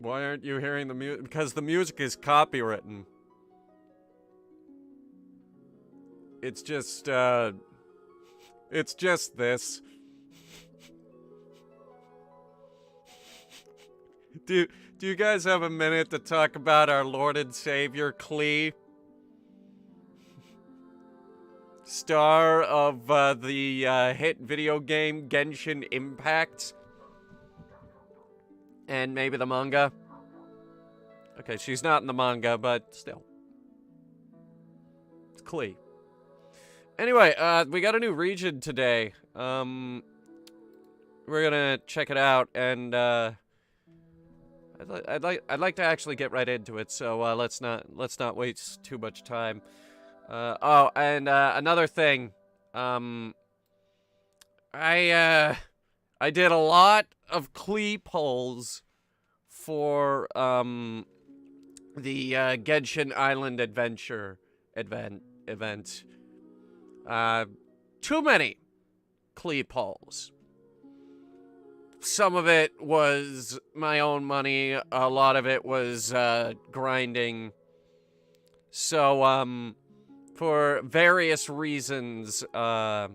Why aren't you hearing the music? Because the music is copywritten. It's just this. Do you guys have a minute to talk about our Lord and Savior, Klee? Star of the hit video game Genshin Impact? And maybe the manga? Okay, she's not in the manga, but still. It's Klee. Anyway, we got a new region today. We're gonna check it out, and I'd like to actually get right into it. So let's not waste too much time. Oh, and another thing. I did a lot of Klee polls for the Genshin Island Adventure event. Too many Klee polls. Some of it was my own money. A lot of it was grinding. So for various reasons, the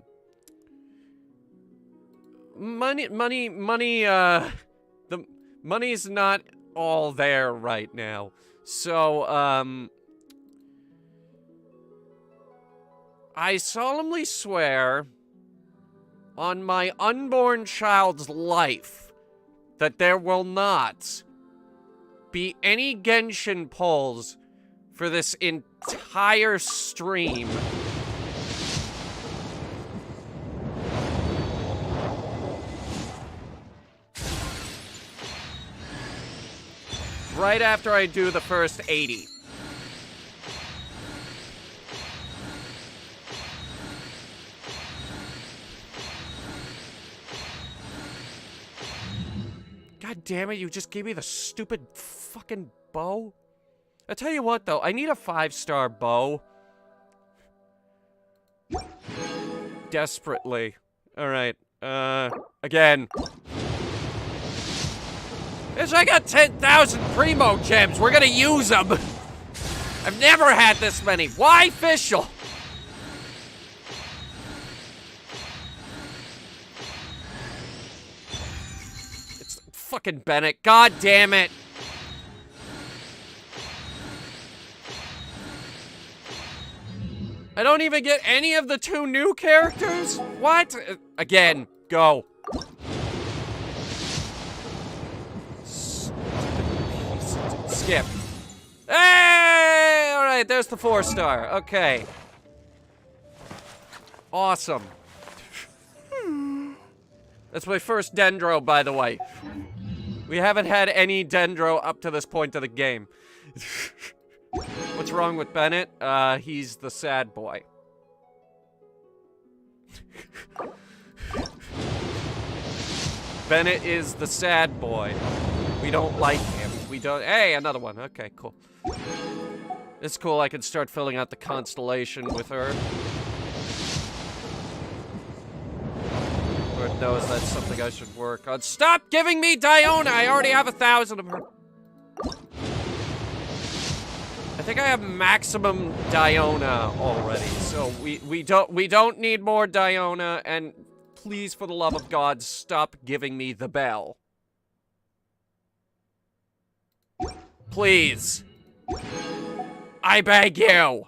money's not all there right now. So I solemnly swear on my unborn child's life that there will not be any Genshin polls for this entire stream. Right after I do the first 80. God damn it, you just gave me the stupid fucking bow? I'll tell you what, though, I need a 5-star bow. Desperately. Alright, again. Bitch, I got 10,000 Primo gems. We're gonna use them. I've never had this many. Why official? It's fucking Bennett. God damn it. I don't even get any of the 2 new characters? What? Again, go. Skip. Hey! Alright, there's the 4-star. Okay. Awesome. That's my first Dendro, by the way. We haven't had any Dendro up to this point of the game. What's wrong with Bennett? He's the sad boy. Bennett is the sad boy. We don't like him. We don't. Hey, another one. Okay, cool. It's cool. I can start filling out the constellation with her. Lord knows that's something I should work on. Stop giving me Diona! I already have 1,000 of her. I think I have maximum Diona already, so we don't need more Diona. And please, for the love of God, stop giving me the bell. Please. I beg you.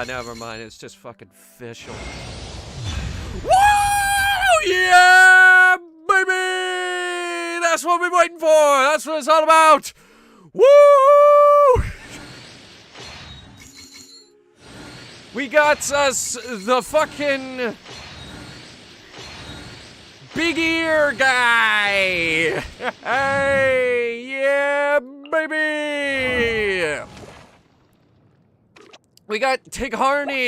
Never mind. It's just fucking official. Woo! Yeah, baby! That's what we've been waiting for. That's what it's all about. Woo! We got us the fucking big ear guy. Hey, yeah, baby. We got Tigharney.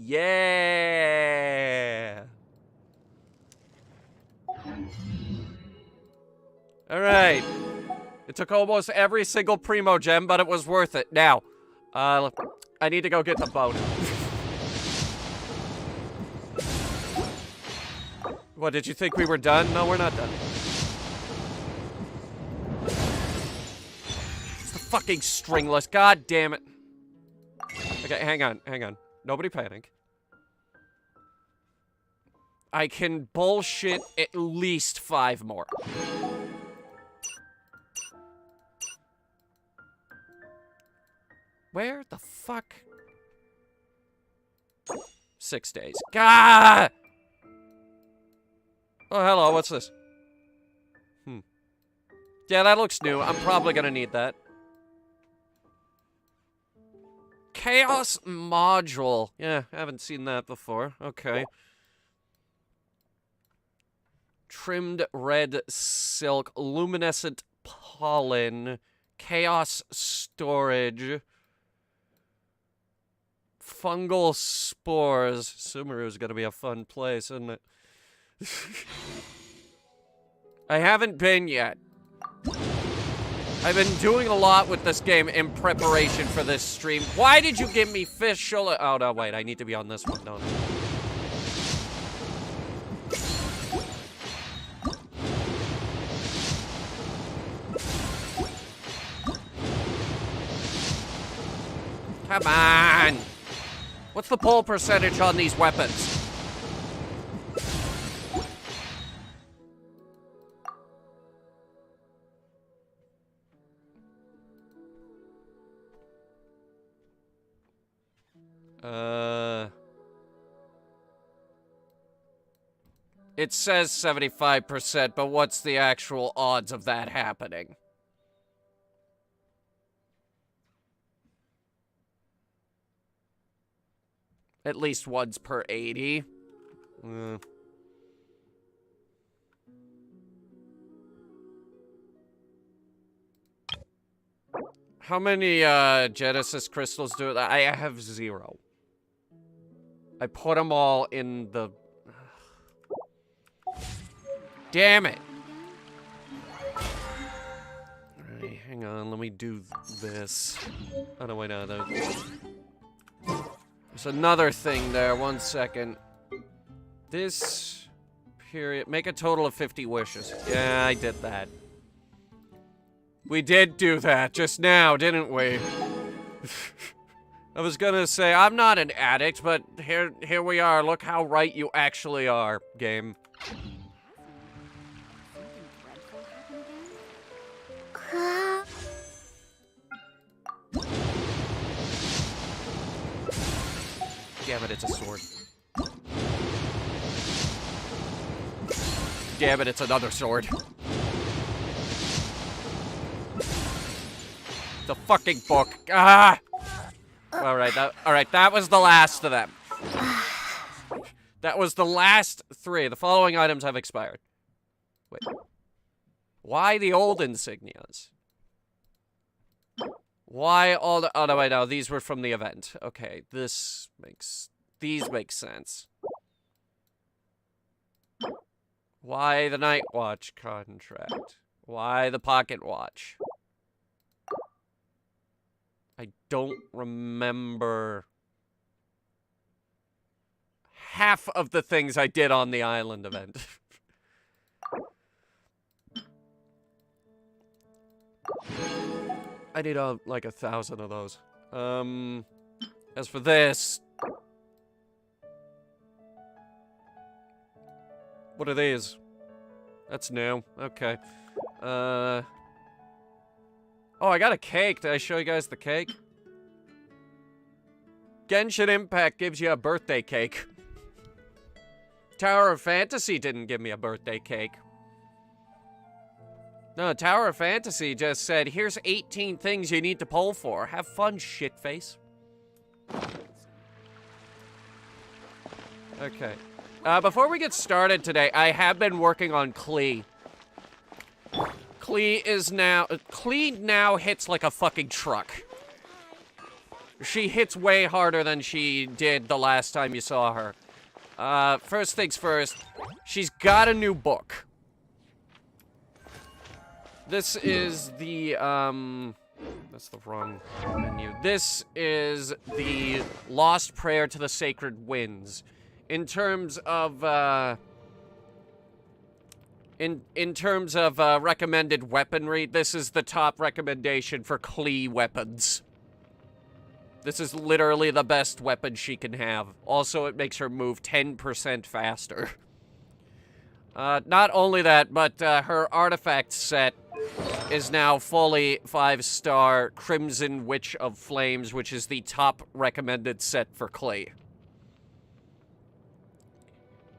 Yeah. All right. It took almost every single Primo gem, but it was worth it. Now, I need to go get the boat. What, did you think we were done? No, we're not done. It's the fucking stringless. God damn it. Okay, hang on. Nobody panic. I can bullshit at least 5 more. Where the fuck? 6 days. Gah! Oh, hello, what's this? Yeah, that looks new. I'm probably gonna need that. Chaos module. Yeah, haven't seen that before. Okay. Trimmed red silk, luminescent pollen, chaos storage, fungal spores. Sumeru is gonna be a fun place, isn't it? I haven't been yet. I've been doing a lot with this game in preparation for this stream. Why did you give me fish? Oh, no, wait. I need to be on this one, don't I? Come on! What's the pull percentage on these weapons? It says 75%, but what's the actual odds of that happening? At least once per 80. How many Genesis crystals do it? I have 0. I put them all in the... Damn it! Alright, hang on, let me do this. Oh no, wait, no, there's another thing there, 1 second. This period, make a total of 50 wishes. Yeah, I did that. We did do that just now, didn't we? I was gonna say, I'm not an addict, but here we are. Look how right you actually are, game. Damn it, it's a sword. Damn it, it's another sword. The fucking book. Ah! Alright, that was the last of them. That was the last 3. The following items have expired. Wait. Why the old insignias? Why all the... Oh, no, wait, no. These were from the event. Okay, these make sense. Why the Night Watch contract? Why the Pocket Watch? I don't remember half of the things I did on the island event. I need like 1,000 of those. As for this, what are these? That's new. Okay. Oh, I got a cake. Did I show you guys the cake? Genshin Impact gives you a birthday cake. Tower of Fantasy didn't give me a birthday cake. No, Tower of Fantasy just said, here's 18 things you need to poll for. Have fun, shitface. Okay. Before we get started today, I have been working on Klee. Klee now hits like a fucking truck. She hits way harder than she did the last time you saw her. First things first, she's got a new book. This is the, that's the wrong menu. This is the Lost Prayer to the Sacred Winds. In terms of, in terms of, recommended weaponry, this is the top recommendation for Klee weapons. This is literally the best weapon she can have. Also, it makes her move 10% faster. Not only that, but, her artifact set is now fully 5-star Crimson Witch of Flames, which is the top recommended set for Klee.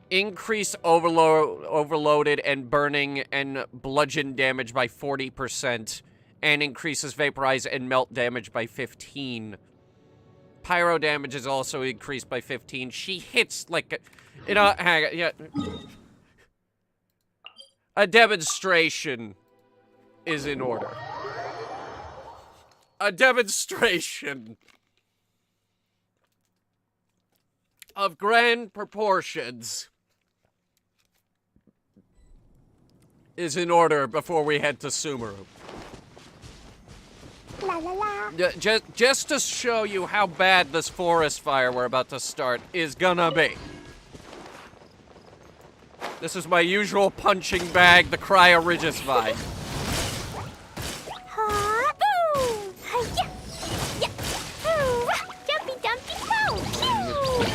Increase overloaded and burning and bludgeon damage by 40%, and increases vaporize and melt damage by 15. Pyro damage is also increased by 15. She hits like, you know, hang on, yeah. A demonstration is in order. A demonstration of grand proportions is in order before we head to Sumeru. La la la. Just to show you how bad this forest fire we're about to start is gonna be. This is my usual punching bag, the Cryoregis vibe.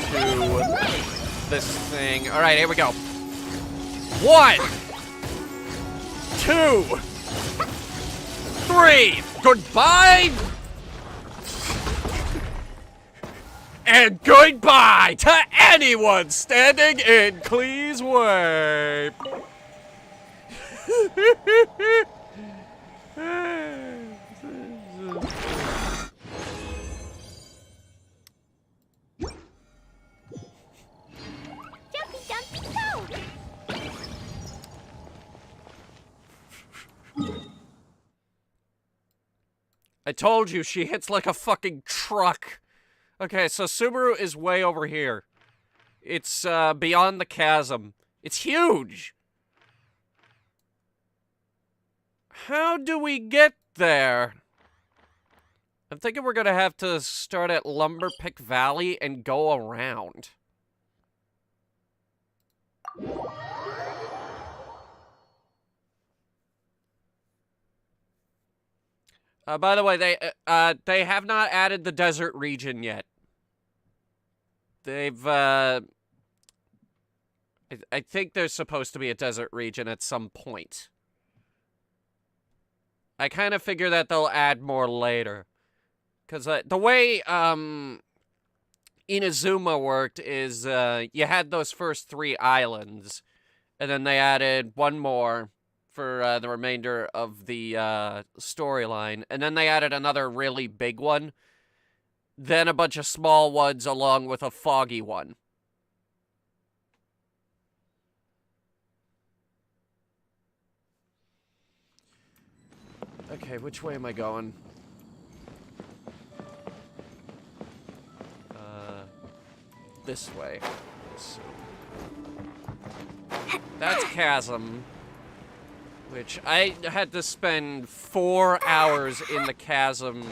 To this thing. All right, here we go. 1, 2, 3. Goodbye. And goodbye to anyone standing in Klee's way. I told you, she hits like a fucking truck. Okay, so Sumeru is way over here. It's, beyond the chasm. It's huge! How do we get there? I'm thinking we're gonna have to start at Lumberpick Valley and go around. By the way, they have not added the desert region yet. They've, I think there's supposed to be a desert region at some point. I kind of figure that they'll add more later. Because, the way, Inazuma worked is, you had those first 3 islands, and then they added one more for the remainder of the storyline. And then they added another really big one. Then a bunch of small ones along with a foggy one. Okay, which way am I going? This way. So. That's Chasm. Which I had to spend 4 hours in the chasm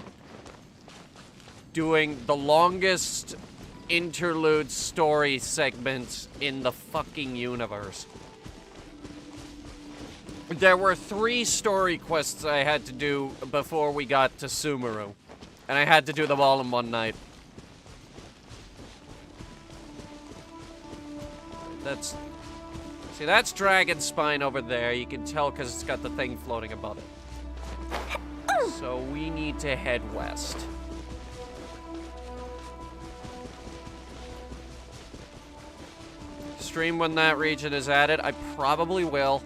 doing the longest interlude story segment in the fucking universe. There were 3 story quests I had to do before we got to Sumeru. And I had to do them all in one night. See, that's Dragon Spine over there. You can tell because it's got the thing floating above it. So we need to head west. Stream when that region is added. I probably will.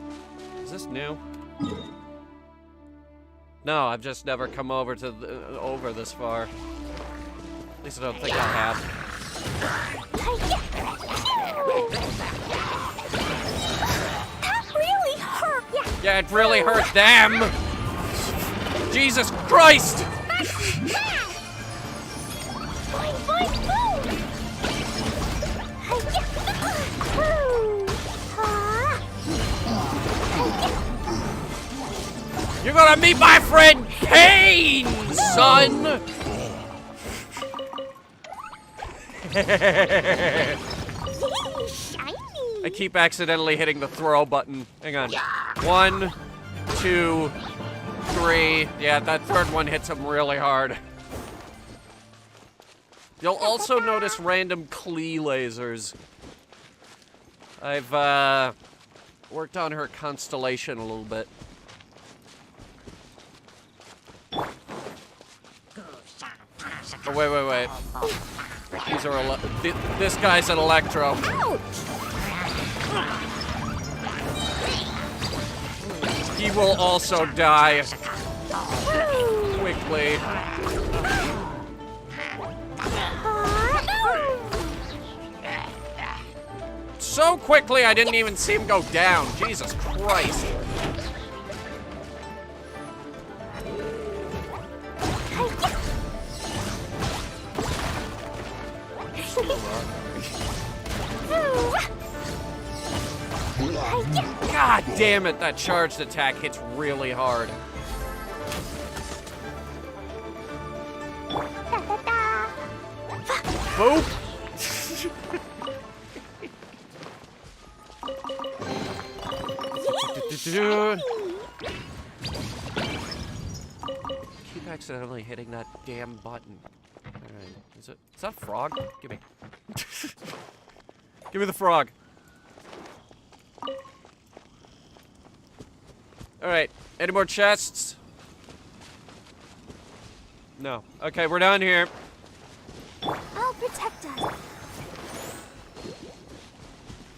Is this new? No, I've just never come over to over this far. At least I don't think I have. Yeah, it really hurt them! Jesus Christ! You're wanna meet my friend Pain, son? I keep accidentally hitting the throw button. Hang on. 1, 2, 3. Yeah, that third one hits him really hard. You'll also notice random Klee lasers. I've, worked on her constellation a little bit. Oh, wait. These are this guy's an Electro. He will also die quickly. So quickly, I didn't even see him go down. Jesus Christ. God damn it, that charged attack hits really hard. Boop! Keep accidentally hitting that damn button. Alright, is that a frog? Give me. Give me the frog. Alright, any more chests? No. Okay, we're done here. I'll protect us.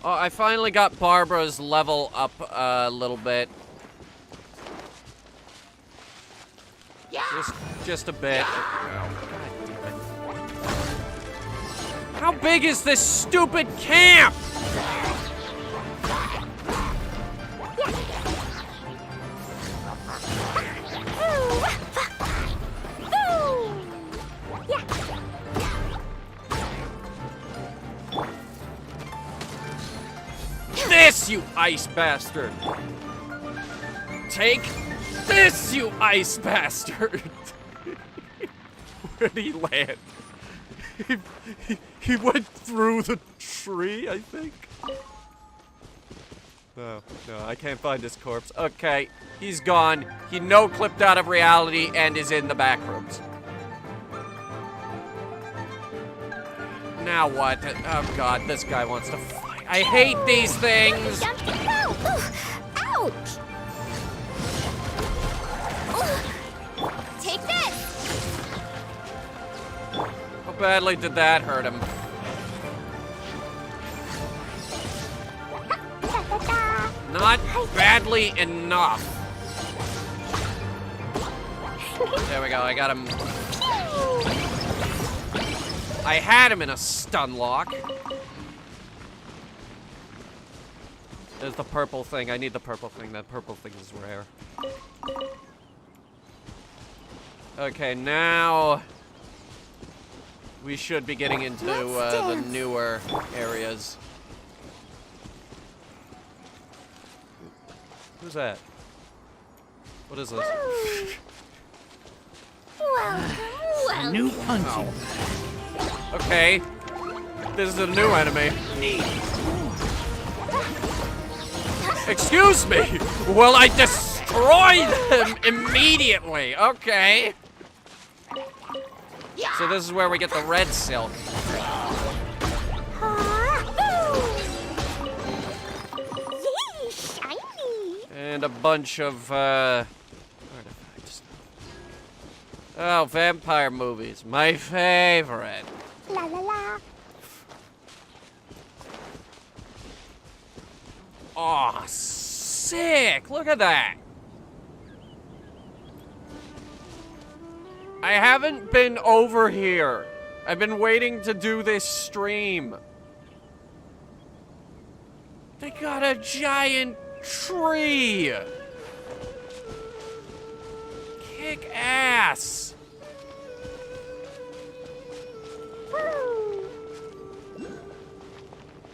Oh, I finally got Barbara's level up a little bit. Yeah. Just a bit. Oh, God damn it. How big is this stupid camp? This, you ice bastard! Take this, you ice bastard! Where did he land? He went through the tree, I think? No, I can't find his corpse. Okay, he's gone. He no-clipped out of reality and is in the back rooms. Now what? Oh God, this guy wants to fight. I hate these things! Ouch! Take this! How badly did that hurt him? Not badly enough. There we go, I got him. I had him in a stun lock. There's the purple thing. I need the purple thing. That purple thing is rare. Okay, now we should be getting into the newer areas. Who's that? What is this? Welcome. New hunting. Okay. This is a new enemy. Excuse me! Well, I destroyed them immediately! Okay. So this is where we get the red silk. Yay, shiny! And a bunch of, artifacts. Oh, vampire movies. My favorite. La la la. Aw, sick! Look at that! I haven't been over here. I've been waiting to do this stream. They got a giant tree! Kick ass!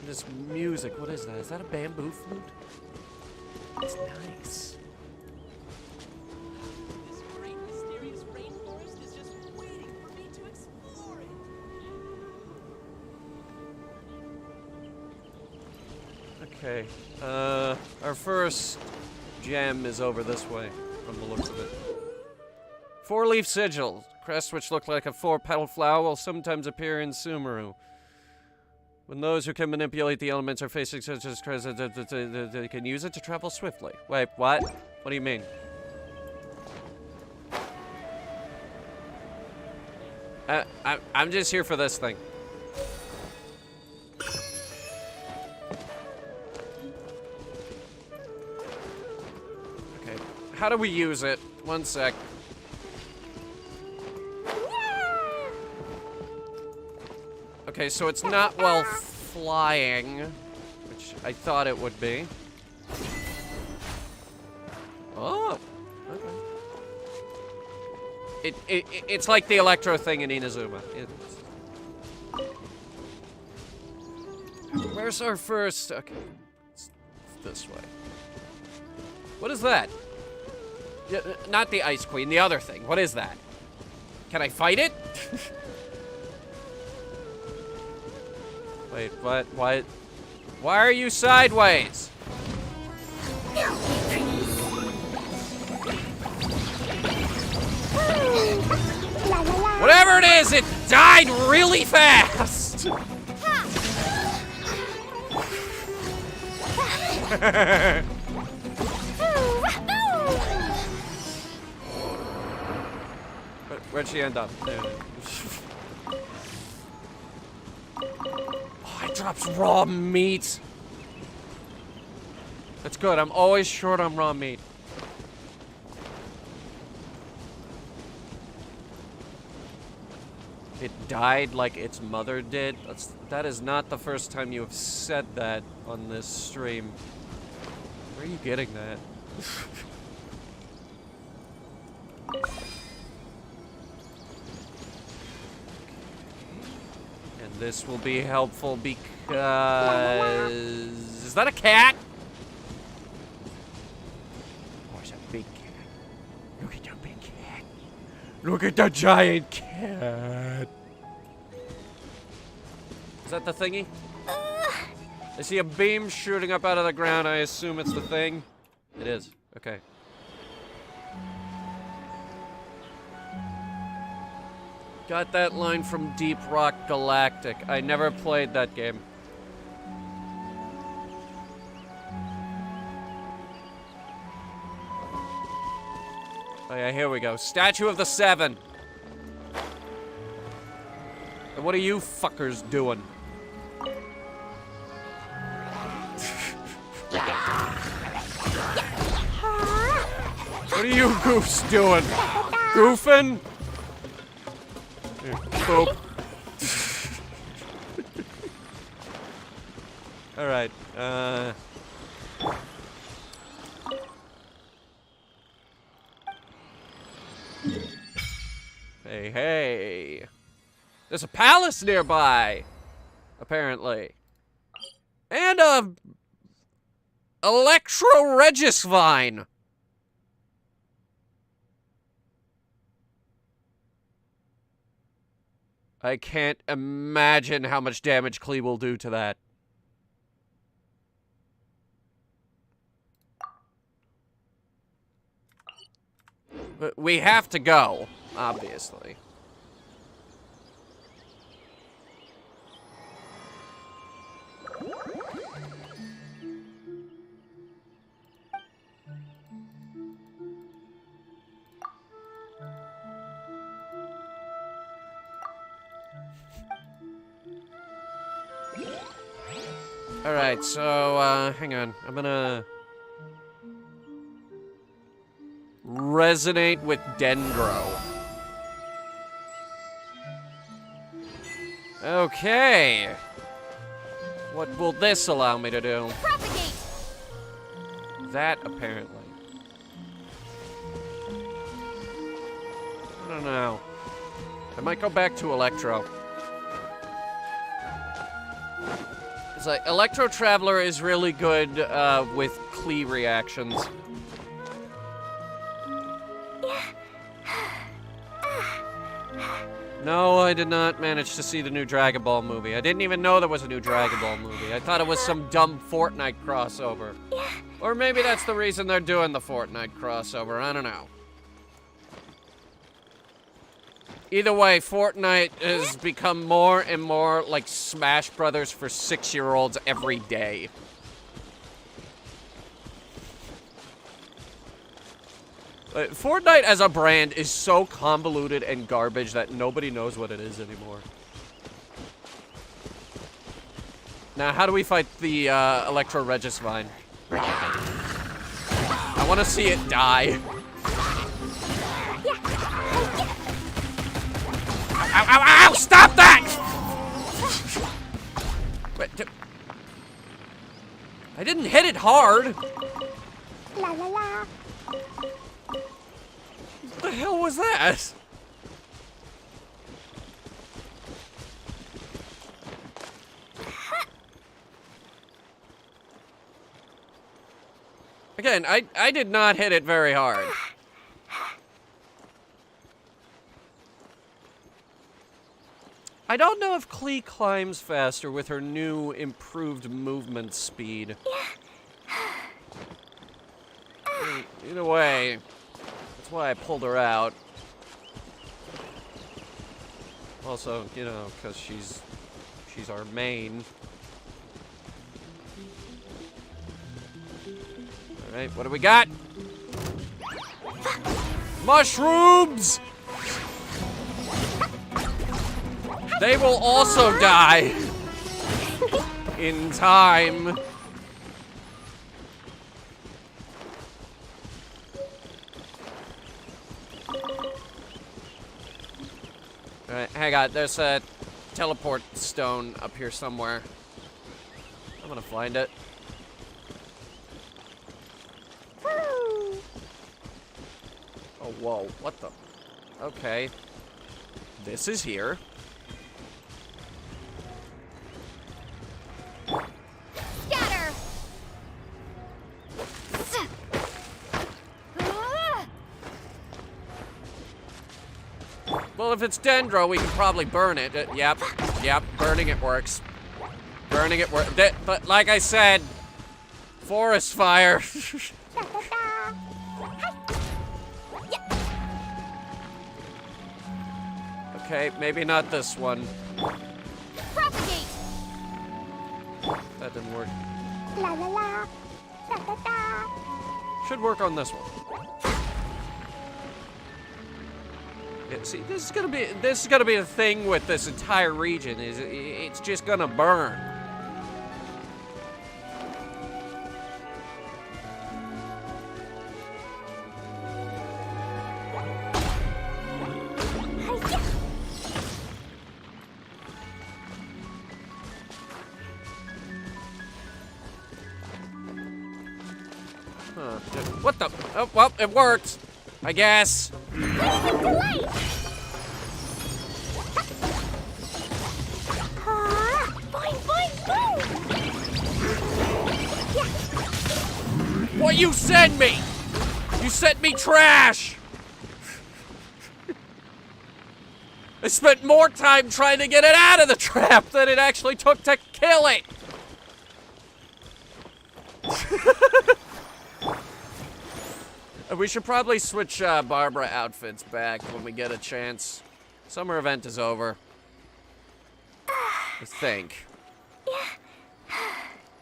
This music, what is that? Is that a bamboo flute? It's nice. Okay. Our first gem is over this way, from the looks of it. 4-leaf sigil. Crests which look like a 4-petal flower will sometimes appear in Sumeru. When those who can manipulate the elements are facing such as crests, they can use it to travel swiftly. Wait, what? What do you mean? I'm just here for this thing. Okay, how do we use it? One sec. Okay, so it's not while flying, which I thought it would be. Oh, okay. It's like the electro thing in Inazuma. Where's our first? Okay, it's this way. What is that? Yeah, not the Ice Queen, the other thing. What is that? Can I fight it? Wait, what? What? Why are you sideways? Whatever it is, it died really fast! Where'd she end up? Oh, it drops raw meat. That's good. I'm always short on raw meat. It died like its mother did. That is not the first time you have said that on this stream. Where are you getting that? And this will be helpful because... Is that a cat? Oh, it's a big cat. Look at the big cat. Look at the giant cat. Is that the thingy? I see a beam shooting up out of the ground. I assume it's the thing. It is. Okay. Got that line from Deep Rock Galactic. I never played that game. Oh yeah, here we go. Statue of the Seven. And what are you fuckers doing? What are you goofs doing? Goofing? Here, boop. Alright, Hey, hey. There's a palace nearby, apparently. And a Electro Regis Vine. I can't imagine how much damage Klee will do to that. But we have to go, obviously. Alright, so, hang on. I'm gonna... resonate with Dendro. Okay. What will this allow me to do? Propagate. That, apparently. I don't know. I might go back to Electro. It's like, Electro Traveler is really good with Klee reactions. No, I did not manage to see the new Dragon Ball movie. I didn't even know there was a new Dragon Ball movie. I thought it was some dumb Fortnite crossover. Or maybe that's the reason they're doing the Fortnite crossover. I don't know. Either way, Fortnite has become more and more like Smash Brothers for 6-year-olds every day. Fortnite as a brand is so convoluted and garbage that nobody knows what it is anymore. Now, how do we fight the Electro Regisvine? I want to see it die. Ow, ow, ow! Stop that! Wait, I didn't hit it hard. La la la. What the hell was that? Again, I did not hit it very hard. I don't know if Klee climbs faster with her new improved movement speed. Either way, that's why I pulled her out. Also, you know, because she's our main. Alright, what do we got? Mushrooms! They will also die in time. Alright, hang on. There's a teleport stone up here somewhere. I'm gonna find it. Oh, whoa. What the? Okay. This is here. Scatter. Well, if it's Dendro, we can probably burn it. Yep, burning it works. Burning it works. But like I said, forest fire. Okay, maybe not this one. Propagate. That didn't work. La la la. Da da da. Should work on this one. Yeah, see, this is gonna be the thing with this entire region. Is it's just gonna burn. What the? Oh, well, it worked. I guess. What you sent me? You sent me trash. I spent more time trying to get it out of the trap than it actually took to kill it. We should probably switch Barbara outfits back when we get a chance. Summer event is over. I think.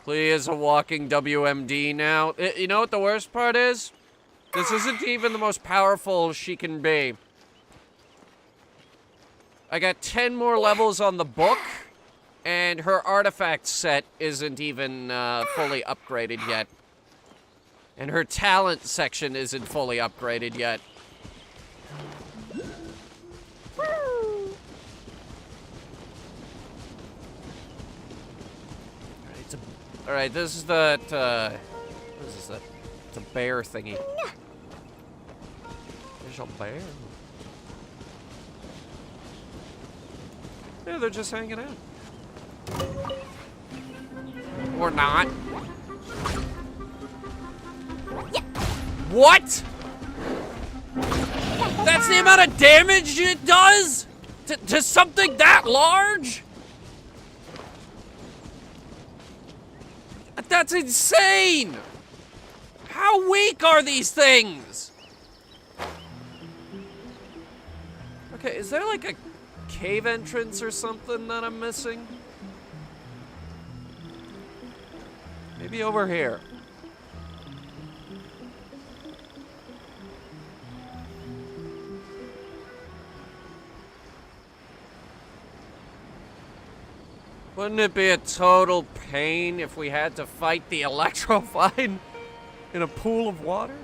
Klee is a walking WMD now. You know what the worst part is? This isn't even the most powerful she can be. I got 10 more levels on the book, and her artifact set isn't even fully upgraded yet. And her talent section isn't fully upgraded yet. Alright, this is the, what is this? It's a bear thingy. There's a bear. Yeah, they're just hanging out. Or not. What? That's the amount of damage it does? To something that large? That's insane! How weak are these things? Okay, is there like a cave entrance or something that I'm missing? Maybe over here. Wouldn't it be a total pain if we had to fight the Electrovine in a pool of water?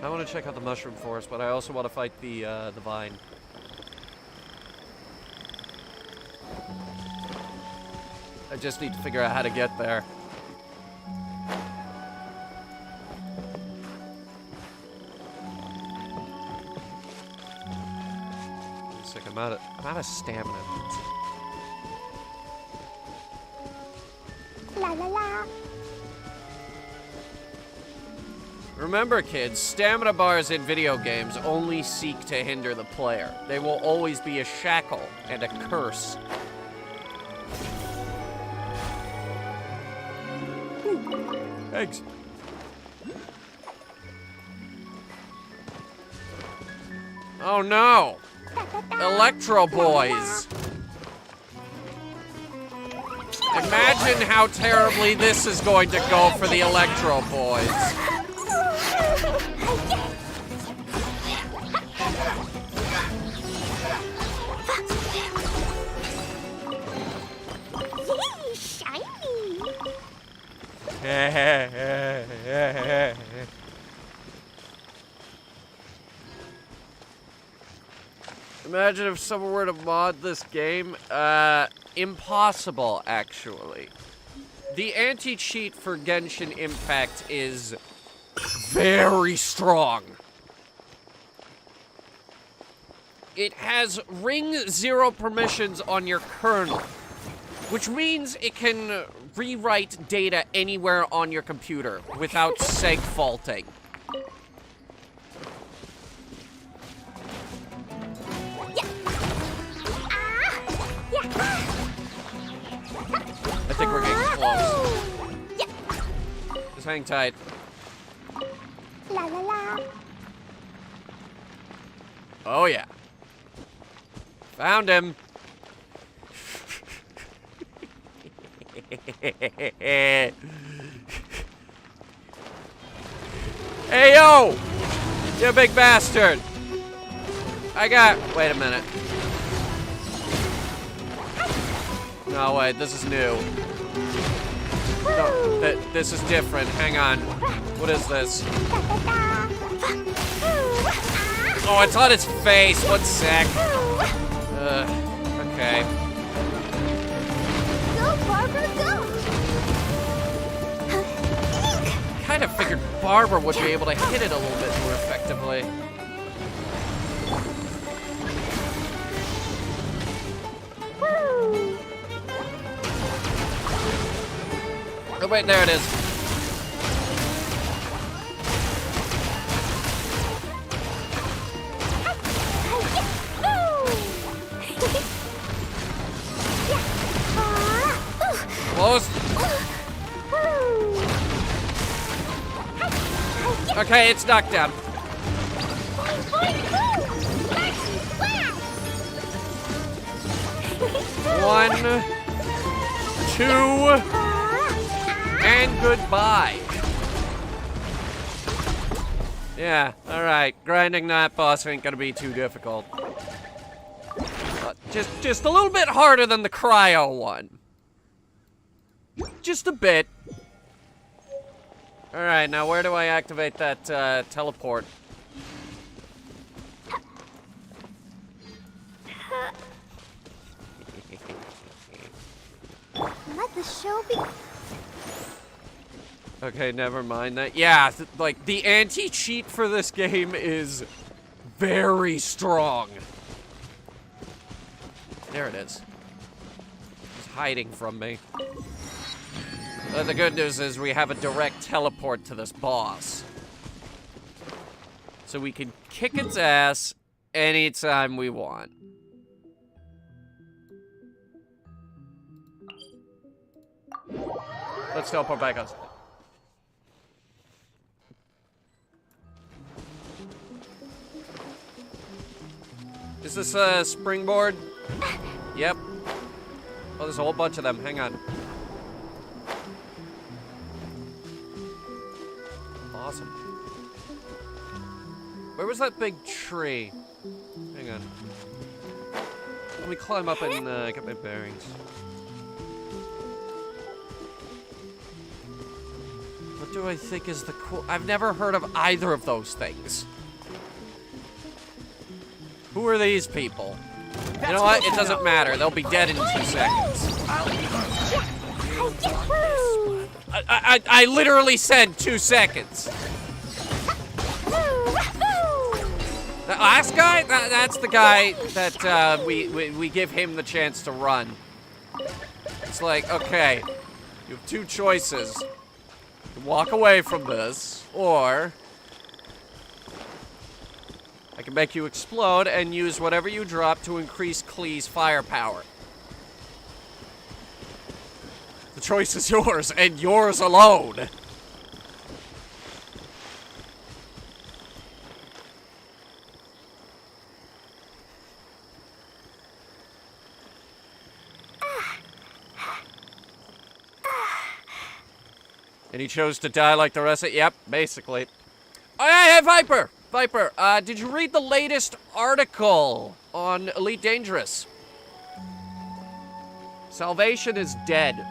I want to check out the mushroom forest, but I also want to fight the vine. I just need to figure out how to get there. I'm out of stamina. La la la. Remember, kids, stamina bars in video games only seek to hinder the player. They will always be a shackle and a curse. Ooh, eggs. Oh no! Electro Boys! Imagine how terribly this is going to go for the Electro Boys. Yay, shiny! Imagine if someone were to mod this game. Impossible, actually. The anti-cheat for Genshin Impact is very strong. It has ring 0 permissions on your kernel, which means it can rewrite data anywhere on your computer without seg faulting. I think we're getting close. Just hang tight. La la la. Oh yeah. Found him. Hey yo! You big bastard! Wait a minute. No, wait, this is new. No, this is different. Hang on. What is this? Oh, it's on its face. 1 sec. Okay. Go, Barbara, go! Kind of figured Barbara would be able to hit it a little bit more effectively. Oh, wait, there it is. Close. Okay, it's knocked down. 1, 2, and goodbye. Yeah, alright. Grinding that boss ain't gonna be too difficult. Just a little bit harder than the cryo one. Just a bit. Alright, now where do I activate that teleport? Let the show be. Okay, never mind that. Yeah, like, the anti-cheat for this game is very strong. There it is. It's hiding from me. The good news is we have a direct teleport to this boss. So we can kick its ass anytime we want. Let's teleport back outside. Is this a springboard? Yep. Oh, there's a whole bunch of them. Hang on. Awesome. Where was that big tree? Hang on. Let me climb up and get my bearings. What do I think is the cool... I've never heard of either of those things. Who are these people? You know what? It doesn't matter. They'll be dead in 2 seconds. I literally said 2 seconds. The last guy? That's the guy that we give him the chance to run. It's like, okay, you have 2 choices. You can walk away from this, or I can make you explode and use whatever you drop to increase Klee's firepower. The choice is yours, and yours alone. And he chose to die like the rest of it? Yep, basically. Oh, hey, Viper! Viper, did you read the latest article on Elite Dangerous? Salvation is dead.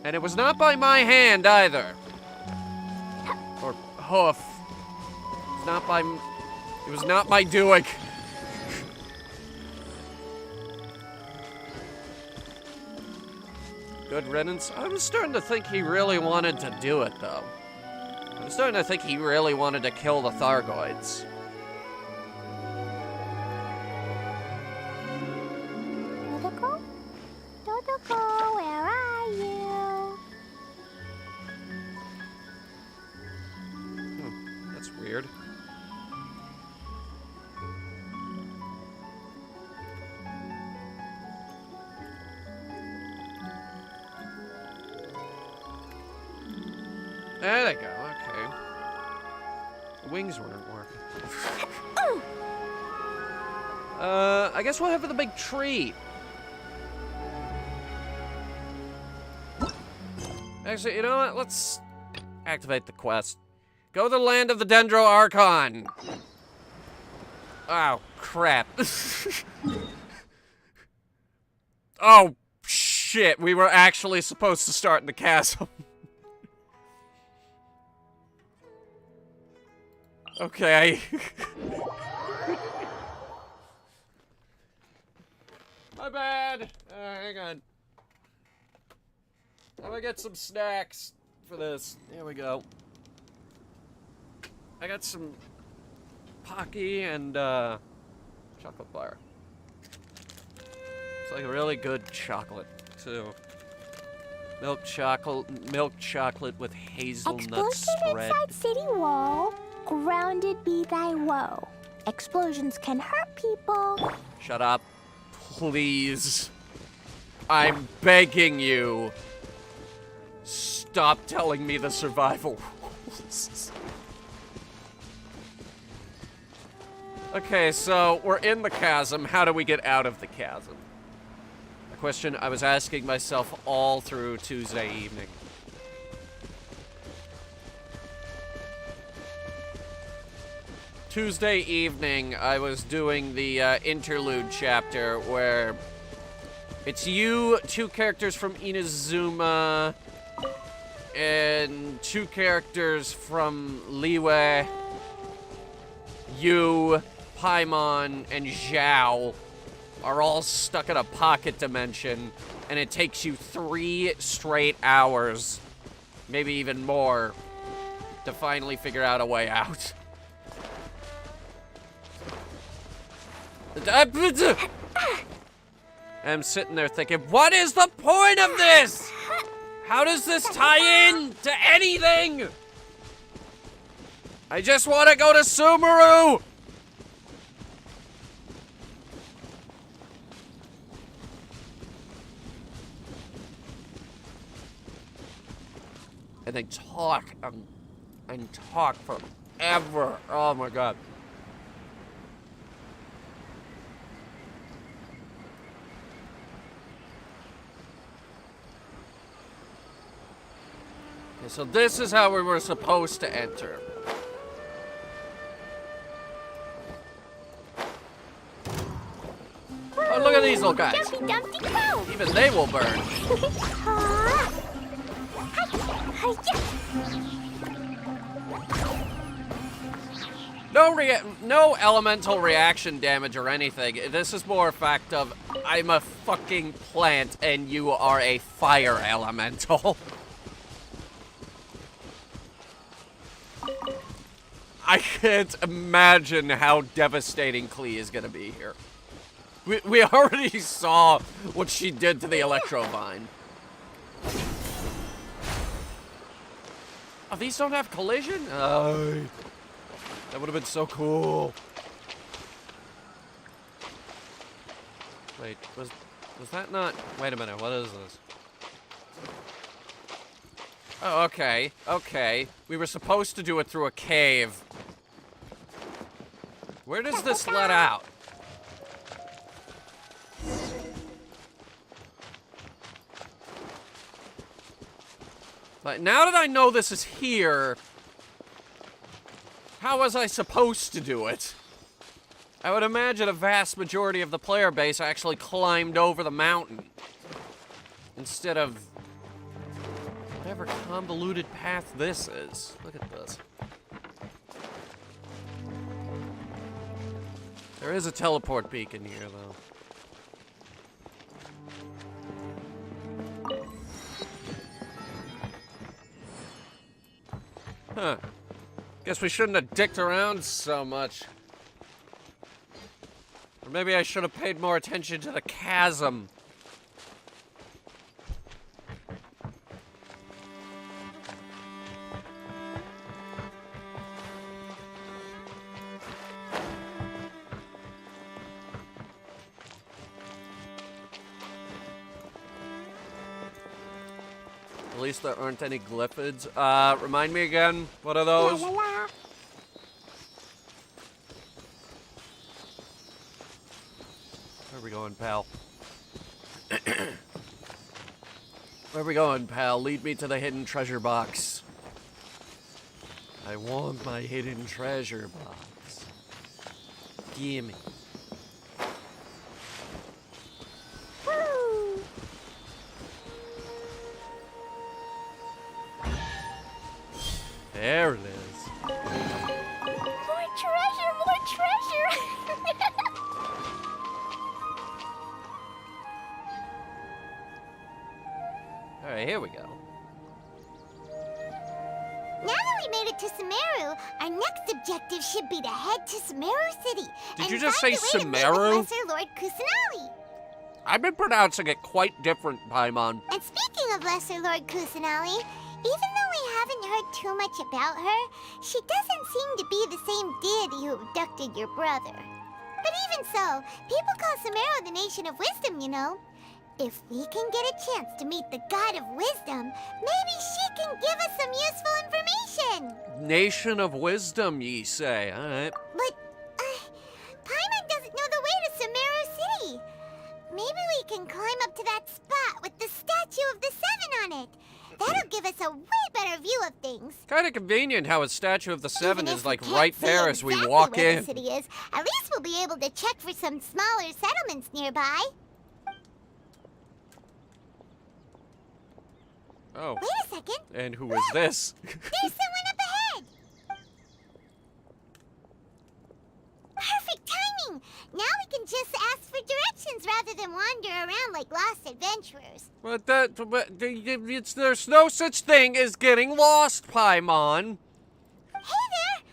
And it was not by my hand, either. Or hoof. It's not by... It was not my doing. Good riddance. I was starting to think he really wanted to do it, though. I was starting to think he really wanted to kill the Thargoids. Dodoko? Dodoko, where are you? That's weird. There they go, okay. The wings weren't working. I guess we'll have the big tree. Actually, you know what? Let's activate the quest. Go to the land of the Dendro Archon. Oh, crap. Oh, shit. We were actually supposed to start in the castle. Okay. My bad. Hang on. I'm gonna get some snacks for this. Here we go. I got some Pocky and chocolate bar. It's like a really good chocolate too. Milk chocolate with hazelnut spread. Inside city wall. Grounded be thy woe. Explosions can hurt people. Shut up. Please. I'm begging you. Stop telling me the survival rules. Okay, so we're in the chasm. How do we get out of the chasm? A question I was asking myself all through Tuesday evening. Tuesday evening, I was doing the interlude chapter where it's you, 2 characters from Inazuma, and 2 characters from Liyue, you, Paimon, and Zhao are all stuck in a pocket dimension, and it takes you 3 straight hours, maybe even more, to finally figure out a way out. And I'm sitting there thinking, what is the point of this? How does this tie in to anything? I just want to go to Sumeru! And they talk and talk forever. Oh my god. Okay, so this is how we were supposed to enter. Oh, look at these little guys. Dumpty Dumpty Go! Even they will burn. No elemental reaction damage or anything. This is more a fact of, I'm a fucking plant and you are a fire elemental. I can't imagine how devastating Klee is gonna be here. We already saw what she did to the Electrovine. Oh, these don't have collision? That would have been so cool. Wait, was that not... Wait a minute, what is this? Oh, okay, okay. We were supposed to do it through a cave. Where does this let out? But now that I know this is here, how was I supposed to do it? I would imagine a vast majority of the player base actually climbed over the mountain instead of whatever convoluted path this is. Look at this. There is a teleport beacon here, though. Huh. Guess we shouldn't have dicked around so much. Or maybe I should have paid more attention to the chasm. At least there aren't any glyphids. Remind me again, what are those? La, la, la. Where are we going, pal? Where are we going, pal? Lead me to the hidden treasure box. I want my hidden treasure box. Gimme. Woo! There it is. More treasure, more treasure! Alright, here we go. Now that we made it to Sumeru, our next objective should be to head to Sumeru City. Did and you just find say a way to meet with Sumeru? Lesser Lord Kusanali. I've been pronouncing it quite different, Paimon. And speaking of Lesser Lord Kusanali, even though we haven't heard too much about her, she doesn't seem to be the same deity who abducted your brother. But even so, people call Sumeru the Nation of Wisdom, you know. If we can get a chance to meet the God of Wisdom, maybe she can give us some useful information. Nation of Wisdom, ye say. Alright. But, Paimon doesn't know the way to Sumeru City. Maybe we can climb up to that spot with the statue of the Seven on it. That'll give us a way better view of things. Kind of convenient how a statue of the Seven Even is if like we can't right see there as we exactly walk where in. the city is, at least we'll be able to check for some smaller settlements nearby. Oh, Wait a second. and who is this? There's someone up ahead. Perfect timing. Now we can just ask for directions rather than wander around like lost adventurers. There's no such thing as getting lost, Paimon. Hey there.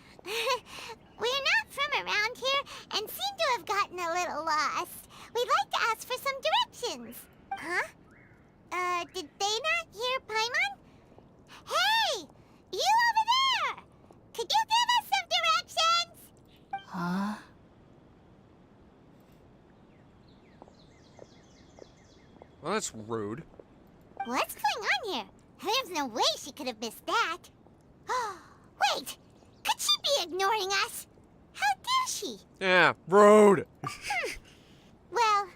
We're not from around here and seem to have gotten a little lost. we'd like to ask for some directions. Huh? Did they not hear Paimon? Hey! You over there! Could you give us some directions? Huh? Well, that's rude. What's going on here? There's no way she could have missed that. Wait! Could she be ignoring us? How dare she? Yeah, rude. Well,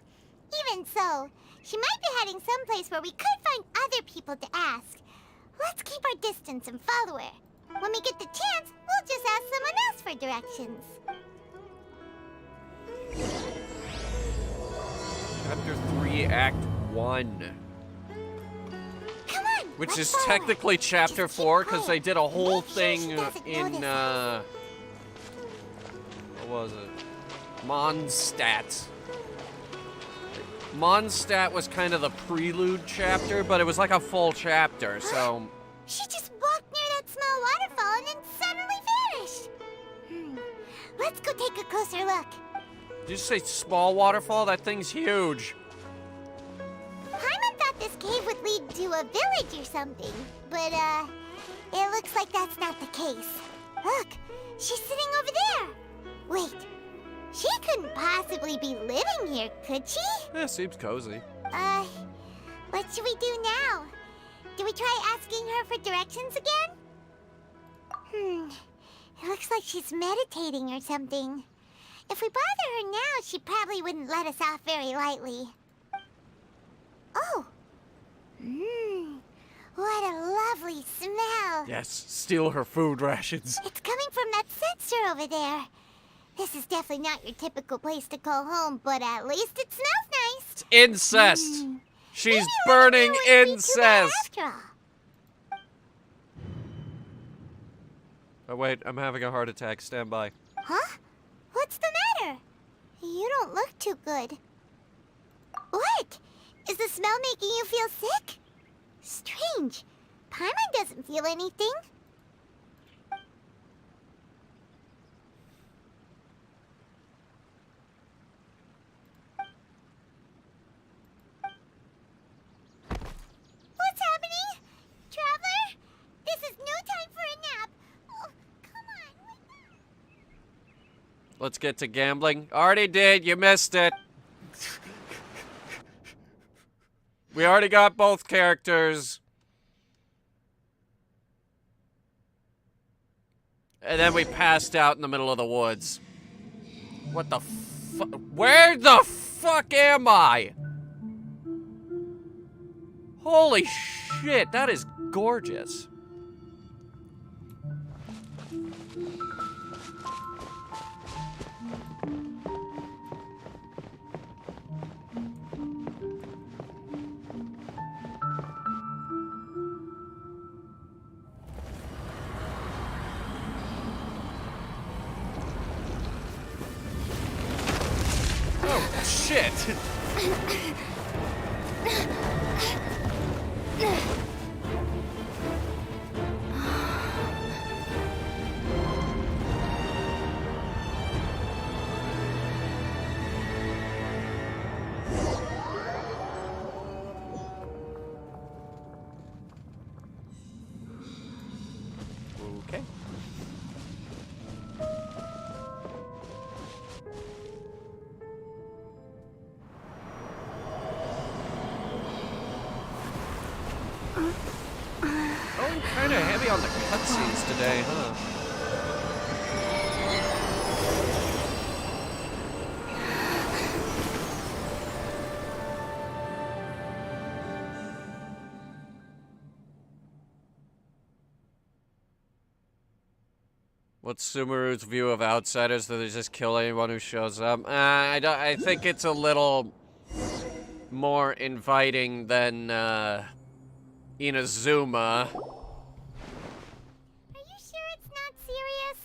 even so, she might be heading someplace where we could find other people to ask. Let's keep our distance and follow her. When we get the chance, we'll just ask someone else for directions. Chapter 3, Act 1. Come on, Which let's is follow her. technically Chapter Just keep 4, because they quiet. did a whole Make sure thing she doesn't in, notice us. what was it? Mondstadt. Mondstadt was kind of the prelude chapter, but it was like a full chapter, so... She just walked near that small waterfall and then suddenly vanished. Let's go take a closer look. Did you say small waterfall? That thing's huge. Paimon thought this cave would lead to a village or something, but, it looks like that's not the case. Look, she's sitting over there. Wait, she couldn't possibly be living here, could she? Yeah, seems cozy. What should we do now? Do we try asking her for directions again? It looks like she's meditating or something. If we bother her now, she probably wouldn't let us off very lightly. Oh! What a lovely smell! Yes, steal her food rations. It's coming from that sensor over there. This is definitely not your typical place to call home, but at least it smells nice. It's incest. She's Maybe burning let's do a Vtuber incest. after all. Oh wait, I'm having a heart attack. Stand by. Huh? What's the matter? You don't look too good. What? Is the smell making you feel sick? Strange. Paimon doesn't feel anything. What's happening? Traveler? This is no time for a nap. Oh, come on. Wake up. Let's get to gambling. Already did. You missed it. We already got both characters. And then we passed out in the middle of the woods. What the fuck? Where the fuck am I? Holy shit, that is gorgeous. Oh, shit. Okay. Going kind of heavy on the cutscenes today, huh? What's Sumeru's view of outsiders? That they just kill anyone who shows up? I think it's a little more inviting than Inazuma. Are you sure it's not serious?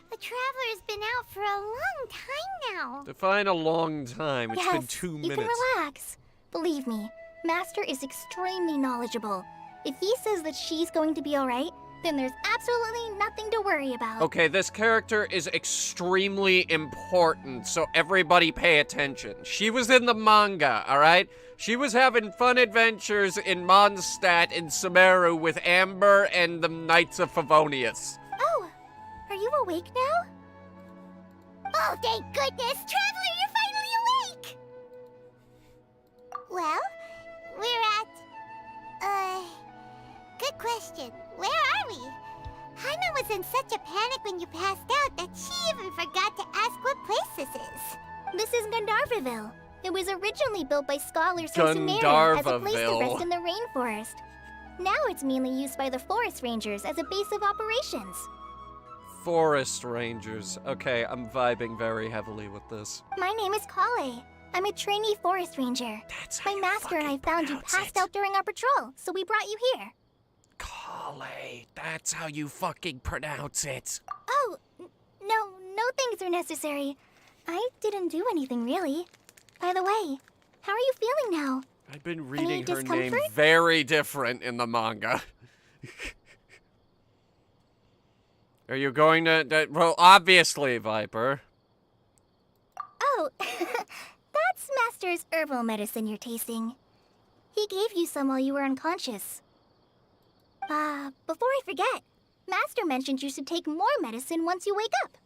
The Traveler's been out for a long time now. Define a long time. It's been Yes, 2 you minutes. can relax. Believe me, Master is extremely knowledgeable. If he says that she's going to be alright, Then there's absolutely nothing to worry about. Okay, this character is extremely important, so everybody pay attention. She was in the manga, alright? She was having fun adventures in Mondstadt and Sumeru with Amber and the Knights of Favonius. Oh, are you awake now? Oh, thank goodness! Traveler, you're finally awake! Well, we're at... Good question. Where are we? Hyman was in such a panic when you passed out that she even forgot to ask what place this is. This is Gandharvaville. It was originally built by scholars from Sumeru as a place to rest in the rainforest. Now it's mainly used by the forest rangers as a base of operations. Forest rangers. Okay, I'm vibing very heavily with this. My name is Klee. I'm a trainee forest ranger. That's how My you master and I fucking found you pronounce passed it. out during our patrol, so we brought you here. Klee, that's how you fucking pronounce it. Oh, no things are necessary. I didn't do anything, really. By the way, how are you feeling now? I've been reading her name discomfort? very different in the manga. Are you going to... Well, obviously, Viper. Oh, that's Master's herbal medicine you're tasting. He gave you some while you were unconscious. Before I forget, Master mentioned you should take more medicine once you wake up.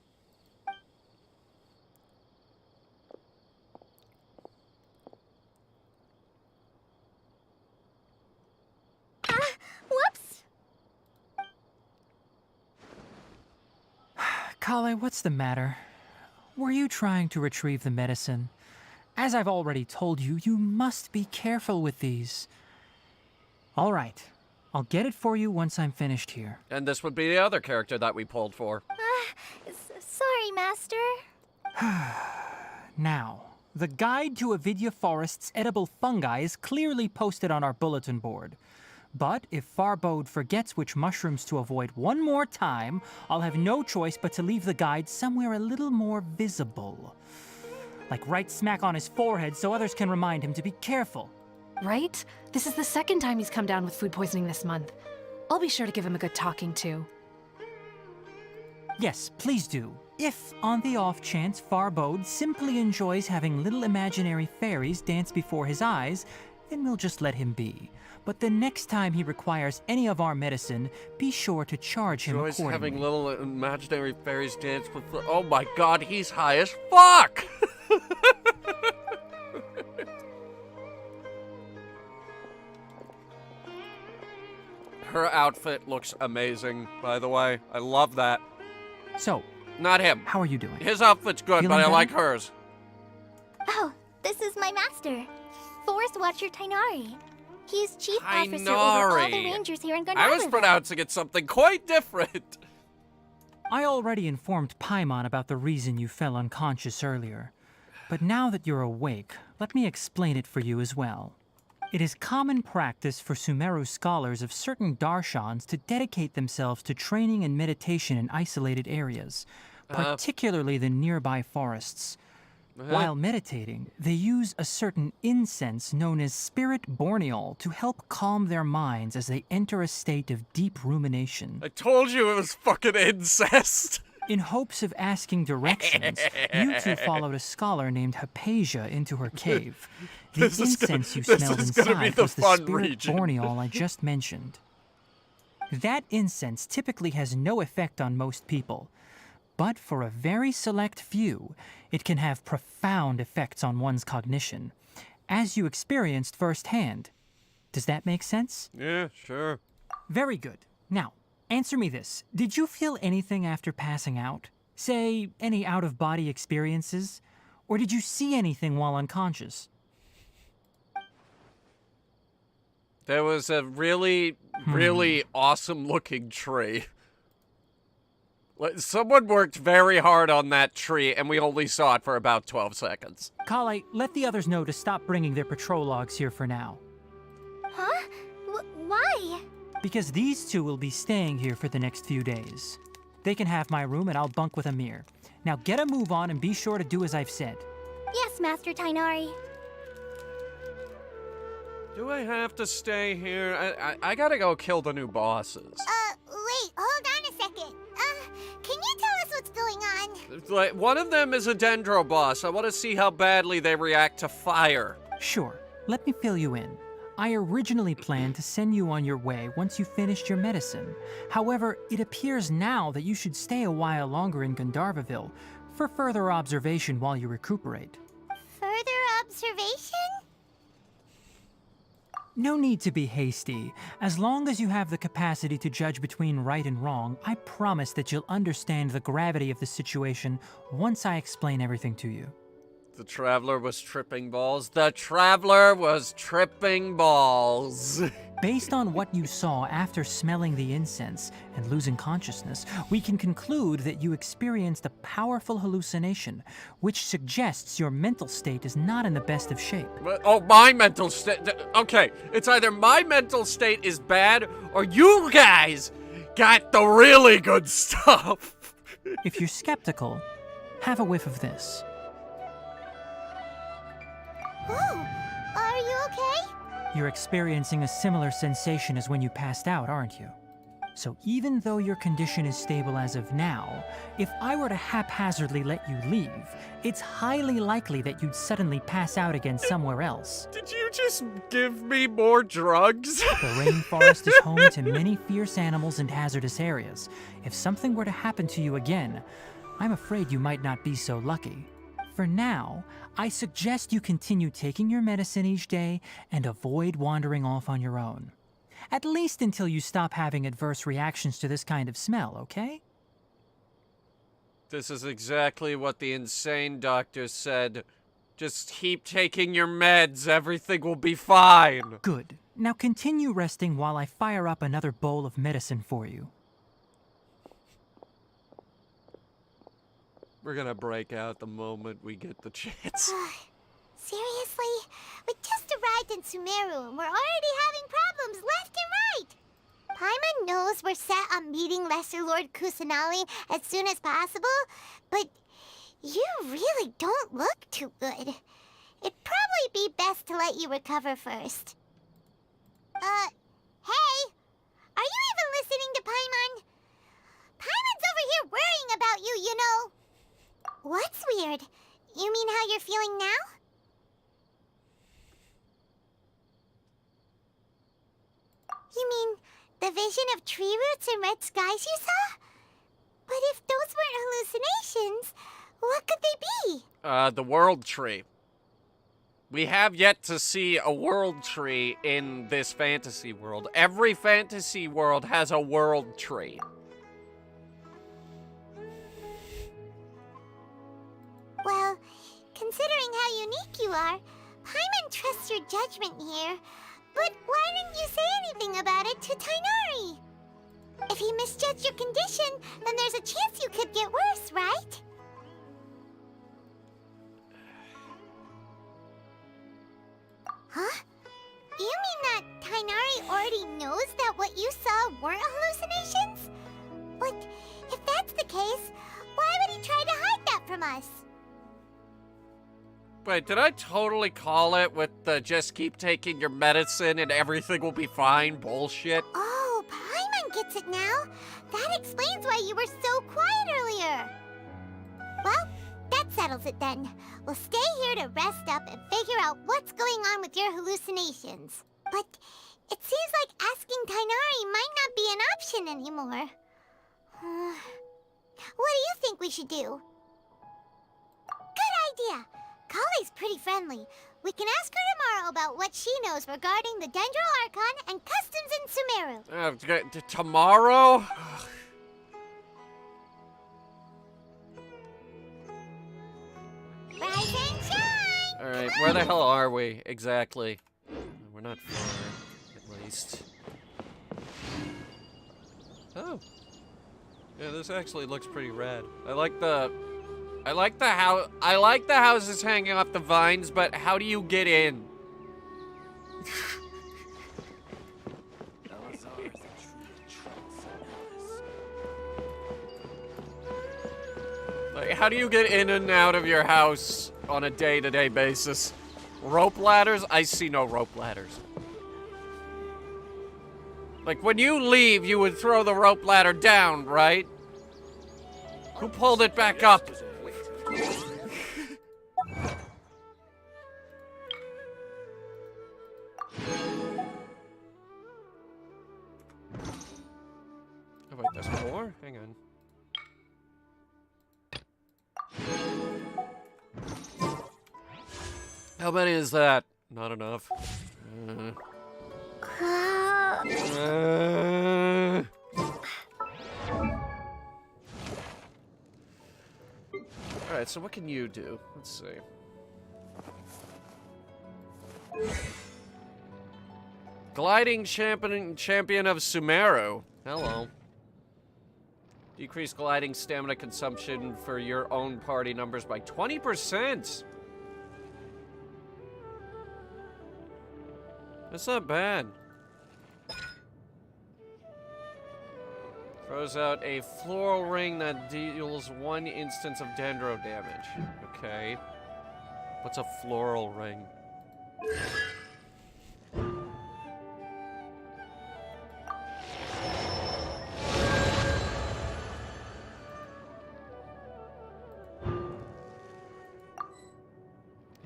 Whoops! Klee, what's the matter? Were you trying to retrieve the medicine? As I've already told you, you must be careful with these. All right. I'll get it for you once I'm finished here. And this would be the other character that we pulled for. Sorry, Master. Now, the guide to Avidya Forest's edible fungi is clearly posted on our bulletin board. But if Farbode forgets which mushrooms to avoid one more time, I'll have no choice but to leave the guide somewhere a little more visible. Like right smack on his forehead so others can remind him to be careful. Right? This is the second time he's come down with food poisoning this month. I'll be sure to give him a good talking to. Yes, please do. If, on the off chance, Farbode simply enjoys having little imaginary fairies dance before his eyes, then we'll just let him be. But the next time he requires any of our medicine, be sure to charge him Joy's accordingly. having little imaginary fairies dance with... Oh my god, he's high as fuck! Her outfit looks amazing, by the way. I love that. So, Not him. how are you doing? His outfit's good, Feeling but I better? like hers. Oh, this is my master, Forest Watcher Tainari. He's chief officer over all the Tainari. rangers here in I was Gandharvaville. pronouncing it something quite different. I already informed Paimon about the reason you fell unconscious earlier. But now that you're awake, let me explain it for you as well. It is common practice for Sumeru scholars of certain darshans to dedicate themselves to training and meditation in isolated areas, particularly the nearby forests. While meditating, they use a certain incense known as spirit borneol to help calm their minds as they enter a state of deep rumination. I told you it was fucking incest. In hopes of asking directions, you two followed a scholar named Hypatia into her cave. The This is gonna- incense you this smelled is gonna be inside the was the fun spirit region. borneol I just mentioned. That incense typically has no effect on most people, but for a very select few, it can have profound effects on one's cognition, as you experienced firsthand. Does that make sense? Yeah, sure. Very good. Now, answer me this. Did you feel anything after passing out? Say, any out-of-body experiences? Or did you see anything while unconscious? There was a really, really awesome looking tree. Like, someone worked very hard on that tree, and we only saw it for about 12 seconds. Klee, let the others know to stop bringing their patrol logs here for now. Huh? Why? Because these two will be staying here for the next few days. They can have my room and I'll bunk with Amir. Now get a move on and be sure to do as I've said. Yes, Master Tainari. Do I have to stay here? I gotta go kill the new bosses. Wait. hold on a second. Can you tell us what's going on? Like, one of them is a Dendro boss. I want to see how badly they react to fire. Sure, let me fill you in. I originally planned to send you on your way once you finished your medicine. However, it appears now that you should stay a while longer in Gandharvaville for further observation while you recuperate. Further observation? No need to be hasty. As long as you have the capacity to judge between right and wrong, I promise that you'll understand the gravity of the situation once I explain everything to you. The Traveler was tripping balls. The Traveler was tripping balls. Based on what you saw after smelling the incense and losing consciousness, we can conclude that you experienced a powerful hallucination, which suggests your mental state is not in the best of shape. Oh, my mental state. Okay, it's either my mental state is bad or you guys got the really good stuff. If you're skeptical, have a whiff of this. Oh, are you okay? You're experiencing a similar sensation as when you passed out, aren't you? So even though your condition is stable as of now, if I were to haphazardly let you leave, it's highly likely that you'd suddenly pass out again somewhere else. Did you just give me more drugs? The rainforest is home to many fierce animals and hazardous areas. If something were to happen to you again, I'm afraid you might not be so lucky. For now, I suggest you continue taking your medicine each day and avoid wandering off on your own. At least until you stop having adverse reactions to this kind of smell, okay? This is exactly what the insane doctor said. Just keep taking your meds, everything will be fine. Good. Now continue resting while I fire up another bowl of medicine for you. We're gonna break out the moment we get the chance. Seriously? We just arrived in Sumeru and we're already having problems left and right! Paimon knows we're set on meeting Lesser Lord Kusanali as soon as possible, but you really don't look too good. It'd probably be best to let you recover first. Hey! Are you even listening to Paimon? Paimon's over here worrying about you, you know! What's weird? You mean how you're feeling now? You mean the vision of tree roots and red skies you saw? But if those weren't hallucinations, what could they be? The World Tree. We have yet to see a World Tree in this fantasy world. Every fantasy world has a World Tree. Well, considering how unique you are, Paimon trusts your judgment here. But why didn't you say anything about it to Tainari? If he misjudged your condition, then there's a chance you could get worse, right? Huh? You mean that Tainari already knows that what you saw weren't hallucinations? But if that's the case, why would he try to hide that from us? Wait, did I totally call it with the just keep taking your medicine and everything will be fine bullshit? Oh, Paimon gets it now. That explains why you were so quiet earlier. Well, that settles it then. We'll stay here to rest up and figure out what's going on with your hallucinations. But it seems like asking Tainari might not be an option anymore. What do you think we should do? Good idea. Kalee's pretty friendly. We can ask her tomorrow about what she knows regarding the Dendro Archon and customs in Sumeru. Tomorrow? Rise and shine! Alright, where the hell are we exactly? We're not far, at least. Oh. Yeah, this actually looks pretty rad. I like the houses hanging off the vines, but how do you get in? Like, how do you get in and out of your house on a day-to-day basis? Rope ladders? I see no rope ladders. Like, when you leave, you would throw the rope ladder down, right? Who pulled it back up? Oh, wait, there's more? Hang on. How many is that? Not enough. Alright, so what can you do? Let's see. Gliding champion of Sumeru. Hello. Decrease gliding stamina consumption for your own party numbers by 20%. That's not bad. Throws out a floral ring that deals 1 instance of dendro damage. Okay. What's a floral ring?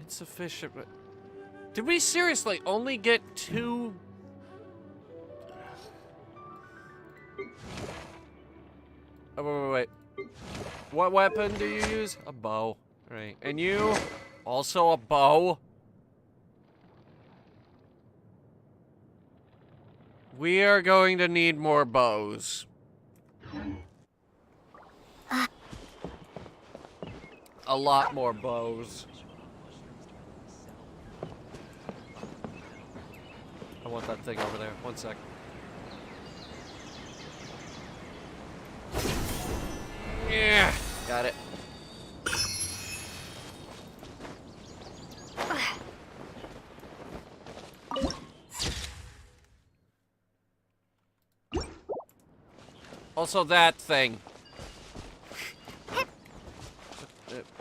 Insufficient. Did we seriously only get 2? Oh, wait. What weapon do you use? A bow. Right. And you? Also a bow? We are going to need more bows. A lot more bows. I want that thing over there. 1 sec. Yeah, got it. Also that thing.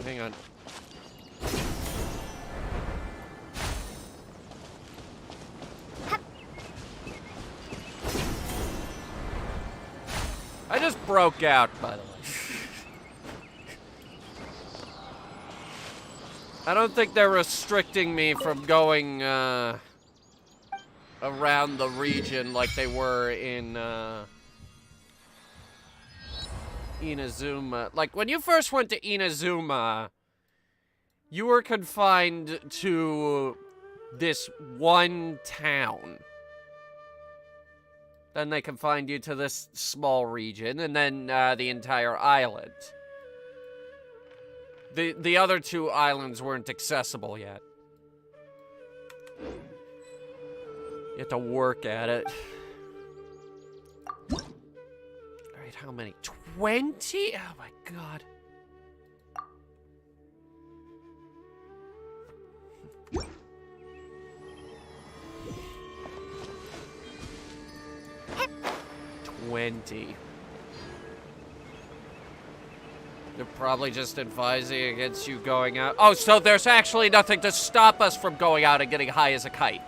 Hang on. I just broke out, by the way. I don't think they're restricting me from going, around the region like they were in, Inazuma. Like, when you first went to Inazuma, you were confined to this one town. Then they confined you to this small region, and then, the entire island. The other 2 islands weren't accessible yet. You have to work at it. Alright, how many? 20? Oh my god. They're probably just advising against you going out. Oh, so there's actually nothing to stop us from going out and getting high as a kite.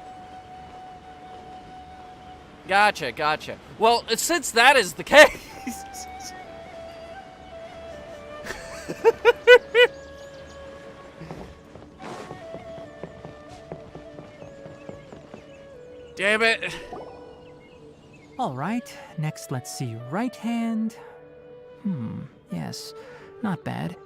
Gotcha, gotcha. Well, since that is the case... Damn it. All right, next let's see. Right hand. Yes, not bad.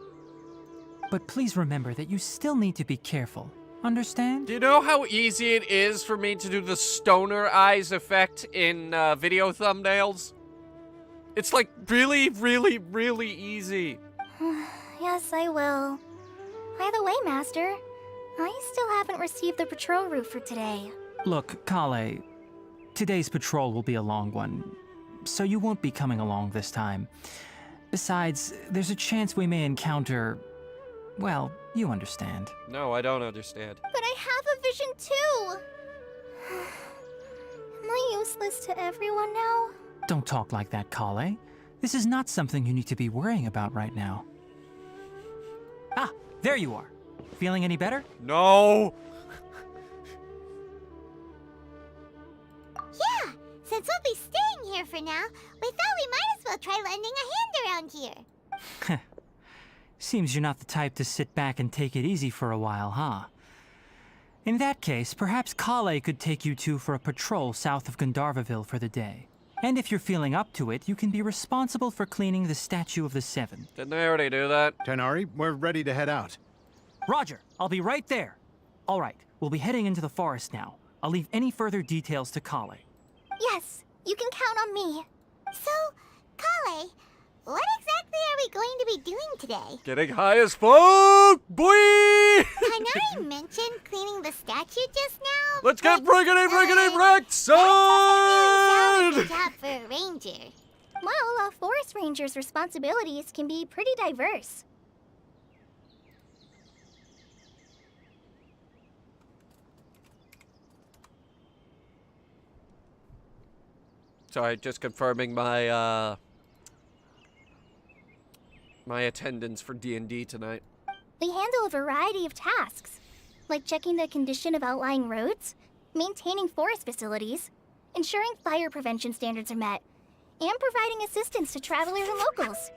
But please remember that you still need to be careful. Understand? Do you know how easy it is for me to do the stoner eyes effect in video thumbnails? It's like really, really, really easy. Yes, I will. By the way, Master, I still haven't received the patrol route for today. Look, Kale, today's patrol will be a long one, so you won't be coming along this time. Besides, there's a chance we may encounter... well, you understand. No, I don't understand. But I have a vision too! Am I useless to everyone now? Don't talk like that, Kale. This is not something you need to be worrying about right now. Ah, there you are. Feeling any better? No! Yeah! Since we'll be staying here for now. We thought we might as well try lending a hand around here. Seems you're not the type to sit back and take it easy for a while, huh? In that case, perhaps Klee could take you two for a patrol south of Gandharvaville for the day. And if you're feeling up to it, you can be responsible for cleaning the Statue of the Seven. Didn't they already do that? Tenari, we're ready to head out. Roger, I'll be right there. All right, we'll be heading into the forest now. I'll leave any further details to Klee. Yes, you can count on me. So, Klee, what exactly are we going to be doing today? Getting high as fuck, boy! Hanari mentioned cleaning the statue just now. Let's get friggin' wrecked, son! That doesn't really sound like a job for a ranger. Well, a forest ranger's responsibilities can be pretty diverse. Sorry, just confirming my, my attendance for D&D tonight. They handle a variety of tasks, like checking the condition of outlying roads, maintaining forest facilities, ensuring fire prevention standards are met, and providing assistance to travelers and locals.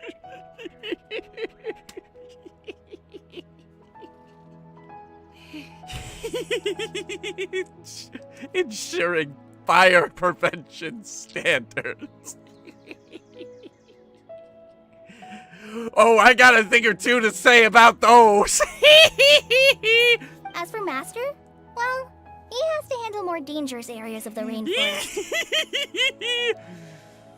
Ensuring fire prevention standards. Oh, I got a thing or two to say about those. As for Master, well, he has to handle more dangerous areas of the rainforest.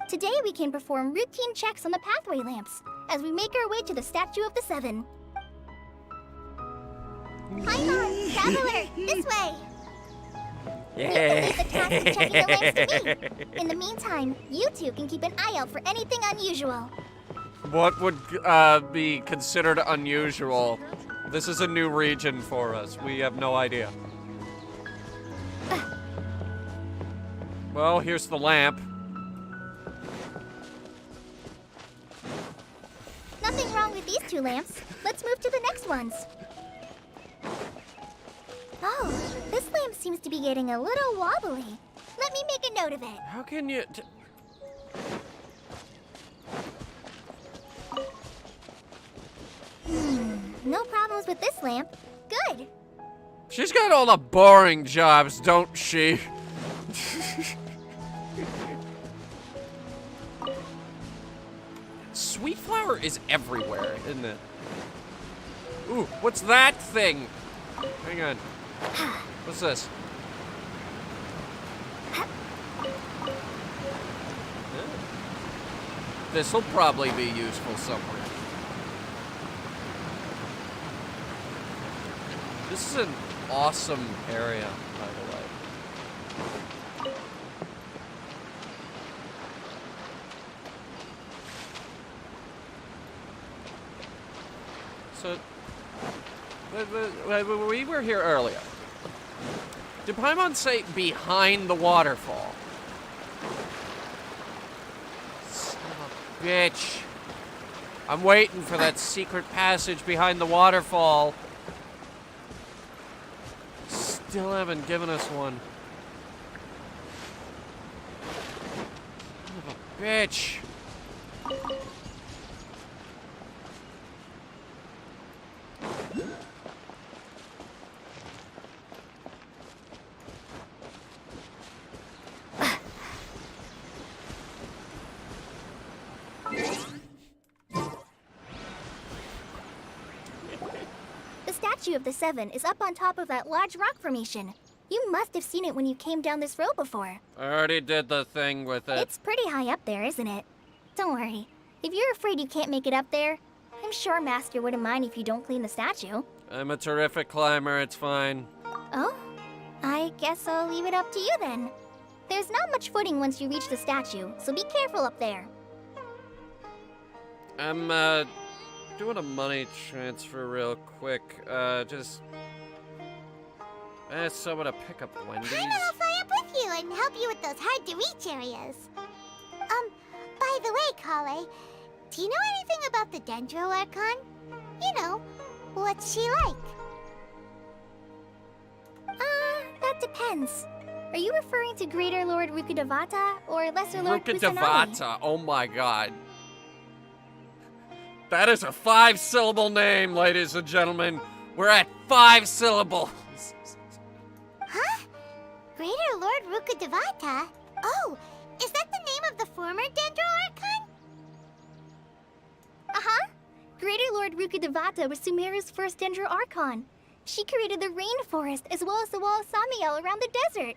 Today we can perform routine checks on the pathway lamps as we make our way to the Statue of the Seven. Paimon, traveler, this way. Yeah. Leave the task of checking the lamps to me. In the meantime, you two can keep an eye out for anything unusual. What would be considered unusual? This is a new region for us. We have no idea. Well, here's the lamp. Nothing wrong with these two lamps. Let's move to the next ones. Oh, this lamp seems to be getting a little wobbly. Let me make a note of it. How can you... No problems with this lamp. Good. She's got all the boring jobs, don't she? Sweetflower is everywhere, isn't it? Ooh, what's that thing? Hang on. What's this? This'll probably be useful somewhere. This is an awesome area, by the way. So, we were here earlier. Did Paimon say behind the waterfall? Son of a bitch. I'm waiting for that secret passage behind the waterfall. Still haven't given us one. Son of a bitch. The Statue of the Seven is up on top of that large rock formation. You must have seen it when you came down this road before. I already did the thing with it. It's pretty high up there, isn't it? Don't worry. If you're afraid you can't make it up there, I'm sure Master wouldn't mind if you don't clean the statue. I'm a terrific climber, it's fine. Oh? I guess I'll leave it up to you then. There's not much footing once you reach the statue, so be careful up there. I'm, doing a money transfer real quick. Just... ask someone to pick up Wendy's. Paimon will fly up with you and help you with those hard-to-reach areas. By the way, Klee, do you know anything about the Dendro Archon? You know, what's she like? That depends. Are you referring to Greater Lord Rukkhadevata or Lesser Lord Kusanagi? Rukkhadevata, oh my god. That is a 5-syllable name, ladies and gentlemen. We're at 5 syllables. Huh? Greater Lord Rukkhadevata? Oh, is that the name of the former Dendro Archon? Uh-huh. Greater Lord Rukkhadevata was Sumeru's first Dendro Archon. She created the rainforest as well as the wall of Samiel around the desert.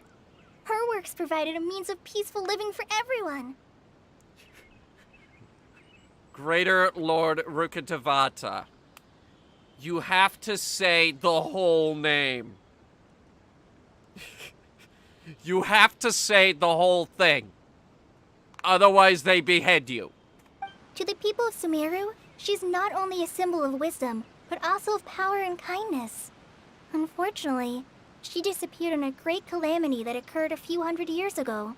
Her works provided a means of peaceful living for everyone. Greater Lord Rukkhadevata. You have to say the whole name. You have to say the whole thing. Otherwise, they behead you. To the people of Sumeru, she's not only a symbol of wisdom, but also of power and kindness. Unfortunately, she disappeared in a great calamity that occurred a few hundred years ago.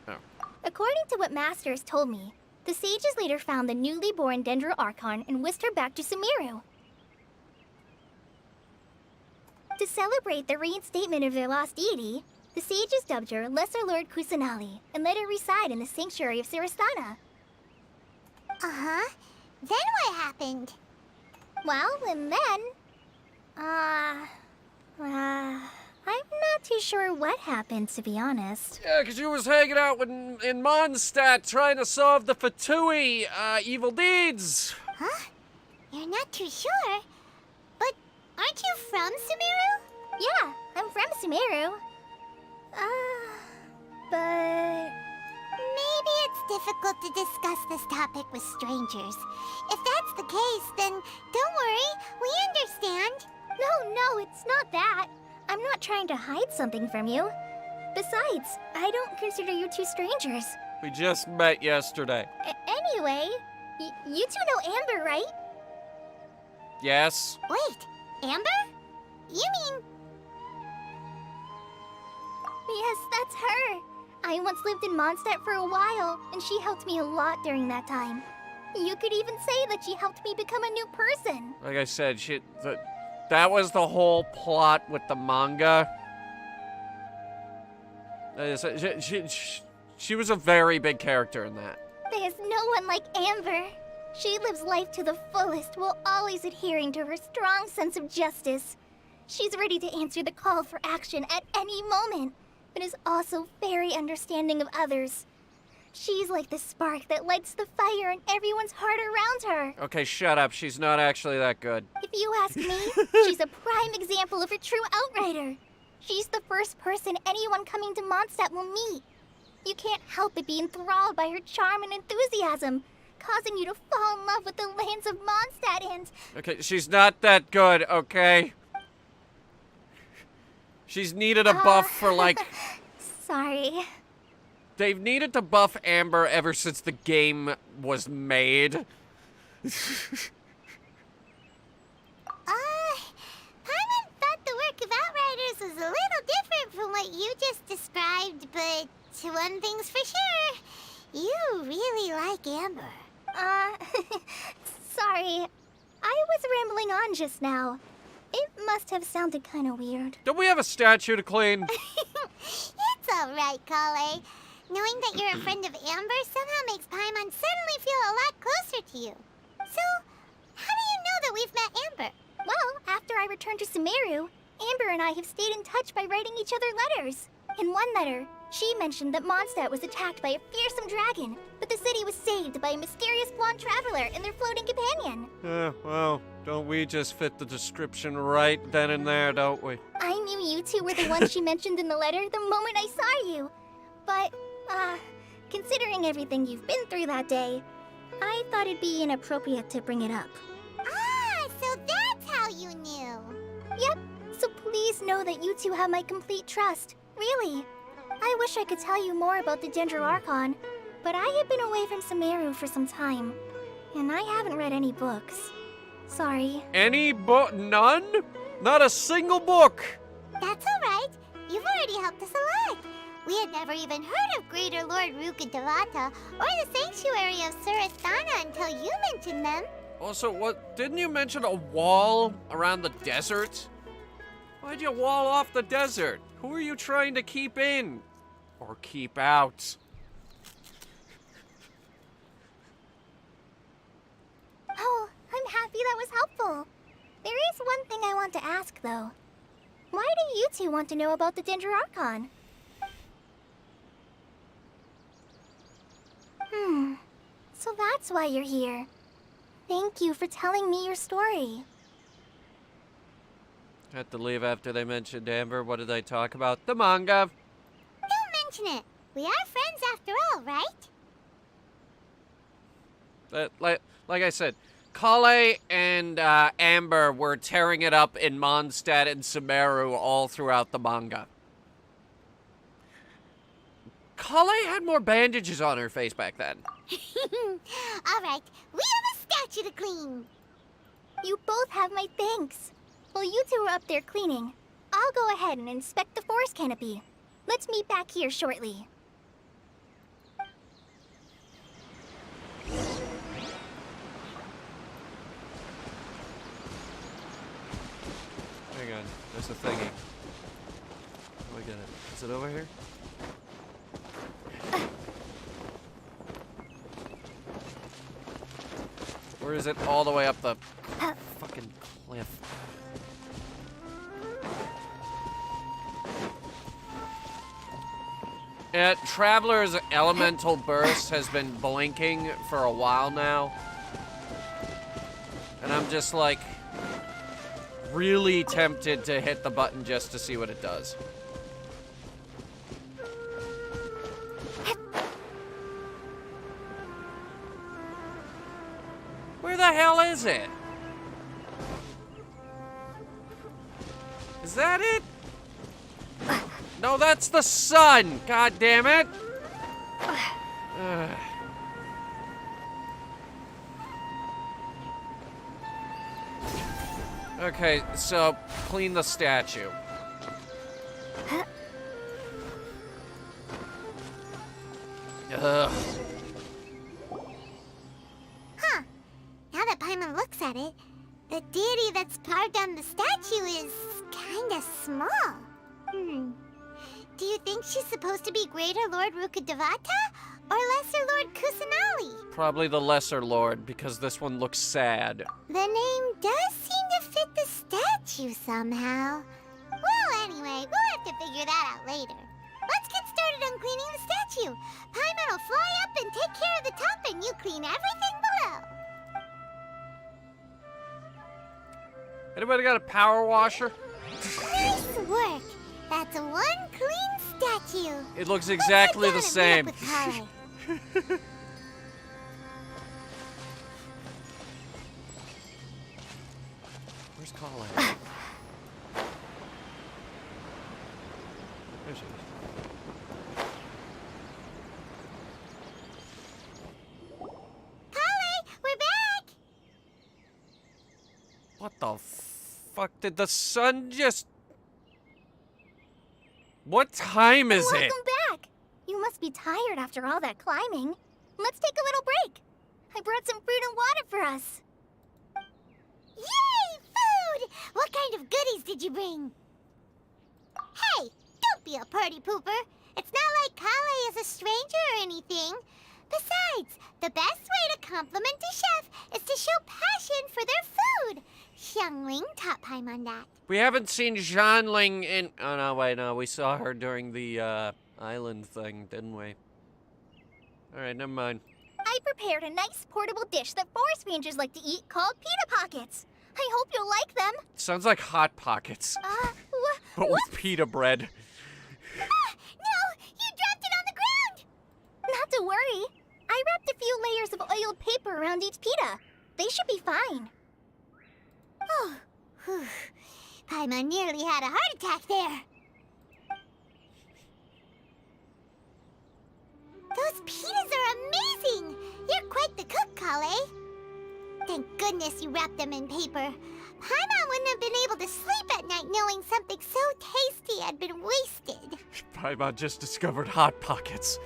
Oh. According to what Masters told me, the sages later found the newly born Dendro Archon and whisked her back to Sumeru. To celebrate the reinstatement of their lost deity, the sages dubbed her Lesser Lord Kusanali and let her reside in the sanctuary of Siristana. Uh-huh. Then what happened? Well, and then... I'm not too sure what happened, to be honest. Yeah, because you was hanging out in Mondstadt trying to solve the Fatui evil deeds. Huh? You're not too sure? But aren't you from Sumeru? Yeah, I'm from Sumeru. But... Maybe it's difficult to discuss this topic with strangers. If that's the case, then don't worry, we understand. No, it's not that. I'm not trying to hide something from you. Besides, I don't consider you two strangers. We just met yesterday. Anyway, you two know Amber, right? Yes? Wait, Amber? You mean... Yes, that's her. I once lived in Mondstadt for a while, and she helped me a lot during that time. You could even say that she helped me become a new person. Like I said, that was the whole plot with the manga. She was a very big character in that. There's no one like Amber. She lives life to the fullest while always adhering to her strong sense of justice. She's ready to answer the call for action at any moment, but is also very understanding of others. She's like the spark that lights the fire in everyone's heart around her. Okay, shut up. She's not actually that good. If you ask me, she's a prime example of a true outrider. She's the first person anyone coming to Mondstadt will meet. You can't help but be enthralled by her charm and enthusiasm, causing you to fall in love with the lands of Mondstadt and... Okay, she's not that good, okay? She's needed a buff for like... Sorry. They've needed to buff Amber ever since the game was made. Paimon thought the work of Outriders was a little different from what you just described, but one thing's for sure, you really like Amber. Sorry. I was rambling on just now. It must have sounded kind of weird. Don't we have a statue to clean? It's alright, Klee. Knowing that you're a friend of Amber somehow makes Paimon suddenly feel a lot closer to you. So, how do you know that we've met Amber? Well, after I returned to Sumeru, Amber and I have stayed in touch by writing each other letters. In one letter, she mentioned that Mondstadt was attacked by a fearsome dragon, but the city was saved by a mysterious blonde traveler and their floating companion. Well, don't we just fit the description right then and there, don't we? I knew you two were the ones she mentioned in the letter the moment I saw you. But, considering everything you've been through that day, I thought it'd be inappropriate to bring it up. Ah, so that's how you knew. Yep, so please know that you two have my complete trust. Really. I wish I could tell you more about the Dendro Archon, but I have been away from Sumeru for some time, and I haven't read any books. Sorry. Any book? None? Not a single book! That's alright. You've already helped us a lot. We had never even heard of Greater Lord Rukkhadevata or the Sanctuary of Siristana until you mentioned them. Also, what? Didn't you mention a wall around the desert? Why'd you wall off the desert? Who are you trying to keep in? Or keep out? Oh, I'm happy that was helpful. There is one thing I want to ask, though. Why do you two want to know about the Danger Archon? So that's why you're here. Thank you for telling me your story. Had to leave after they mentioned Amber. What did they talk about? The manga. Don't mention it. We are friends after all, right? Like I said, Klee and Amber were tearing it up in Mondstadt and Sumeru all throughout the manga. Klee had more bandages on her face back then. All right, we have a statue to clean. You both have my thanks. While you two are up there cleaning, I'll go ahead and inspect the forest canopy. Let's meet back here shortly. Hang on, there's a thingy. Oh, I get it. Is it over here? Or is it all the way up the fucking cliff? Traveler's elemental burst has been blinking for a while now. And I'm just like really tempted to hit the button just to see what it does. Where the hell is it? Is that it? No, that's the sun! God damn it! Okay, so clean the statue. Ugh. Huh. Now that Paimon looks at it, the deity that's carved on the statue is kinda small. Do you think she's supposed to be Greater Lord Rukkhadevata or Lesser Lord Kusanali? Probably the Lesser Lord, because this one looks sad. The name does seem to fit the statue somehow. Well, anyway, we'll have to figure that out later. Let's get started on cleaning the statue. Paimon will fly up and take care of the top, and you clean everything below. Anybody got a power washer? Nice work. That's one clean statue. It looks exactly the same. Where's Klee? There she is. Klee, we're back. What the fuck did the sun just... What time is it? Welcome back! You must be tired after all that climbing. Let's take a little break. I brought some fruit and water for us. Yay, food! What kind of goodies did you bring? Hey, don't be a party pooper. It's not like Klee is a stranger or anything. Besides, the best way to compliment a chef is to show passion for their food. Xiangling taught Paimon that. We haven't seen Zhanling in... Oh, no, wait, no. We saw her during the, island thing, didn't we? Alright, never mind. I prepared a nice portable dish that forest rangers like to eat called pita pockets. I hope you'll like them. Sounds like Hot Pockets. But with pita bread. No, you dropped it on the ground! Not to worry. I wrapped a few layers of oiled paper around each pita. They should be fine. Oh, whew. Paimon nearly had a heart attack there. Those pitas are amazing! You're quite the cook, Klee. Thank goodness you wrapped them in paper. Paimon wouldn't have been able to sleep at night knowing something so tasty had been wasted. Paimon just discovered Hot Pockets.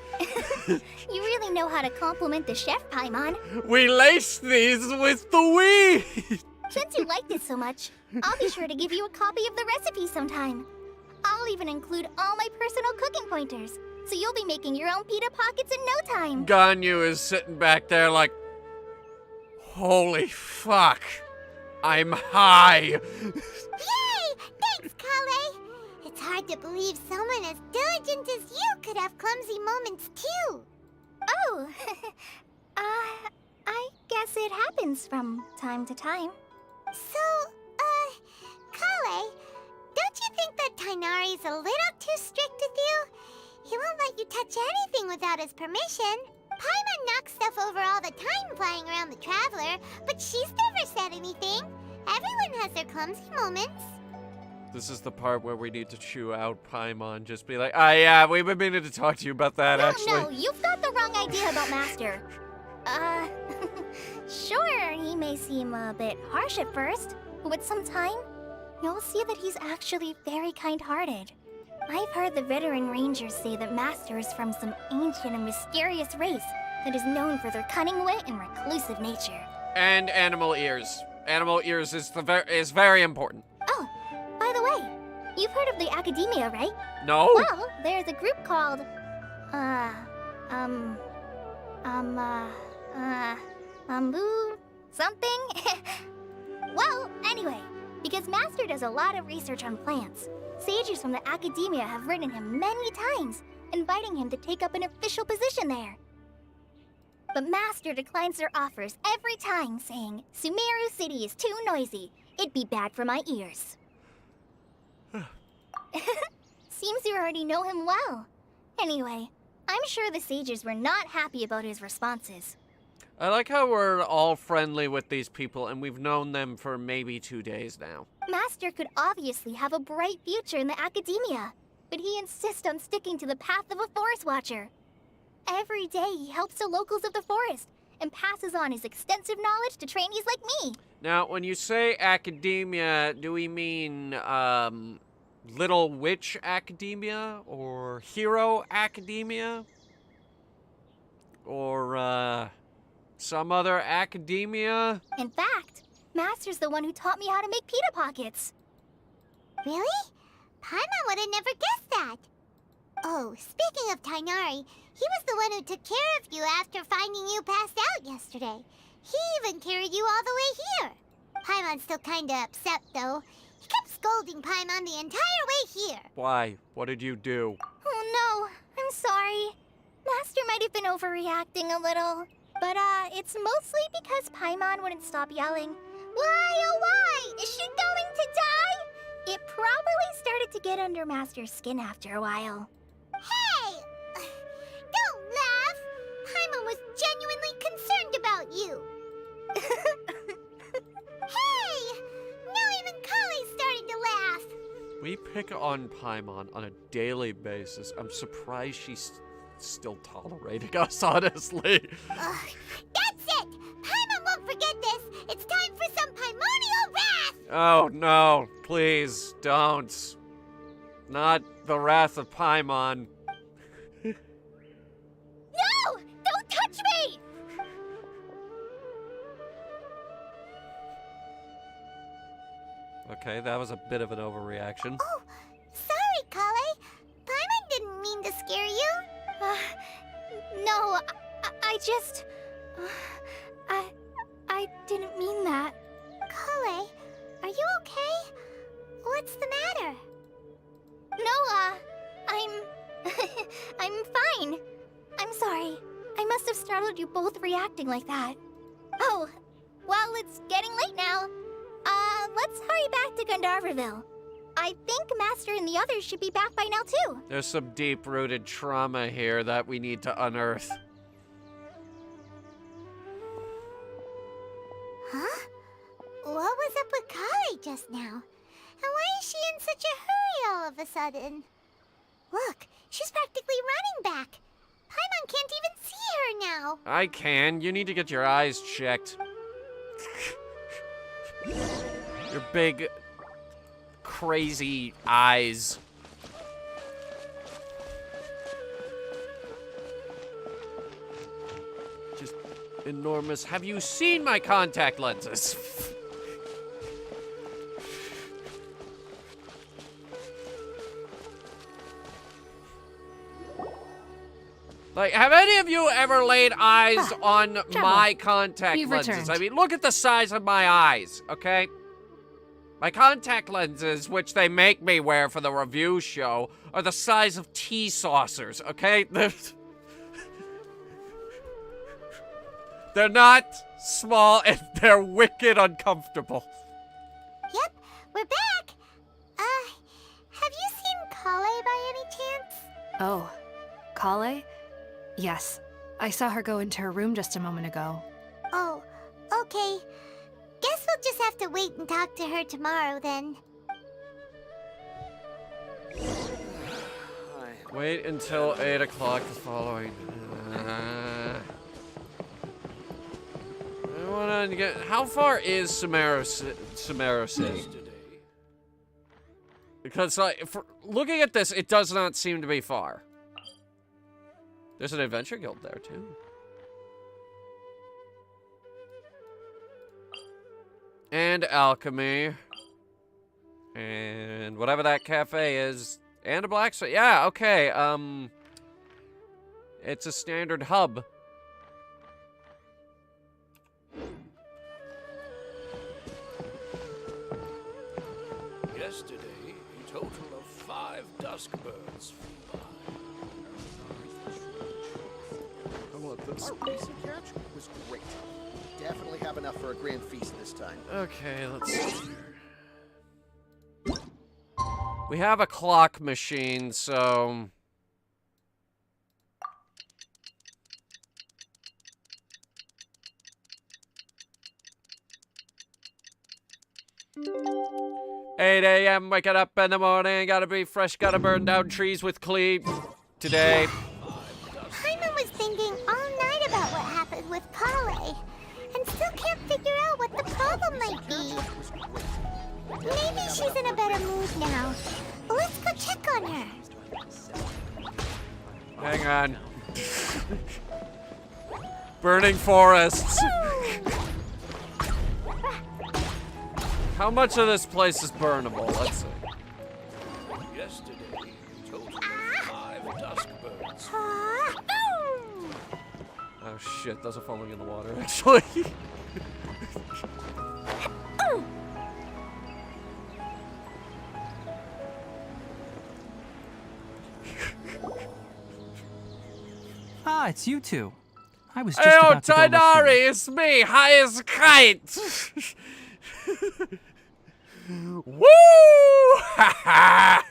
You really know how to compliment the chef, Paimon. We laced these with the weed! Since you liked it so much, I'll be sure to give you a copy of the recipe sometime. I'll even include all my personal cooking pointers, so you'll be making your own pita pockets in no time. Ganyu is sitting back there like, holy fuck, I'm high. Yay! Thanks, Klee! It's hard to believe someone as diligent as you could have clumsy moments too. Oh, I guess it happens from time to time. So, Klee, don't you think that Tighnari's a little too strict with you? He won't let you touch anything without his permission. Paimon knocks stuff over all the time flying around the Traveler, but she's never said anything. Everyone has their clumsy moments. This is the part where we need to chew out Paimon. Just be like, ah, yeah, we've been meaning to talk to you about that, actually. No, you've got the wrong idea about Master. Sure, he may seem a bit harsh at first, but with some time, you'll see that he's actually very kind-hearted. I've heard the veteran rangers say that Master is from some ancient and mysterious race that is known for their cunning wit and reclusive nature. And animal ears. Animal ears is very important. Oh, by the way, you've heard of the Academia, right? No? Well, there's a group called, something? Well, anyway, because Master does a lot of research on plants, sages from the Academia have written him many times, inviting him to take up an official position there. But Master declines their offers every time, saying, Sumeru City is too noisy. It'd be bad for my ears. Seems you already know him well. Anyway, I'm sure the sages were not happy about his responses. I like how we're all friendly with these people, and we've known them for maybe 2 days now. Master could obviously have a bright future in the Academia, but he insists on sticking to the path of a forest watcher. Every day he helps the locals of the forest and passes on his extensive knowledge to trainees like me. Now, when you say academia, do we mean, Little Witch Academia? Or Hero Academia? Or, some other academia? In fact, Master's the one who taught me how to make pita pockets. Really? Paimon would have never guessed that. Oh, speaking of Tighnari, he was the one who took care of you after finding you passed out yesterday. He even carried you all the way here. Paimon's still kinda upset, though. He kept scolding Paimon the entire way here. Why? What did you do? Oh no, I'm sorry. Master might have been overreacting a little. But, it's mostly because Paimon wouldn't stop yelling, Why, oh why? Is she going to die? It probably started to get under Master's skin after a while. Hey! Don't laugh! Paimon was genuinely concerned about you. Hey! Now even Klee's starting to laugh. We pick on Paimon on a daily basis. I'm surprised she's still tolerating us, honestly. That's it! Paimon won't forget this! It's time for some Paimonial wrath! Oh, no. Please, don't. Not the wrath of Paimon. No! Don't touch me! Okay, that was a bit of an overreaction. Oh, sorry, Klee. Paimon didn't mean to scare you. No, I just... I didn't mean that. Klee, are you okay? What's the matter? No, I'm fine. I'm sorry. I must have startled you both reacting like that. Oh, well, it's getting late now. Let's hurry back to Gandharvaville. I think Master and the others should be back by now, too. There's some deep-rooted trauma here that we need to unearth. Huh? What was up with Klee just now? And why is she in such a hurry all of a sudden? Look, she's practically running back. Paimon can't even see her now. I can. You need to get your eyes checked. Your big, crazy eyes. Just enormous. Have you seen my contact lenses? Like, have any of you ever laid eyes on my contact You've lenses? returned. I mean, look at the size of my eyes, okay? My contact lenses, which they make me wear for the review show, are the size of tea saucers, okay? They're not small, and they're wicked uncomfortable. Yep, we're back. Have you seen Klee by any chance? Oh, Klee? Yes. I saw her go into her room just a moment ago. Oh, okay. Guess we'll just have to wait and talk to her tomorrow then. Wait until 8 o'clock the following. I want to get. How far is Sumeru City? Because, like, looking at this, it does not seem to be far. There's an adventure guild there too. And alchemy. And whatever that cafe is. And a blacksmith. Yeah, okay. It's a standard hub. Yesterday, a total of 5 dusk birds flew by. I want this. Our recent catch was great. Definitely have enough for a grand feast this time. Okay, let's see here. We have a clock machine, so... 8 a.m. waking up in the morning, gotta be fresh, gotta burn down trees with Klee today. Paimon was thinking all night about what happened with Klee, and still can't figure out what the problem might be. Maybe she's in a better mood now. Let's go check on her. Hang on. Burning forests. How much of this place is burnable? Let's see. Yesterday, a total of 5 dusk birds. Oh shit, those are falling in the water, actually. Ah, it's you two. I was just Hey, about to go look for Tainari, you. it's me, high as a kite. Woo! Huh?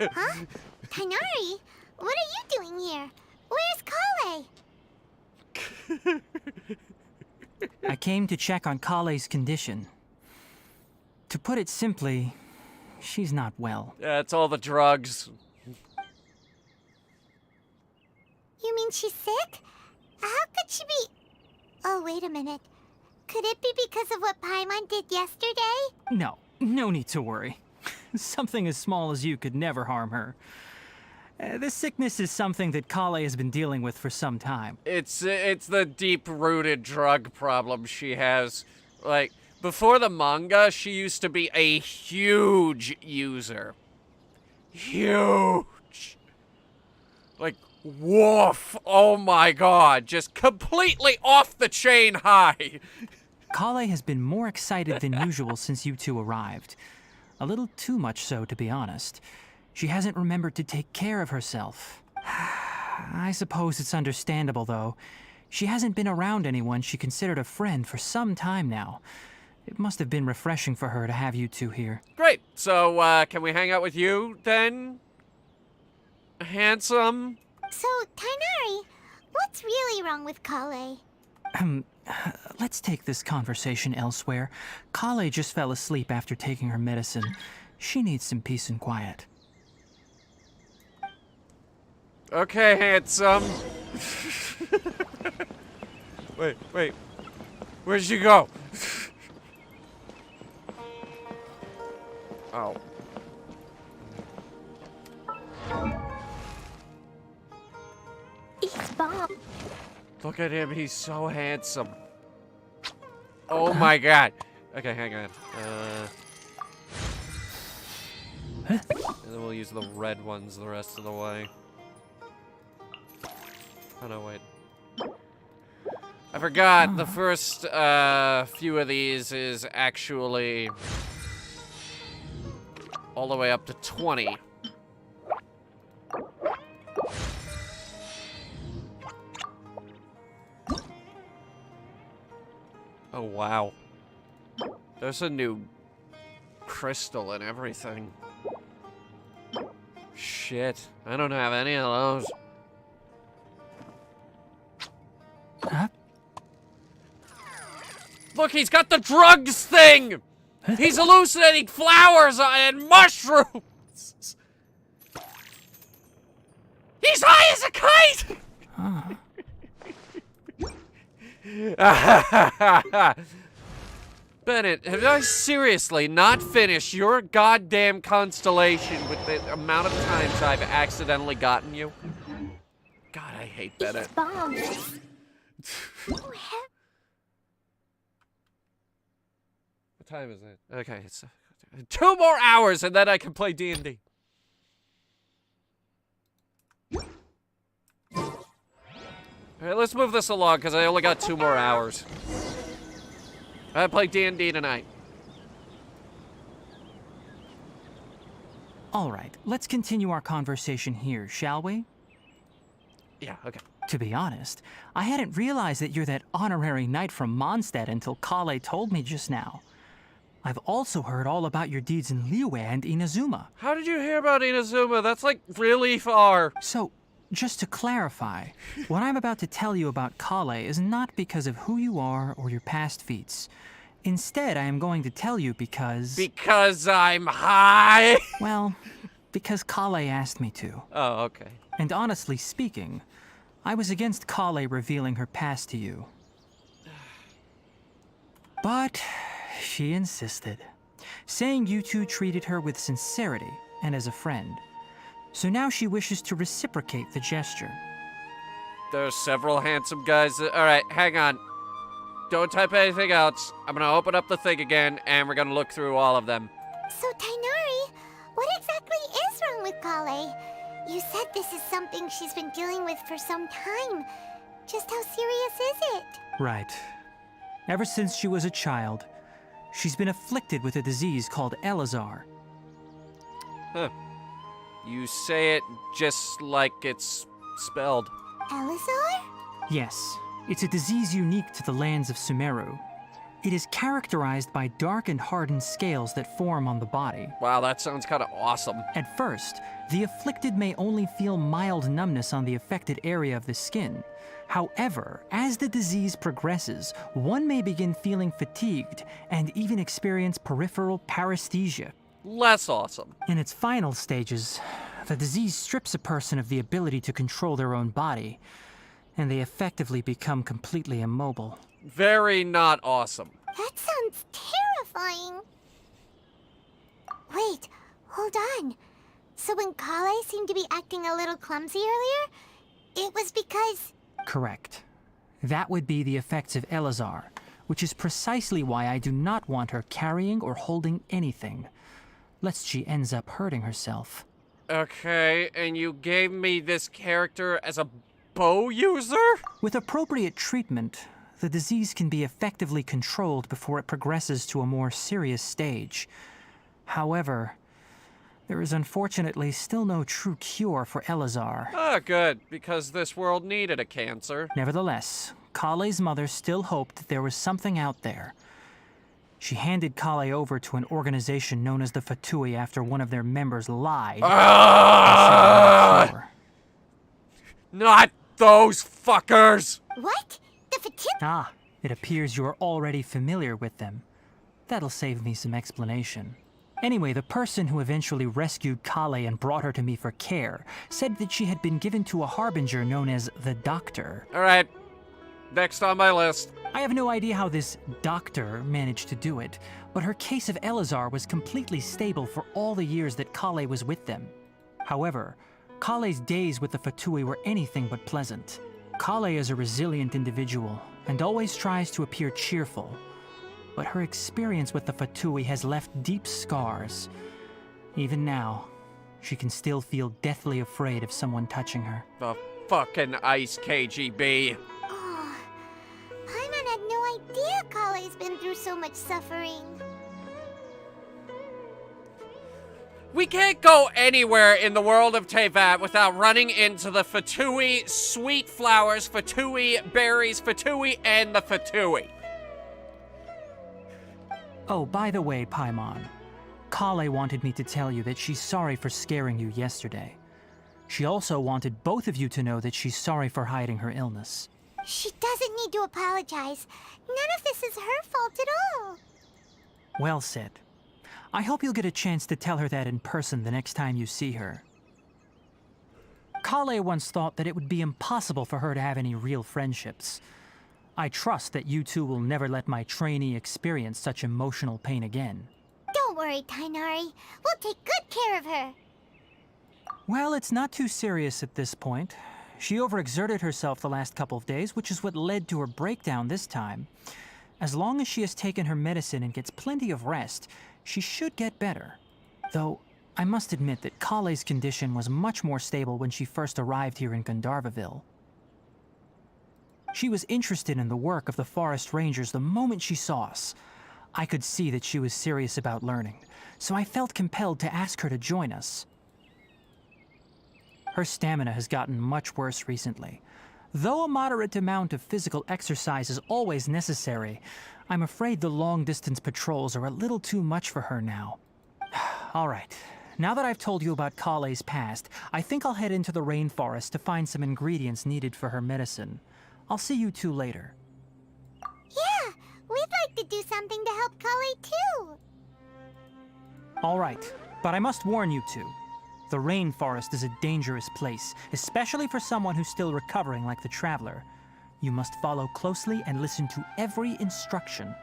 Tainari, what are you doing here? Where's Klee? I came to check on Kale's condition. To put it simply, she's not well. Yeah, it's all the drugs. You mean she's sick? How could she be... Oh, wait a minute. Could it be because of what Paimon did yesterday? No need to worry. Something as small as you could never harm her. This sickness is something that Kale has been dealing with for some time. It's the deep-rooted drug problem she has. Like, before the manga, she used to be a huge user. Huge. Like, woof. Oh my god. Just completely off the chain high. Kale has been more excited than usual since you two arrived. A little too much so, to be honest. She hasn't remembered to take care of herself. I suppose it's understandable, though. She hasn't been around anyone she considered a friend for some time now. It must have been refreshing for her to have you two here. Great. So, can we hang out with you, then? Handsome? So, Tainari, what's really wrong with Kale? Let's take this conversation elsewhere. Kale just fell asleep after taking her medicine. She needs some peace and quiet. Okay, handsome. Wait. Where'd you go? Oh. It's Bob. Look at him, he's so handsome. Oh my god. Okay, hang on. And then we'll use the red ones the rest of the way. Oh no, wait. I forgot, the first few of these is actually all the way up to 20. Oh, wow. There's a new crystal and everything. Shit, I don't have any of those. Huh? Look, he's got the drugs thing! He's hallucinating flowers and mushrooms! He's high as a kite! Bennett, have I seriously not finished your goddamn constellation with the amount of times I've accidentally gotten you? God, I hate Bennett. Bombs. What time is it? Okay, it's 2 more hours and then I can play D&D. Alright, let's move this along because I only got 2 more hours. I play D&D tonight. All right, let's continue our conversation here, shall we? Yeah, okay. To be honest, I hadn't realized that you're that honorary knight from Mondstadt until Klee told me just now. I've also heard all about your deeds in Liyue and Inazuma. How did you hear about Inazuma? That's like really far. So, just to clarify, what I'm about to tell you about Klee is not because of who you are or your past feats. Instead, I am going to tell you because... Because I'm high? Well, because Klee asked me to. Oh, okay. And honestly speaking, I was against Klee revealing her past to you. But she insisted, saying you two treated her with sincerity and as a friend. So now she wishes to reciprocate the gesture. There's several handsome guys that... Alright, hang on. Don't type anything else. I'm gonna open up the thing again, and we're gonna look through all of them. So, Tainari, what exactly is wrong with Klee? You said this is something she's been dealing with for some time. Just how serious is it? Right. Ever since she was a child, she's been afflicted with a disease called Elazar. Huh. You say it just like it's spelled. Elazar? Yes, it's a disease unique to the lands of Sumeru. It is characterized by dark and hardened scales that form on the body. Wow, that sounds kind of awesome. At first, the afflicted may only feel mild numbness on the affected area of the skin. However, as the disease progresses, one may begin feeling fatigued and even experience peripheral paresthesia. Less awesome. In its final stages, the disease strips a person of the ability to control their own body, and they effectively become completely immobile. Very not awesome. That sounds terrifying. Wait, hold on. So when Klee seemed to be acting a little clumsy earlier, it was because... Correct. That would be the effects of Elazar, which is precisely why I do not want her carrying or holding anything, lest she ends up hurting herself. Okay, and you gave me this character as a bow user? With appropriate treatment, the disease can be effectively controlled before it progresses to a more serious stage. However, there is unfortunately still no true cure for Elazar. Ah, good, because this world needed a cancer. Nevertheless, Kale's mother still hoped that there was something out there. She handed Klee over to an organization known as the Fatui after one of their members lied. Not those fuckers! What? The Fatui? Ah, it appears you are already familiar with them. That'll save me some explanation. Anyway, the person who eventually rescued Klee and brought her to me for care said that she had been given to a harbinger known as the Doctor. Alright, next on my list. I have no idea how this doctor managed to do it, but her case of Elazar was completely stable for all the years that Klee was with them. However, Kale's days with the Fatui were anything but pleasant. Klee is a resilient individual and always tries to appear cheerful, but her experience with the Fatui has left deep scars. Even now, she can still feel deathly afraid of someone touching her. The fucking ice KGB. Oh, idea Kale's been through so much suffering. We can't go anywhere in the world of Tevat without running into the Fatui sweet flowers, Fatui berries, Fatui, and the Fatui. Oh, by the way, Paimon, Kale wanted me to tell you that she's sorry for scaring you yesterday. She also wanted both of you to know that she's sorry for hiding her illness. She doesn't need to apologize. None of this is her fault at all. Well said. I hope you'll get a chance to tell her that in person the next time you see her. Kale once thought that it would be impossible for her to have any real friendships. I trust that you two will never let my trainee experience such emotional pain again. Don't worry, Tainari. We'll take good care of her. Well, it's not too serious at this point. She overexerted herself the last couple of days, which is what led to her breakdown this time. As long as she has taken her medicine and gets plenty of rest, she should get better. Though, I must admit that Kale's condition was much more stable when she first arrived here in Gandharvaville. She was interested in the work of the forest rangers the moment she saw us. I could see that she was serious about learning, so I felt compelled to ask her to join us. Her stamina has gotten much worse recently. Though a moderate amount of physical exercise is always necessary, I'm afraid the long-distance patrols are a little too much for her now. All right, now that I've told you about Kale's past, I think I'll head into the rainforest to find some ingredients needed for her medicine. I'll see you two later. Yeah, we'd like to do something to help Kale too. All right, but I must warn you two. The rainforest is a dangerous place, especially for someone who's still recovering like the Traveler. You must follow closely and listen to every instruction.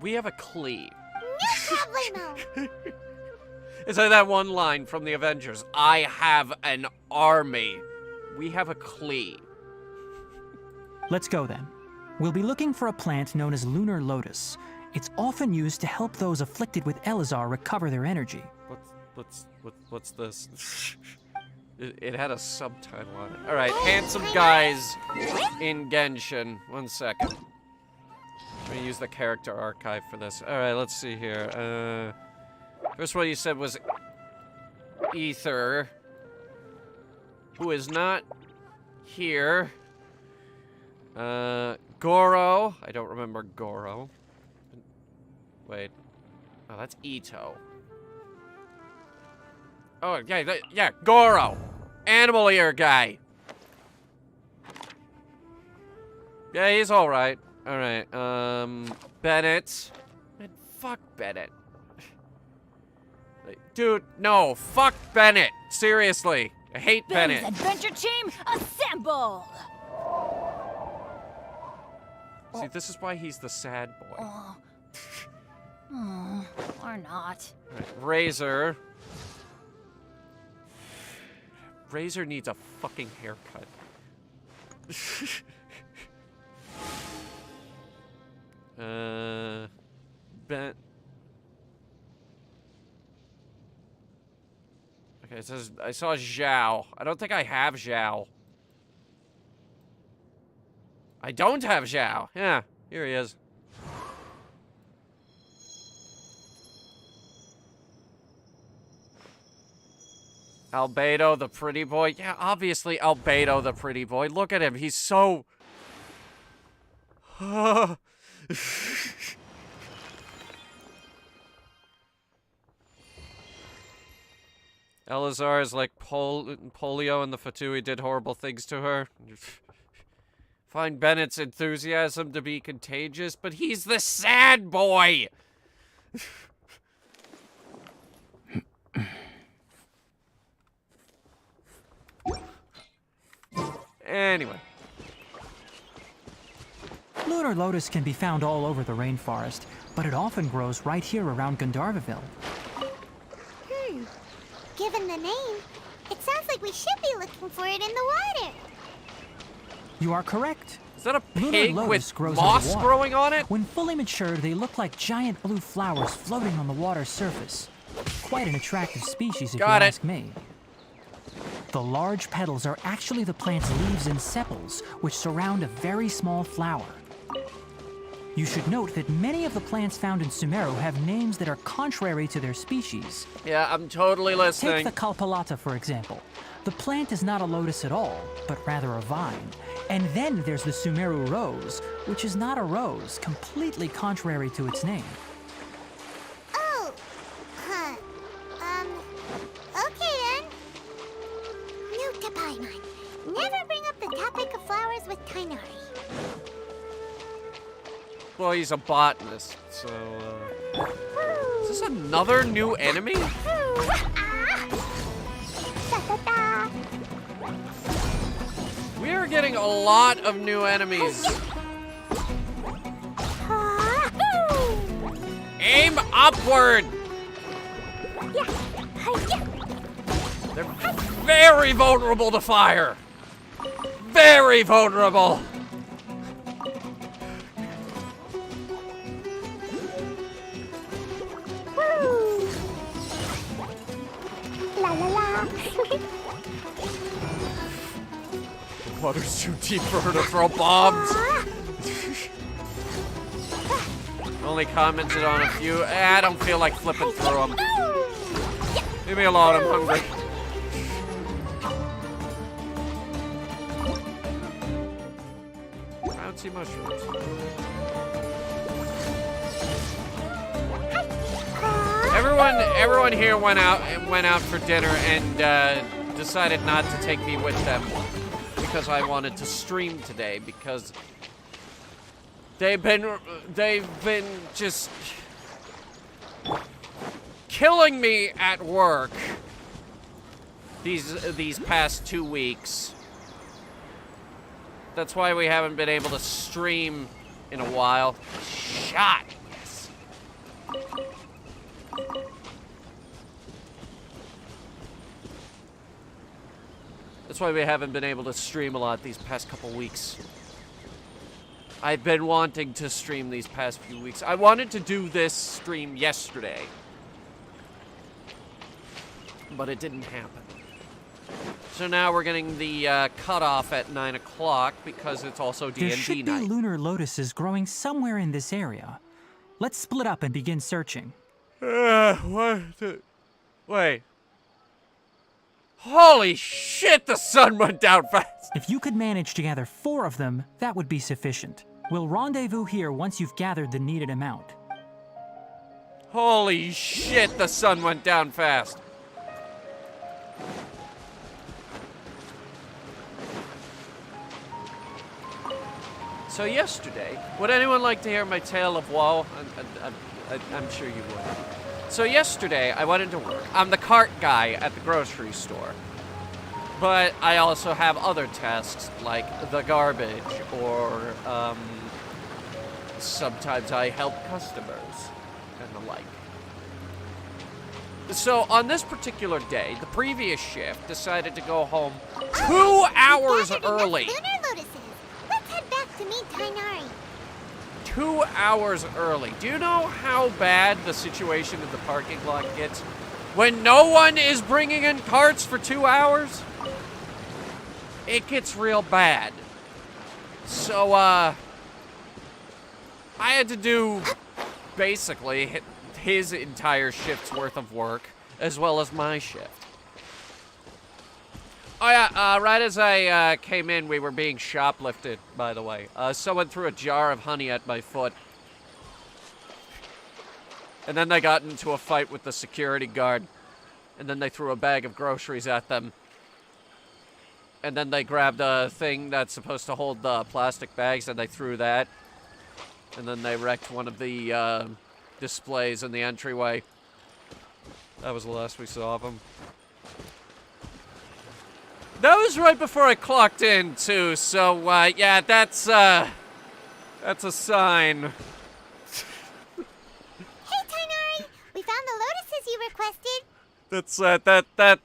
We have a Klee. No problemo. It's like that one line from the Avengers. I have an army. We have a Klee. Let's go then. We'll be looking for a plant known as Lunar Lotus. It's often used to help those afflicted with Elazar recover their energy. What's this? It had a subtitle on it. All right, handsome guys in Genshin. 1 second. I'm gonna use the character archive for this. All right, let's see here. First one you said was Ether, who is not here. Goro. I don't remember Goro. Wait. Oh, that's Ito. Oh, yeah, Goro. Animal ear guy. Yeah, he's alright. Alright, Bennett. Man, fuck Bennett. Dude, no, fuck Bennett. Seriously. I hate Bennett. Adventure team, assemble! See, this is why he's the sad boy. Or not. Right, Razor. Razor needs a fucking haircut. Ben. Okay, it says I saw Zhao. I don't think I have Zhao. I don't have Zhao. Yeah, here he is. Albedo, the pretty boy. Yeah, obviously Albedo, the pretty boy. Look at him. He's so... Elazar is like polio and the Fatui did horrible things to her. Find Bennett's enthusiasm to be contagious, but he's the sad boy! Anyway. Lunar Lotus can be found all over the rainforest, but it often grows right here around Gandharvaville. Given the name, it sounds like we should be looking for it in the water. You are correct. Is that a Lunar pig Lotus with grows moss underwater. growing on it? When fully matured, they look like giant blue flowers floating on the water's surface. Quite an attractive species if you ask me. The large petals are actually the plant's leaves and sepals, which surround a very small flower. You should note that many of the plants found in Sumeru have names that are contrary to their species. Yeah, I'm totally listening. Take the Kalpalata, for example. The plant is not a lotus at all, but rather a vine. And then there's the Sumeru rose, which is not a rose, completely contrary to its name. Oh, huh. Okay then. Note to Paimon. Never bring up the topic of flowers with Tainari. Well, he's a botanist, so, is this another new enemy? We are getting a lot of new enemies. Aim upward! They're very vulnerable to fire. Very vulnerable. La la la. Water's too deep for her to throw bombs. Only commented on a few. I don't feel like flipping through them. Leave me alone, I'm hungry. I don't see mushrooms. Everyone here went out for dinner and decided not to take me with them because I wanted to stream today because they've been just killing me at work these past 2 weeks. That's why we haven't been able to stream in a while. Shot. Yes. That's why we haven't been able to stream a lot these past couple weeks. I've been wanting to stream these past few weeks. I wanted to do this stream yesterday, but it didn't happen. So now we're getting the cutoff at 9 o'clock because it's also D&D There should night. be lunar lotuses growing somewhere in this area. Let's split up and begin searching. Wait. Holy shit, the sun went down fast. If you could manage to gather 4 of them, that would be sufficient. We'll rendezvous here once you've gathered the needed amount. Holy shit, the sun went down fast. So yesterday, would anyone like to hear my tale of woe? I'm sure you would. So yesterday, I went into work. I'm the cart guy at the grocery store. But I also have other tasks, like the garbage, or sometimes I help customers, and the like. So on this particular day, the previous shift decided to go home 2 hours early. Lunar Lotuses. Let's head back to meet Tainari. 2 hours early. Do you know how bad the situation in the parking lot gets when no one is bringing in carts for 2 hours? It gets real bad. So, I had to do basically his entire shift's worth of work as well as my shift. Oh yeah, right as I came in, we were being shoplifted, by the way. Someone threw a jar of honey at my foot. And then they got into a fight with the security guard. And then they threw a bag of groceries at them. And then they grabbed a thing that's supposed to hold the plastic bags and they threw that. And then they wrecked one of the displays in the entryway. That was the last we saw of them. That was right before I clocked in, too, so, yeah, that's a sign. Hey, Tainari! We found the lotuses you requested.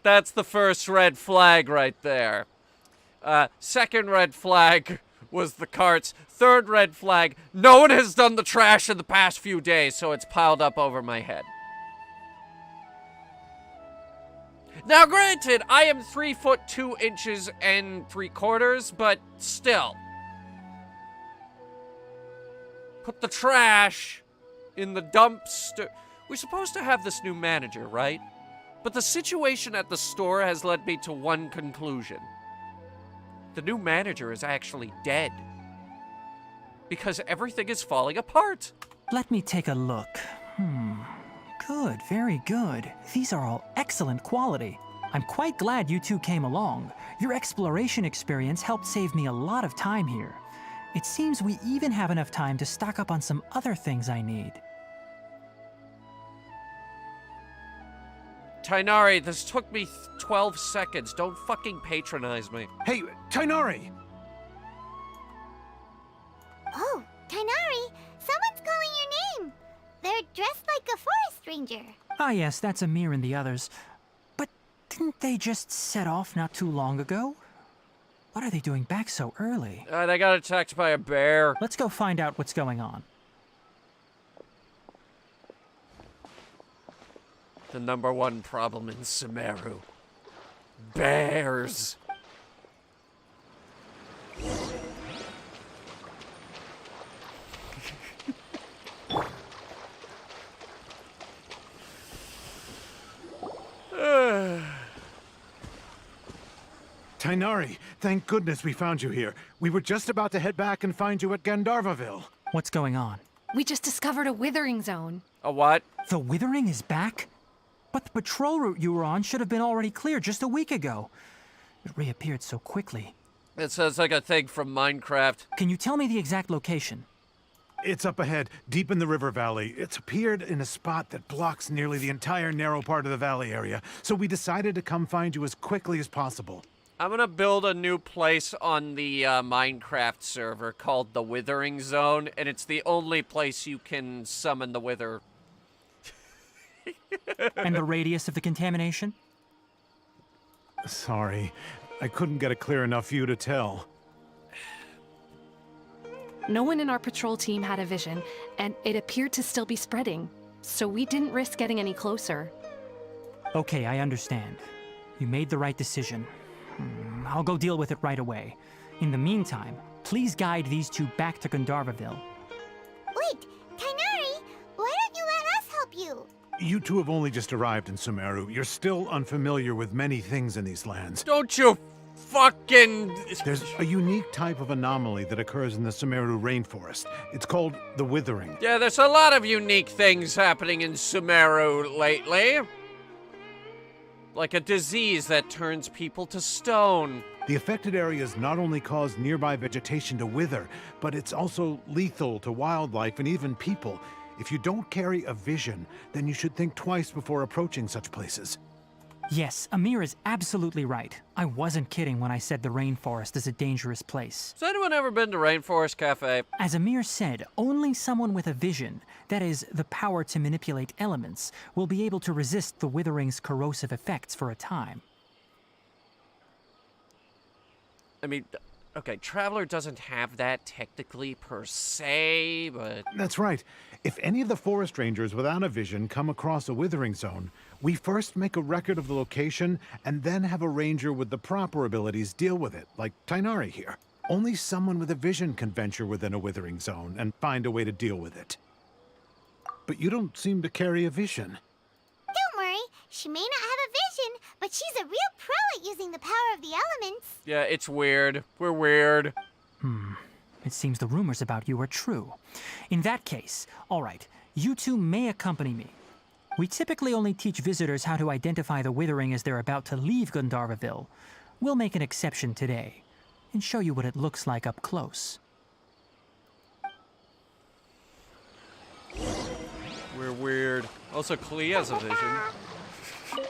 That's the first red flag right there. Second red flag was the carts. Third red flag, no one has done the trash in the past few days, so it's piled up over my head. Now, granted, I am 3 foot 2 inches and 3/4, but still. put the trash in the dumpster. We're supposed to have this new manager, right? But the situation at the store has led me to one conclusion. The new manager is actually dead. Because everything is falling apart. Let me take a look. Good, very good. These are all excellent quality. I'm quite glad you two came along. Your exploration experience helped save me a lot of time here. It seems we even have enough time to stock up on some other things I need. Tainari, this took me 12 seconds. Don't fucking patronize me. Hey, Tainari! Oh, Tainari, someone's calling your name. They're dressed like a forest ranger. Ah yes, that's Amir and the others. But didn't they just set off not too long ago? What are they doing back so early? They got attacked by a bear. Let's go find out what's going on. The #1 problem in Sumeru. Bears. Tainari, thank goodness we found you here. We were just about to head back and find you at Gandharvaville. What's going on? We just discovered a withering zone. A what? The Withering is back? But the patrol route you were on should have been already cleared just a week ago. It reappeared so quickly. It sounds like a thing from Minecraft. Can you tell me the exact location? It's up ahead, deep in the river valley. It's appeared in a spot that blocks nearly the entire narrow part of the valley area, so we decided to come find you as quickly as possible. I'm gonna build a new place on the Minecraft server called the Withering Zone, and it's the only place you can summon the Wither. And the radius of the contamination? Sorry, I couldn't get a clear enough view to tell. No one in our patrol team had a vision, and it appeared to still be spreading. So we didn't risk getting any closer. Okay, I understand. You made the right decision. I'll go deal with it right away. In the meantime, please guide these two back to Gandharvaville. Wait, Tainari, why don't you let us help you? You two have only just arrived in Sumeru. You're still unfamiliar with many things in these lands. Don't you fucking... There's a unique type of anomaly that occurs in the Sumeru rainforest. It's called the Withering. Yeah, there's a lot of unique things happening in Sumeru lately. Like a disease that turns people to stone. The affected areas not only cause nearby vegetation to wither, but it's also lethal to wildlife and even people. If you don't carry a vision, then you should think twice before approaching such places. Yes, Amir is absolutely right. I wasn't kidding when I said the rainforest is a dangerous place. Has anyone ever been to Rainforest Cafe? As Amir said, only someone with a vision, that is, the power to manipulate elements, will be able to resist the Withering's corrosive effects for a time. I mean, okay, Traveler doesn't have that technically per se, but... That's right. If any of the forest rangers without a vision come across a withering zone, we first make a record of the location and then have a ranger with the proper abilities deal with it, like Tainari here. Only someone with a vision can venture within a withering zone and find a way to deal with it. But you don't seem to carry a vision. Don't worry, she may not have a vision, but she's a real pro at using the power of the elements. Yeah, it's weird. We're weird. It seems the rumors about you are true. In that case, all right, you two may accompany me. We typically only teach visitors how to identify the Withering as they're about to leave Gandharvaville. We'll make an exception today and show you what it looks like up close. We're weird. Also, Klee has a vision.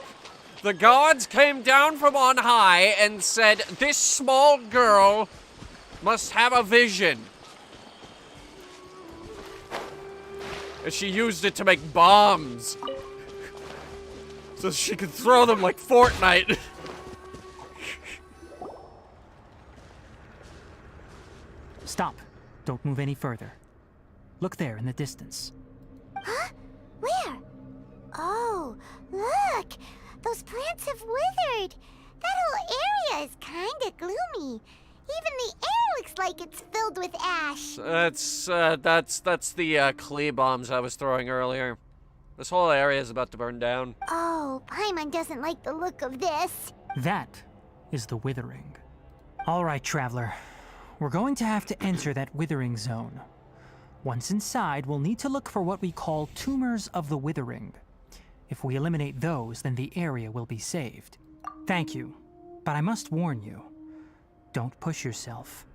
The gods came down from on high and said, this small girl must have a vision. And she used it to make bombs. So she could throw them like Fortnite. Stop. Don't move any further. Look there in the distance. Huh? Where? Oh, look! Those plants have withered. That whole area is kinda gloomy. Even the air looks like it's filled with ash. That's the Klee bombs I was throwing earlier. This whole area is about to burn down. Oh, Paimon doesn't like the look of this. That is the Withering. All right, Traveler. We're going to have to enter that Withering zone. Once inside, we'll need to look for what we call tumors of the Withering. If we eliminate those, then the area will be saved. Thank you, but I must warn you. Don't push yourself.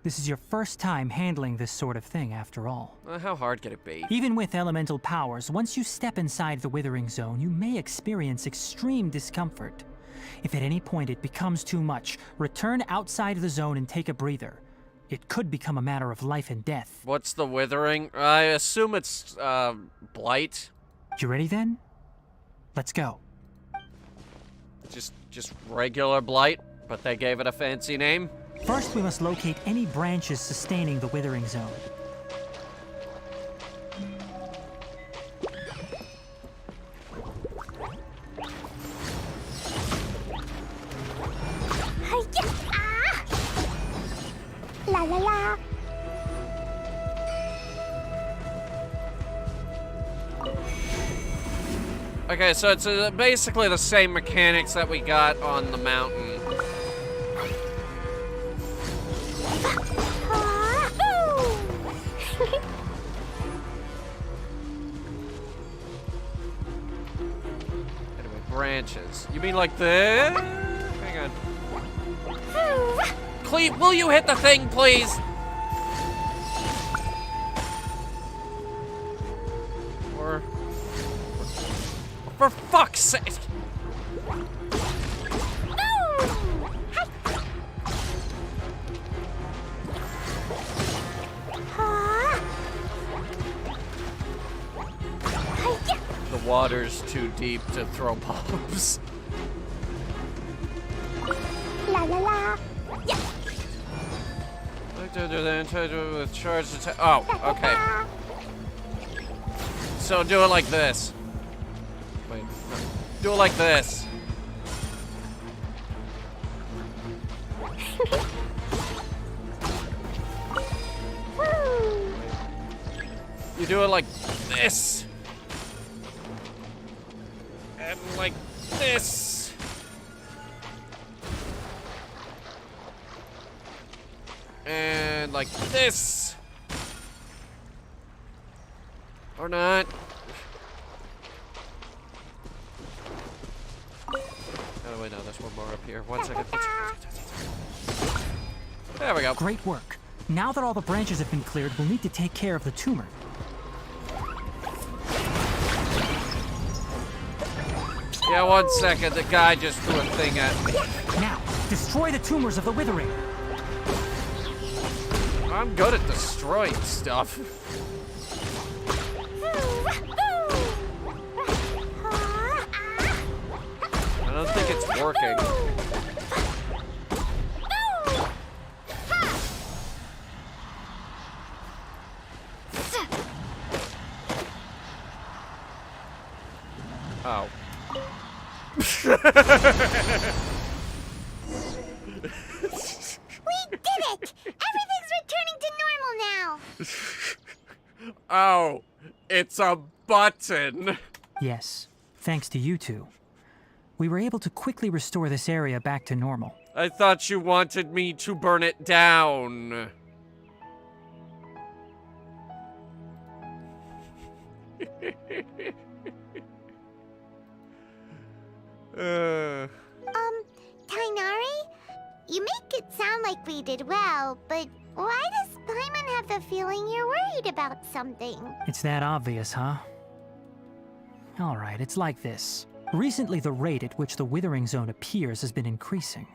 This is your first time handling this sort of thing, after all. How hard could it be? Even with elemental powers, once you step inside the Withering Zone, you may experience extreme discomfort. If at any point it becomes too much, return outside the zone and take a breather. It could become a matter of life and death. What's the Withering? I assume it's, Blight. You ready then? Let's go. Just regular Blight, but they gave it a fancy name? First, we must locate any branches sustaining the Withering Zone. La la la. Okay, so it's basically the same mechanics that we got on the mountain. Anyway, branches. You mean like this? Hang on. Klee, will you hit the thing, please? Or... For fuck's sake! The water's too deep to throw bombs. La la la. Charge attack. Oh, okay. So do it like this. Wait, no. Do it like this. You do it like this. And like this. And like this. Or not. Oh, wait, no, there's one more up here. 1 second. There we go. Great work. Now that all the branches have been cleared, we'll need to take care of the tumor. Yeah, 1 second. The guy just threw a thing at me. Now, destroy the tumors of the Withering. I'm good at destroying stuff. I don't think it's working. Oh. We did it! Everything's returning to normal now! Oh, it's a button. Yes, thanks to you two. We were able to quickly restore this area back to normal. I thought you wanted me to burn it down. Tainari? You make it sound like we did well, but why does Paimon have the feeling you're worried about something? It's that obvious, huh? Alright, it's like this. Recently, the rate at which the Withering Zone appears has been increasing.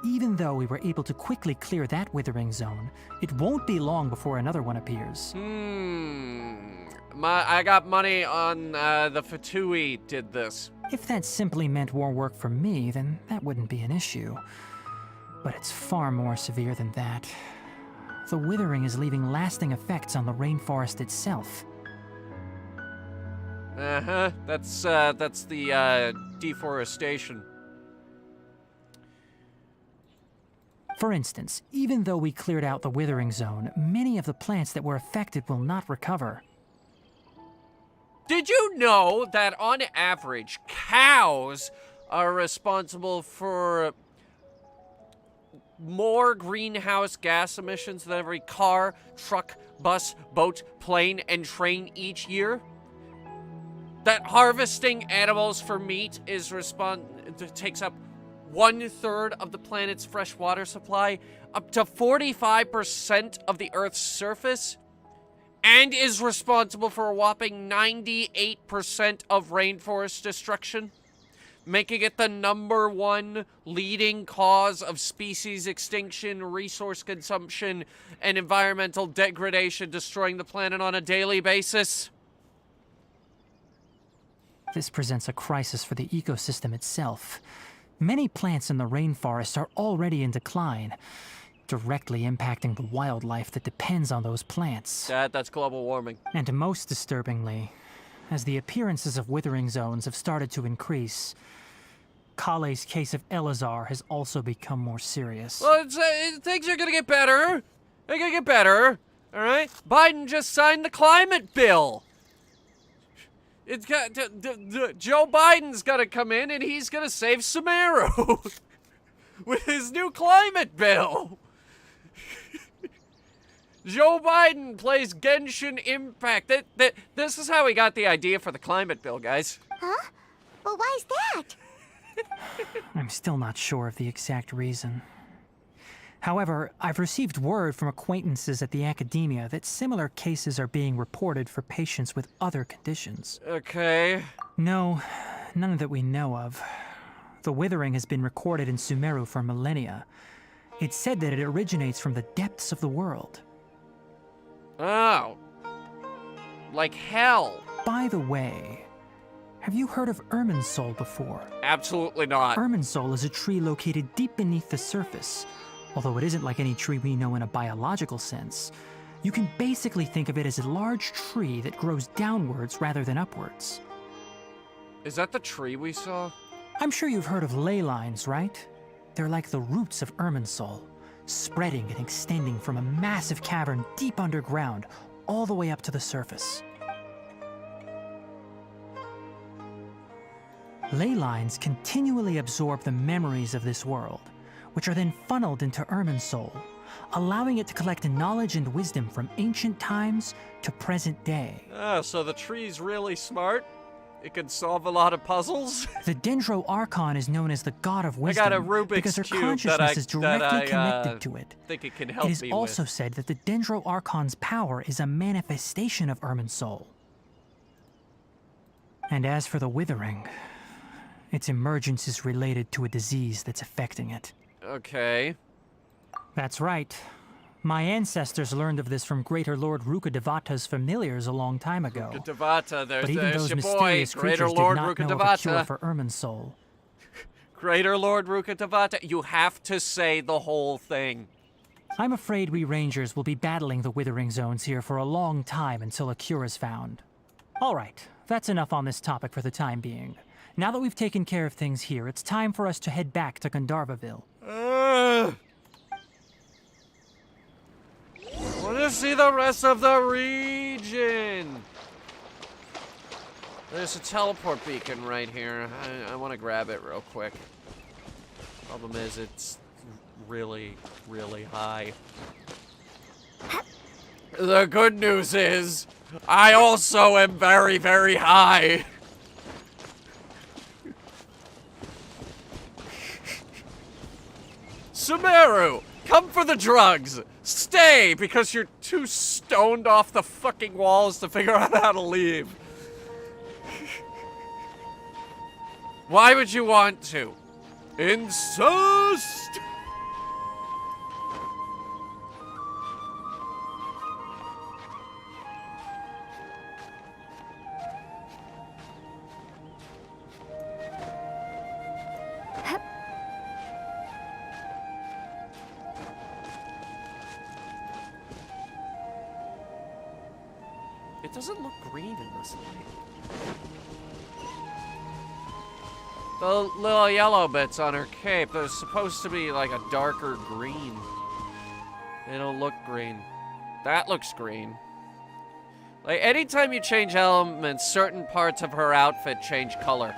Even though we were able to quickly clear that Withering Zone, it won't be long before another one appears. I got money on the Vtuber did this. If that simply meant more work for me, then that wouldn't be an issue. But it's far more severe than that. The Withering is leaving lasting effects on the rainforest itself. Uh-huh. That's the deforestation. For instance, even though we cleared out the withering zone, many of the plants that were affected will not recover. Did you know that on average, cows are responsible for more greenhouse gas emissions than every car, truck, bus, boat, plane, and train each year? That harvesting animals for meat takes up 1/3 of the planet's fresh water supply, up to 45% of the Earth's surface, and is responsible for a whopping 98% of rainforest destruction, making it the #1 leading cause of species extinction, resource consumption, and environmental degradation, destroying the planet on a daily basis. This presents a crisis for the ecosystem itself. Many plants in the rainforest are already in decline, directly impacting the wildlife that depends on those plants. That's global warming. And most disturbingly, as the appearances of withering zones have started to increase, Kale's case of Elazar has also become more serious. Well, things are gonna get better. They're gonna get better, all right? Biden just signed the climate bill. It's got Joe Biden's gonna come in and he's gonna save Sumeru with his new climate bill. Joe Biden plays Genshin Impact. This is how he got the idea for the climate bill, guys. Huh? Well, why's that? I'm still not sure of the exact reason. However, I've received word from acquaintances at the academia that similar cases are being reported for patients with other conditions. Okay. No, none that we know of. The withering has been recorded in Sumeru for millennia. It's said that it originates from the depths of the world. Oh. Like hell. By the way, have you heard of Irminsul before? Absolutely not. Irminsul is a tree located deep beneath the surface. Although it isn't like any tree we know in a biological sense. You can basically think of it as a large tree that grows downwards rather than upwards. Is that the tree we saw? I'm sure you've heard of ley lines, right? They're like the roots of Irminsul, spreading and extending from a massive cavern deep underground all the way up to the surface. Ley lines continually absorb the memories of this world, which are then funneled into Irminsul, allowing it to collect knowledge and wisdom from ancient times to present day. Oh, so the tree's really smart? It can solve a lot of puzzles? The Dendro Archon is known as the God of Wisdom I got a Rubik's because her Cube consciousness is directly connected to it. Think it can help It is me also with. said that the Dendro Archon's power is a manifestation of Irminsul. And as for the Withering, its emergence is related to a disease that's affecting it. Okay. That's right. My ancestors learned of this from Greater Lord Rukkhadevata's familiars a long time ago. Rukkhadevata, But even there's those your boy, mysterious Greater creatures Lord did not know of a cure Rukkhadevata. for Irminsul. Greater Lord Rukkhadevata, you have to say the whole thing. I'm afraid we Rangers will be battling the Withering Zones here for a long time until a cure is found. All right, that's enough on this topic for the time being. Now that we've taken care of things here, it's time for us to head back to Gandharvaville. I want to see the rest of the region. There's a teleport beacon right here. I want to grab it real quick. Problem is, it's really, really high. The good news is, I also am very, very high. Sumeru, come for the drugs. Stay, because you're too stoned off the fucking walls to figure out how to leave. Why would you want to? Incest! It doesn't look green in this light. The little yellow bits on her cape, they're supposed to be like a darker green. They don't look green. That looks green. Like, anytime you change elements, certain parts of her outfit change color.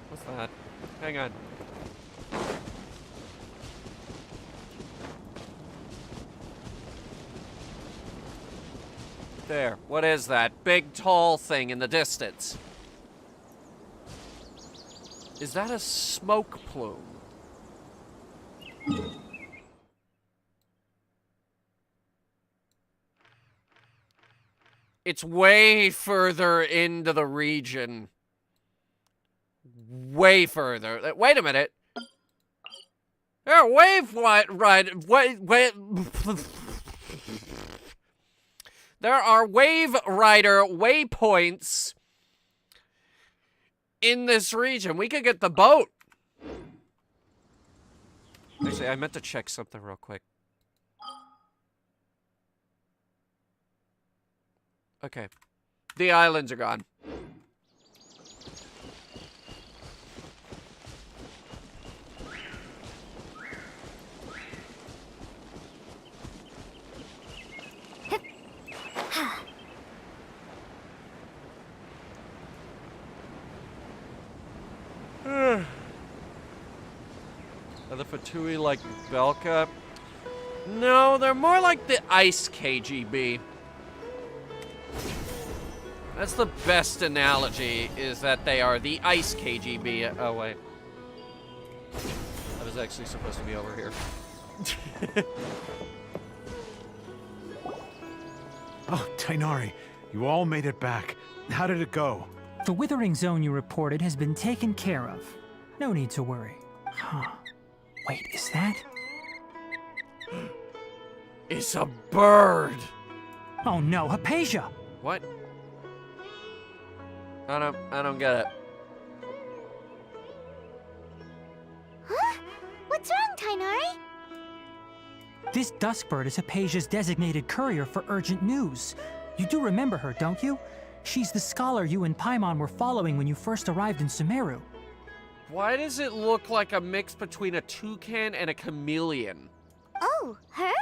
What's that? Hang on. There. What is that? Big, tall thing in the distance. Is that a smoke plume? It's way further into the region. Way further. Wait a minute. There are There are wave rider waypoints in this region. We could get the boat. Actually, I meant to check something real quick. Okay. The islands are gone. Are the Fatui like Belka? No, they're more like the Ice KGB. That's the best analogy, is that they are the Ice KGB. Oh, wait. I was actually supposed to be over here. Oh, Tainari, you all made it back. How did it go? The withering zone you reported has been taken care of. No need to worry. Huh. Wait, is that? It's a bird! Oh no, Hypatia! What? I don't get it. Huh? What's wrong, Tainari? This Duskbird is Hypatia's designated courier for urgent news. You do remember her, don't you? She's the scholar you and Paimon were following when you first arrived in Sumeru. Why does it look like a mix between a toucan and a chameleon? Oh, her?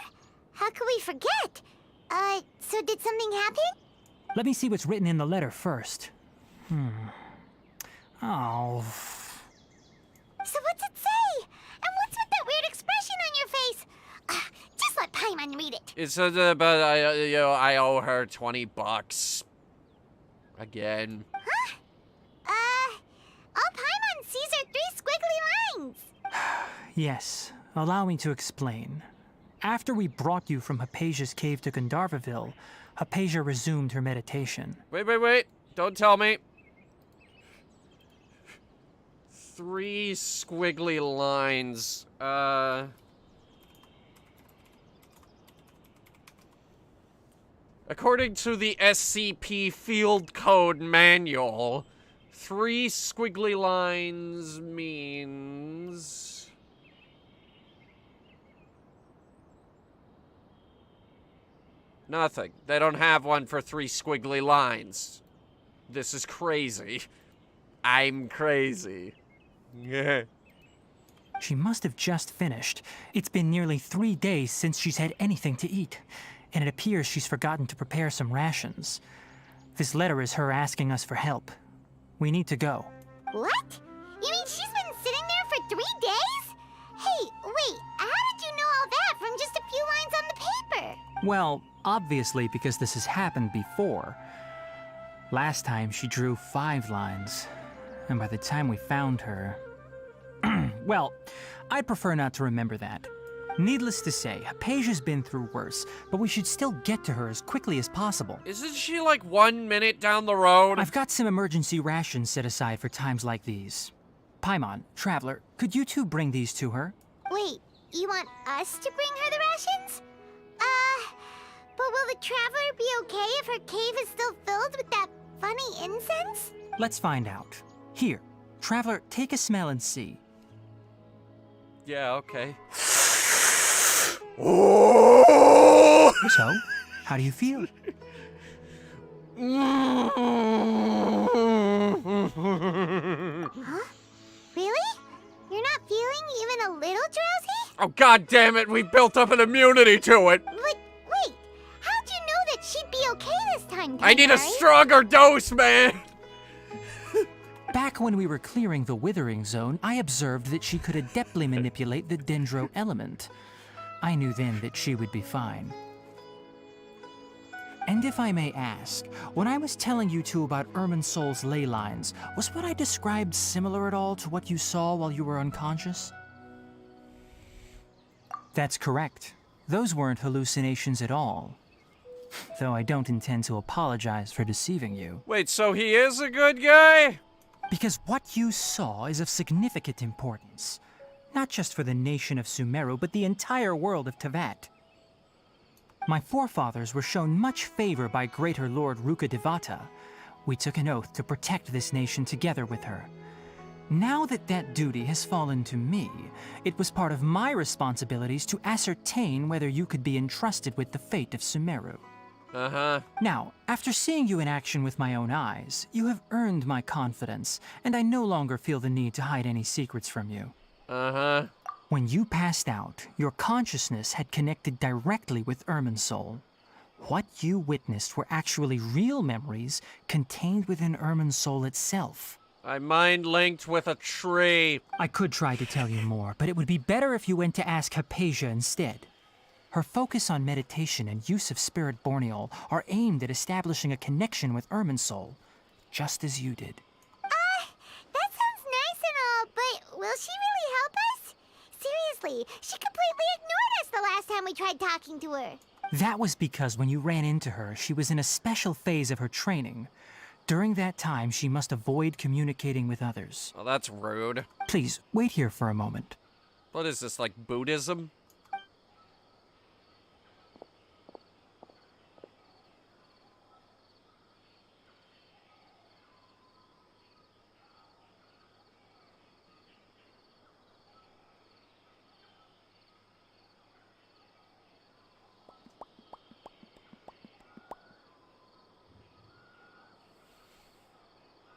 How could we forget? So did something happen? Let me see what's written in the letter first. Oh. So what's it say? And what's with that weird expression on your face? Just let Paimon read it. It says about I owe her $20. Again. Huh? All Paimon sees are 3 squiggly lines. Yes, allow me to explain. After we brought you from Hypatia's cave to Gandharvaville, Hypatia resumed her meditation. Wait. Don't tell me. 3 squiggly lines. According to the SCP Field Code Manual, 3 squiggly lines means... nothing. They don't have one for 3 squiggly lines. This is crazy. I'm crazy. Yeah. She must have just finished. It's been nearly 3 days since she's had anything to eat, and it appears she's forgotten to prepare some rations. This letter is her asking us for help. We need to go. What? You mean she's been sitting there for 3 days? Hey, wait, how did you know all that from just a few lines on the paper? Well, obviously because this has happened before. Last time she drew 5 lines, and by the time we found her... well, I'd prefer not to remember that. Needless to say, Hypatia's been through worse, but we should still get to her as quickly as possible. Isn't she like 1 minute down the road? I've got some emergency rations set aside for times like these. Paimon, Traveler, could you two bring these to her? Wait, you want us to bring her the rations? But will the Traveler be okay if her cave is still filled with that funny incense? Let's find out. Here, Traveler, take a smell and see. Yeah, okay. So, how do you feel? Huh? Really? You're not feeling even a little drowsy? Oh, god damn it, we built up an immunity to it! But wait, how'd you know that she'd be okay this time, I need a Kainari? stronger dose, man! Back when we were clearing the withering zone, I observed that she could adeptly manipulate the dendro element. I knew then that she would be fine. And if I may ask, when I was telling you two about Irminsol's ley lines, was what I described similar at all to what you saw while you were unconscious? That's correct. Those weren't hallucinations at all. Though I don't intend to apologize for deceiving you. Wait, so he is a good guy? Because what you saw is of significant importance. Not just for the nation of Sumeru, but the entire world of Tevat. My forefathers were shown much favor by Greater Lord Rukkhadevata. We took an oath to protect this nation together with her. Now that that duty has fallen to me, it was part of my responsibilities to ascertain whether you could be entrusted with the fate of Sumeru. Uh-huh. Now, after seeing you in action with my own eyes, you have earned my confidence, and I no longer feel the need to hide any secrets from you. Uh-huh. When you passed out, your consciousness had connected directly with Irminsul. What you witnessed were actually real memories contained within Irminsul itself. I mind-linked with a tree. I could try to tell you more, but it would be better if you went to ask Hypatia instead. Her focus on meditation and use of Spirit Borneol are aimed at establishing a connection with Irminsul, just as you did. That sounds nice and all, but will she really help us? Seriously, she completely ignored us the last time we tried talking to her. That was because when you ran into her, she was in a special phase of her training. During that time, she must avoid communicating with others. Oh, that's rude. Please, wait here for a moment. What is this, like Buddhism?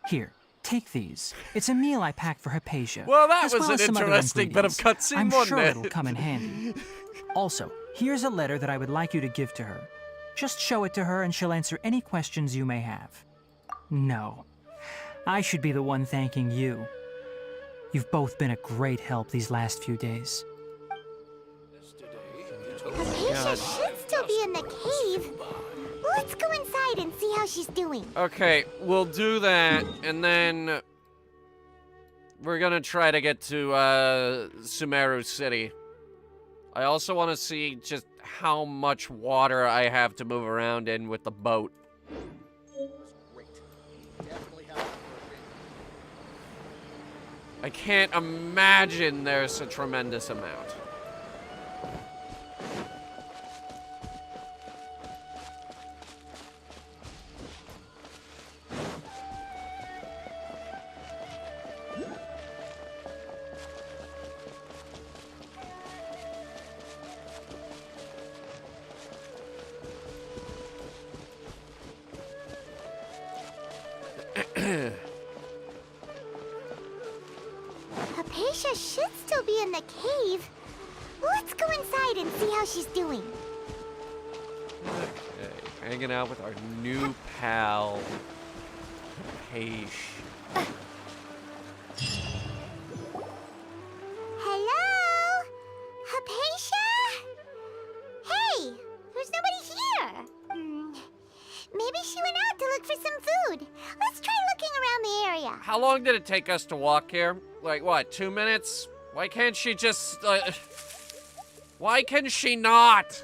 Here, take these. It's a meal I packed for Hypatia. Well, that as was well an as some other interesting bit of ingredients. cutscene, I'm wasn't sure it? it'll come in handy. Also, here's a letter that I would like you to give to her. Just show it to her and she'll answer any questions you may have. No, I should be the one thanking you. You've both been a great help these last few days. Hypatia should still be in the cave. Let's go inside and see how she's doing. Okay, we'll do that, and then we're gonna try to get to Sumeru City. I also want to see just how much water I have to move around in with the boat. Great. Definitely have enough for a grand. I can't imagine there's a tremendous amount. Hypatia should still be in the cave. Let's go inside and see how she's doing. Okay, hanging out with our new pal, Hypatia. Hello? Hypatia? Hey, there's nobody here. Maybe she went out to look for some food. Let's try looking around the area. How long did it take us to walk here? Like, what, 2 minutes? Why can't she just, why can she not?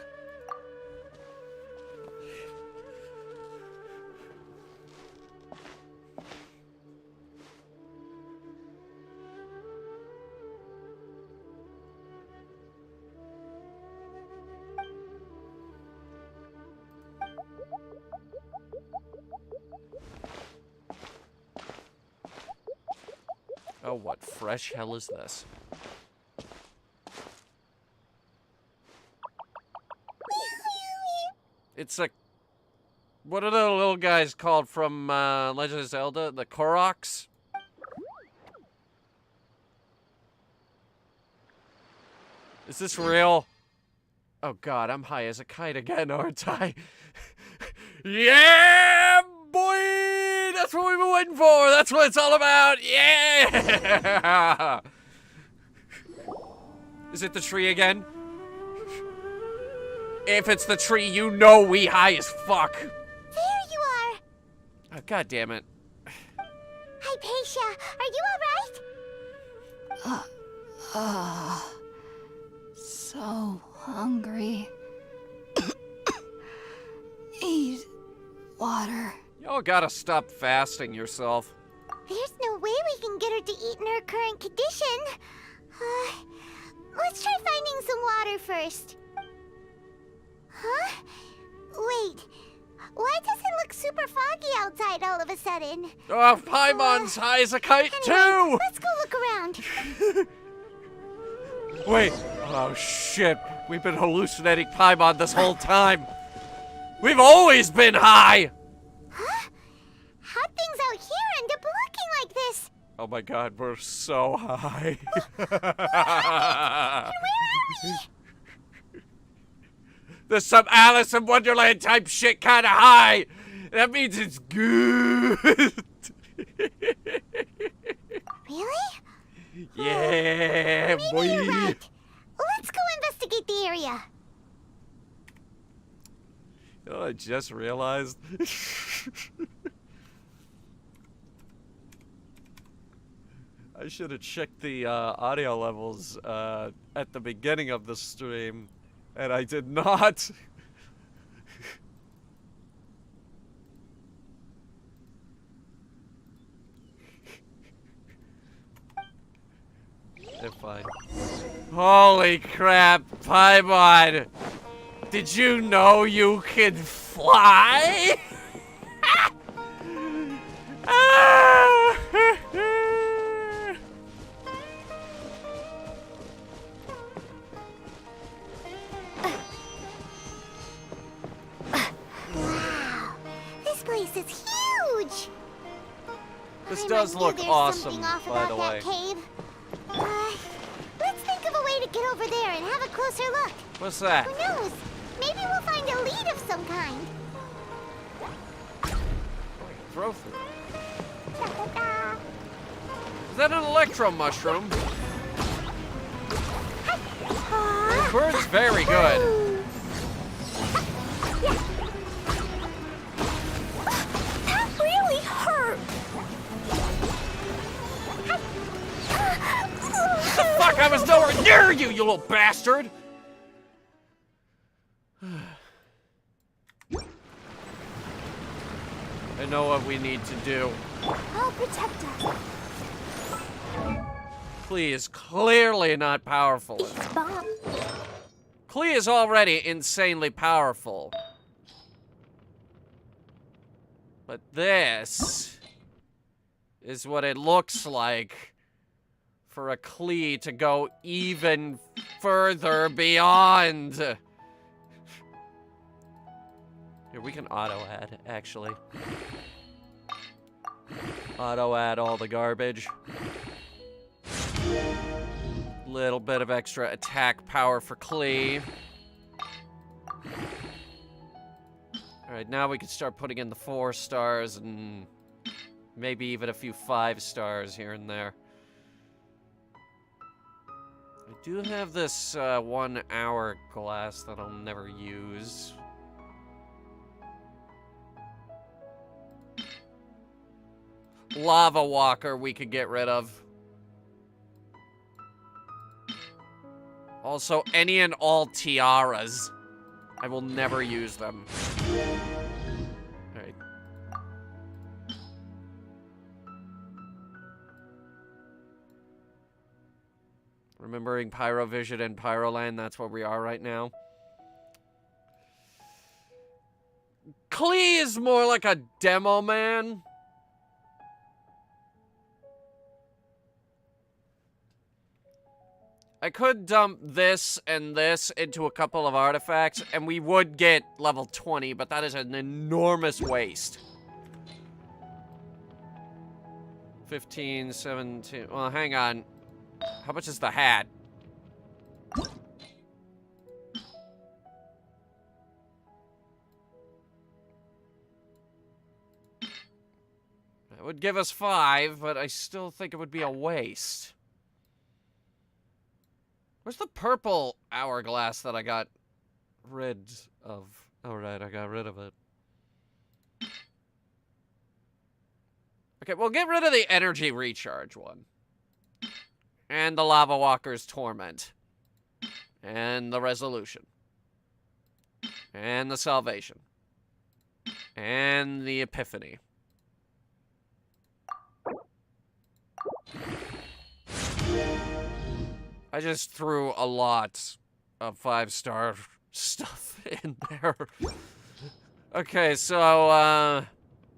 Oh, what fresh hell is this? It's a... What are the little guys called from Legend of Zelda? The Koroks? Is this real? Oh god, I'm high as a kite again, aren't I? Yeah, boy! That's what we've been waiting for! That's what it's all about! Yeah! Is it the tree again? If it's the tree, you know we high as fuck! There you are! Oh, god damn it. Hypatia, are you alright? So hungry. Eat water. Y'all gotta stop fasting yourself. There's no way we can get her to eat in her current condition. Let's try finding some water first. Huh? Wait. Why does it look super foggy outside all of a sudden? Oh, Paimon's high as a kite, Anyway, too! let's go look around. Wait. Oh, shit. We've been hallucinating Paimon this whole time. We've always been high! Huh? How'd things out here end up looking like this? Oh my god, we're so high. Where are we? There's some Alice in Wonderland type shit kinda high. That means it's good. Really? Yeah, Maybe boy. you're right. Let's go investigate the area. You know what I just realized? I should have checked the audio levels at the beginning of the stream, and I did not. They're fine. Holy crap, Paimon! Did you know you can fly? Wow, this place is huge. This I does might know look there's awesome, something off by about the that way. cave. Let's think of a way to get over there and have a closer look. What's that? Who knows? Maybe we'll find a lead of some kind. Throw through. Is that an electro mushroom? The bird's very good. That really hurt. Fuck, I was nowhere near you, you little bastard! I know what we need to do. I'll protect us. Klee is clearly not powerful. Bomb. Klee is already insanely powerful. But this is what it looks like for a Klee to go even further beyond. Here, we can auto-add, actually. Auto-add all the garbage. Little bit of extra attack power for Klee. Alright, now we can start putting in the 4 stars and maybe even a few 5 stars here and there. I do have this 1 hour glass that I'll never use. Lava Walker we could get rid of. Also, any and all tiaras. I will never use them. Alright. Remembering Pyrovision and Pyroland, that's where we are right now. Klee is more like a demo man. I could dump this and this into a couple of artifacts, and we would get level 20, but that is an enormous waste. 15, 17, well, hang on. How much is the hat? It would give us 5, but I still think it would be a waste. Where's the purple hourglass that I got rid of? Oh, right, I got rid of it. Okay, we'll get rid of the energy recharge one. And the Lava Walker's Torment. And the Resolution. And the Salvation. And the Epiphany. I just threw a lot of 5-star stuff in there. Okay, so,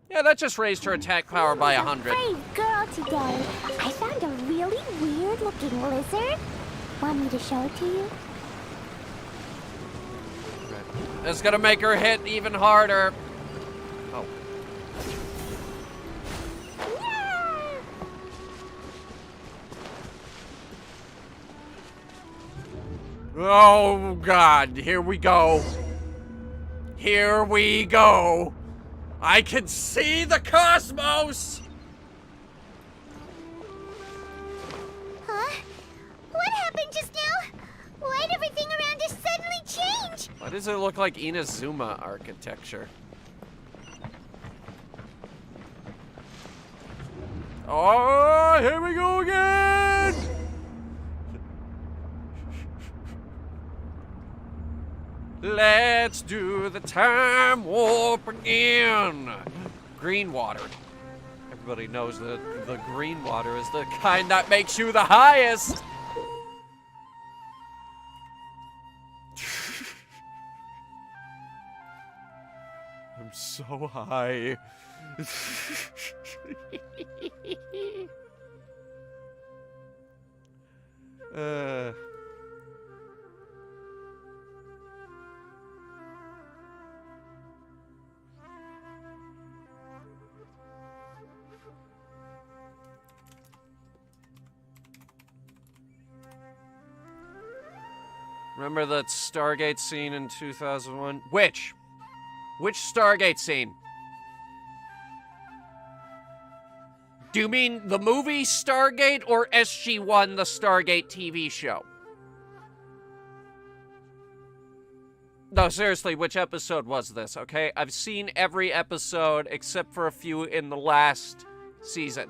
yeah, that just raised her attack power by 100. Brave girl today. I found a really weird-looking lizard. Want me to show it to you? That's gonna make her hit even harder. Oh. Oh, God. Here we go. Here we go. I can see the cosmos! Huh? What happened just now? Why'd everything around us suddenly change? Why does it look like Inazuma architecture? Oh, here we go again! Let's do the time warp again. Green water. Everybody knows that the green water is the kind that makes you the highest. I'm so high. Remember that Stargate scene in 2001? Which? Which Stargate scene? Do you mean the movie Stargate or SG-1, the Stargate TV show? No, seriously, which episode was this, okay? I've seen every episode except for a few in the last season.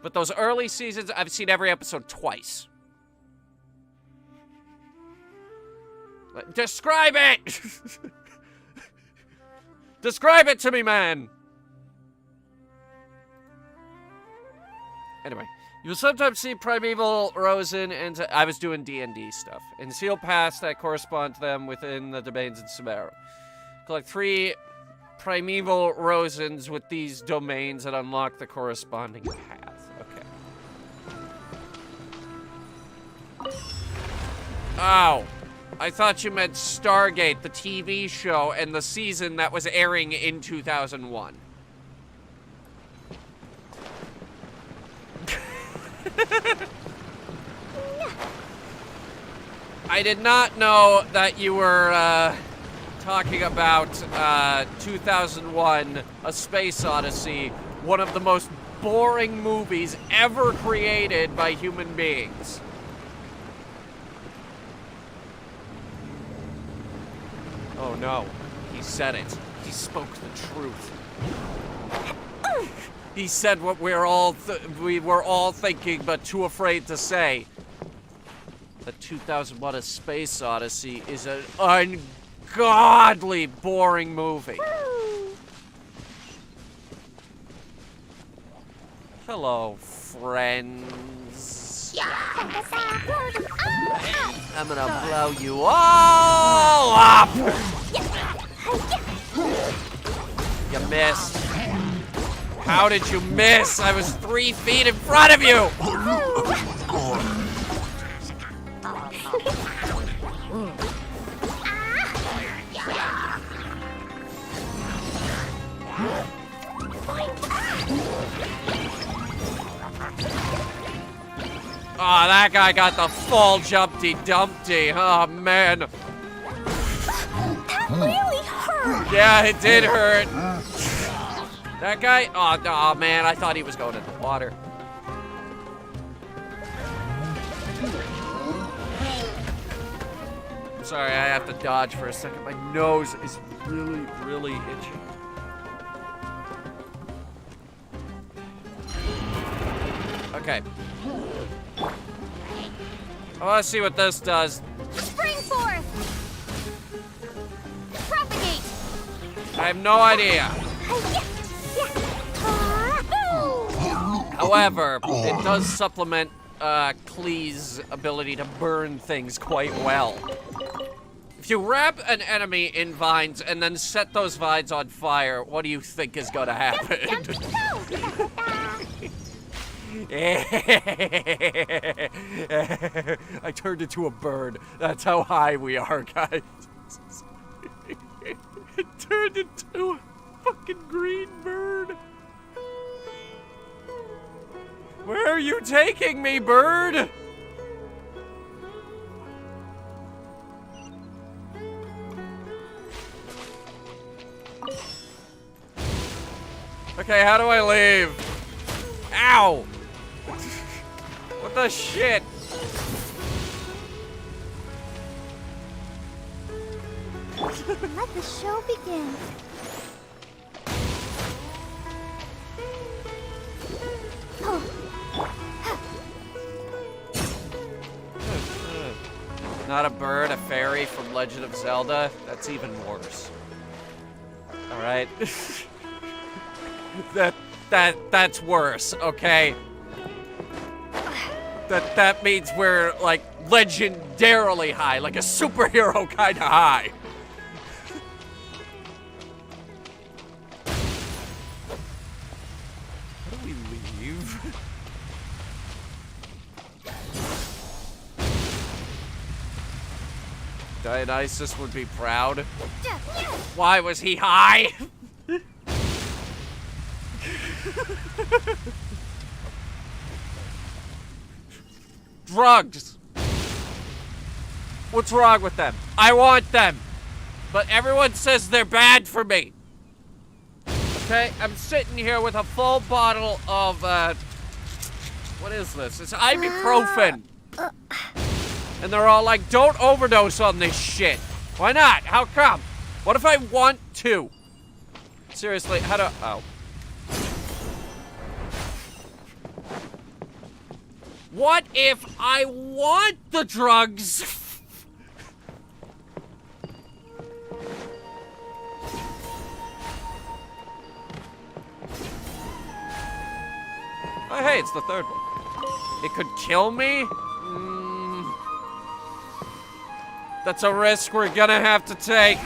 But those early seasons, I've seen every episode twice. Describe it! Describe it to me, man! Anyway, you'll sometimes see Primeval Rosen and I was doing D&D stuff. And seal paths that correspond to them within the domains in Sumeru. Collect 3 Primeval Rosens with these domains that unlock the corresponding path. Okay. Ow. I thought you meant Stargate, the TV show, and the season that was airing in 2001. I did not know that you were talking about 2001, A Space Odyssey, one of the most boring movies ever created by human beings. Oh no, he said it. He spoke the truth. He said what we were all thinking but too afraid to say. The 2001 A Space Odyssey is an ungodly boring movie. Hello, friends. I'm gonna blow you all up! You missed. How did you miss? I was 3 feet in front of you! Oh, that guy got the full Jumpty Dumpty. Oh, man. That really hurt. Yeah, it did hurt. That guy? Oh, no, man. I thought he was going in the water. I'm sorry, I have to dodge for a second. My nose is really, really itchy. Okay. I want to see what this does. Spring forth! Propagate! I have no idea. However, it does supplement Klee's ability to burn things quite well. If you wrap an enemy in vines and then set those vines on fire, what do you think is gonna happen? I turned into a bird. That's how high we are, guys. It turned into a fucking green bird. Where are you taking me, bird? Okay, how do I leave? Ow! What the shit? Let the show begin. Not a bird, a fairy from Legend of Zelda? That's even worse. Alright. That's worse, okay? That means we're, like, legendarily high, like a superhero kind of high. How do we leave? Dionysus would be proud. Why was he high? Drugs. What's wrong with them? I want them. But everyone says they're bad for me. Okay, I'm sitting here with a full bottle of, what is this? It's ibuprofen. And they're all like, don't overdose on this shit. Why not? How come? What if I want to? Seriously, how do... Oh. What if I want the drugs? Oh, hey, it's the third one. It could kill me? That's a risk we're gonna have to take.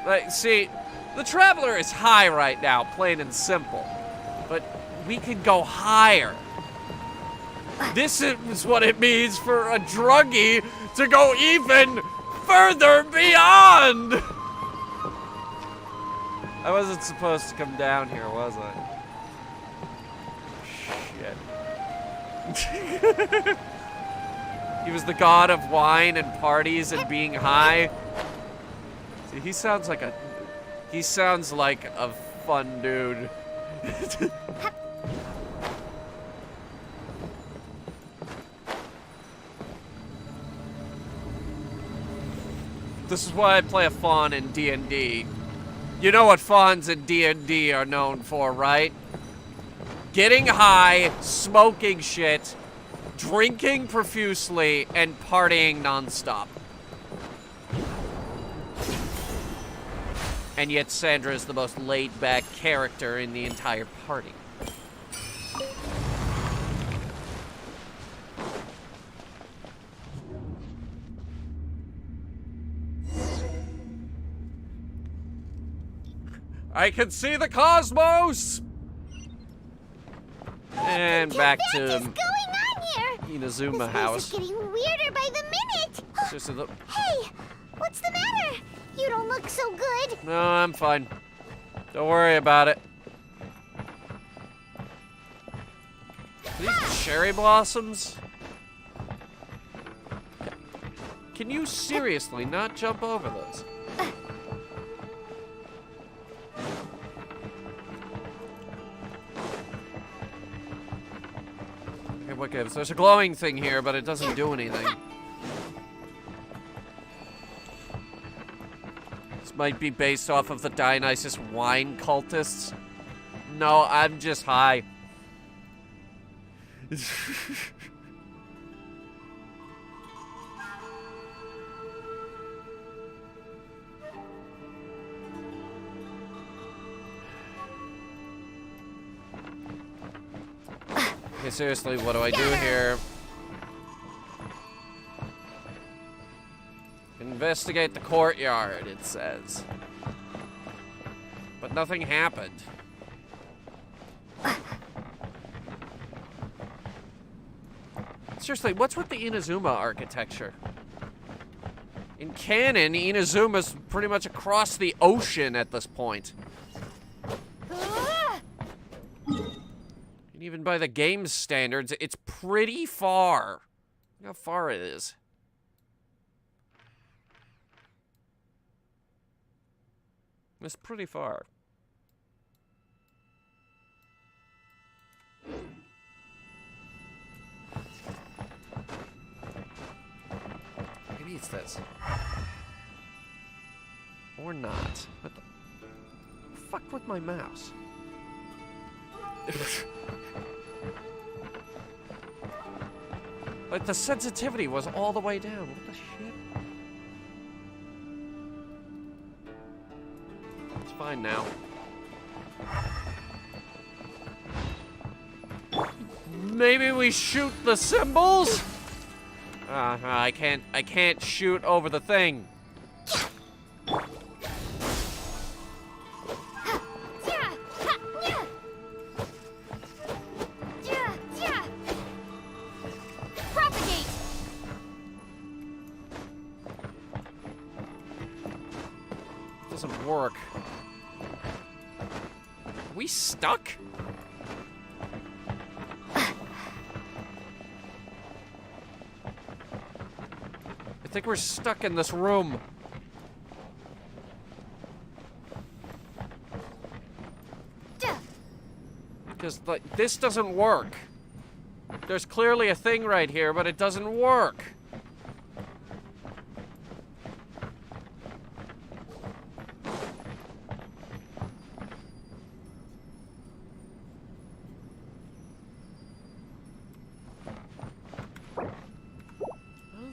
Like, see, the Traveler is high right now, plain and simple. But we can go higher. This is what it means for a druggie to go even further beyond! I wasn't supposed to come down here, was I? Shit. He was the god of wine and parties and being high. See, he sounds like a fun dude. This is why I play a fawn in D&D. You know what fawns in D&D are known for, right? Getting high, smoking shit, drinking profusely, and partying nonstop. And yet Sandra is the most laid-back character in the entire party. I can see the cosmos! And back to What is going on here? Inazuma House. This place is getting weirder by the minute. Hey, what's the matter? You don't look so good. No, I'm fine. Don't worry about it. Are these cherry blossoms? Can you seriously not jump over those? Okay, what gives? There's a glowing thing here, but it doesn't do anything. This might be based off of the Dionysus wine cultists. No, I'm just high. Okay, seriously, what do I do here? Investigate the courtyard, it says. But nothing happened. Seriously, what's with the Inazuma architecture? In canon, Inazuma's pretty much across the ocean at this point. And even by the game's standards, it's pretty far. Look how far it is. It's pretty far. Maybe it's this. Or not. What the fuck with my mouse? Like, the sensitivity was all the way down. What the shit? It's fine now. Maybe we shoot the symbols? I can't shoot over the thing. Propagate! Doesn't work. We stuck? I think we're stuck in this room. Because, like, this doesn't work. There's clearly a thing right here, but it doesn't work.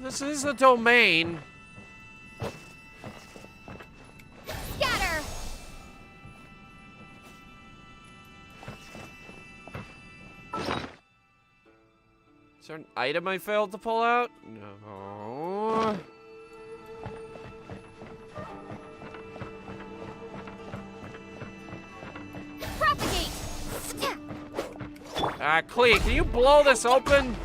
This is a domain. Scatter! Is there an item I failed to pull out? No. Propagate! Klee, can you blow this open?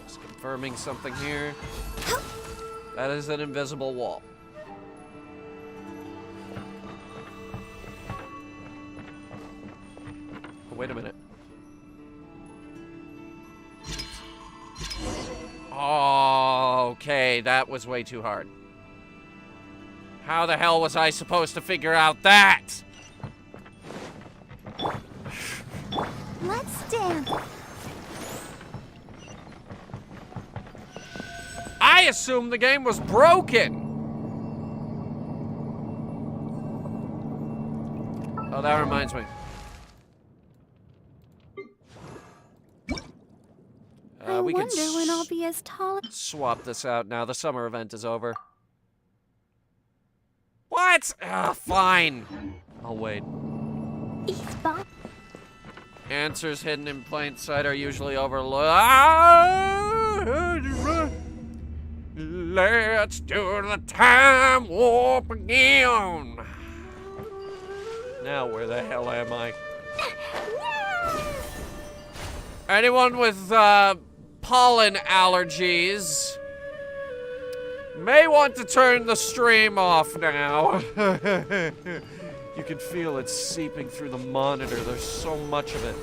Just confirming something here. That is an invisible wall. Oh, wait a minute. Oh, okay, that was way too hard. How the hell was I supposed to figure out that? Let's dance. I assumed the game was broken. Oh, that reminds me. We can wonder when I'll be as tall. swap this out now. The summer event is over. What? Fine. I'll wait. Eastbound. Answers hidden in plain sight are usually overlooked. Let's do the time warp again. Now, where the hell am I? Anyone with pollen allergies may want to turn the stream off now. You can feel it seeping through the monitor. There's so much of it.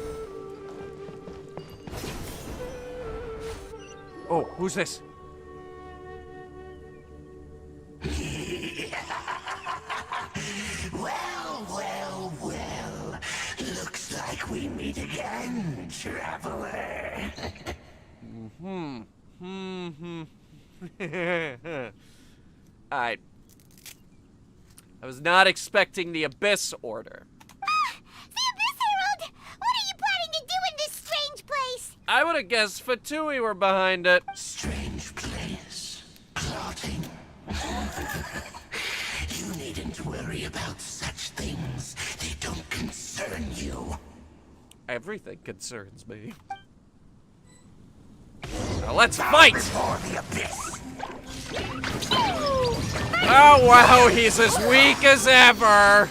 Oh, who's this? Well. Looks like we meet again, traveler. Alright. I was not expecting the Abyss Order. The Abyss Herald! What are you planning to do in this strange place? I would have guessed Vtuber were behind it. Strange place. Plotting. You needn't worry about such things. They don't concern you. Everything concerns me. Now let's fight! For the abyss. Oh wow, he's as weak as ever!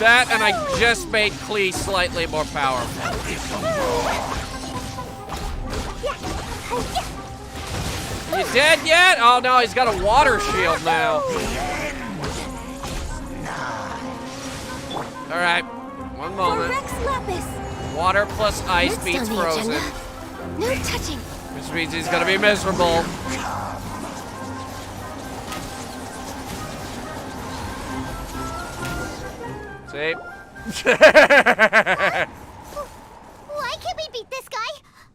That and I just made Klee slightly more powerful. You dead yet? Oh no, he's got a water shield now. Alright, one moment. Water plus ice beats frozen. No touching. Which means he's gonna be miserable. See? Why can't we beat this guy?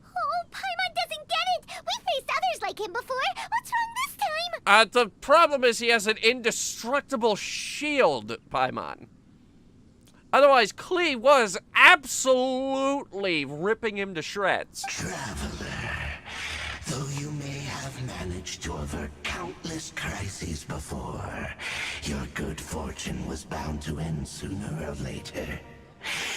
Oh, Paimon doesn't get it! We faced others like him before! What's wrong this time? The problem is he has an indestructible shield, Paimon. Otherwise, Klee was absolutely ripping him to shreds. Traveler, though you may have managed to avert countless crises before, your good fortune was bound to end sooner or later.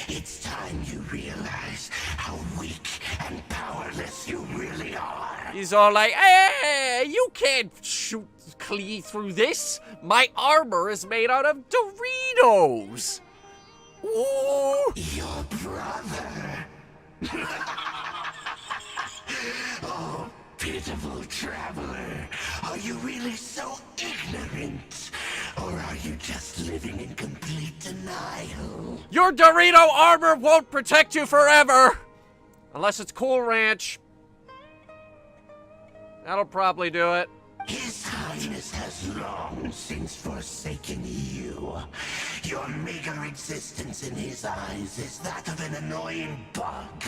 It's time you realize how weak and powerless you really are. He's all like, hey, you can't shoot Klee through this. My armor is made out of Doritos. Ooh. Your brother. Oh, pitiful traveler. Are you really so ignorant? Or are you just living in complete denial? Your Dorito armor won't protect you forever. Unless it's Cool Ranch. That'll probably do it. His Highness has long since forsaken you. Your meager existence in his eyes is that of an annoying bug,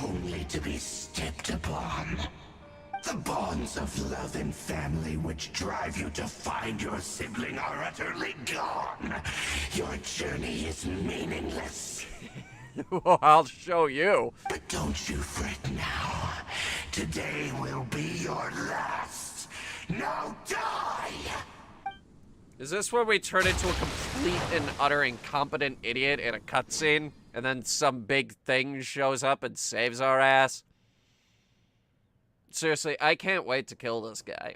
only to be stepped upon. The bonds of love and family which drive you to find your sibling are utterly gone. Your journey is meaningless. Well, I'll show you. But don't you fret now. Today will be your last. Now die! Is this where we turn into a complete and utter incompetent idiot in a cutscene, and then some big thing shows up and saves our ass? Seriously, I can't wait to kill this guy.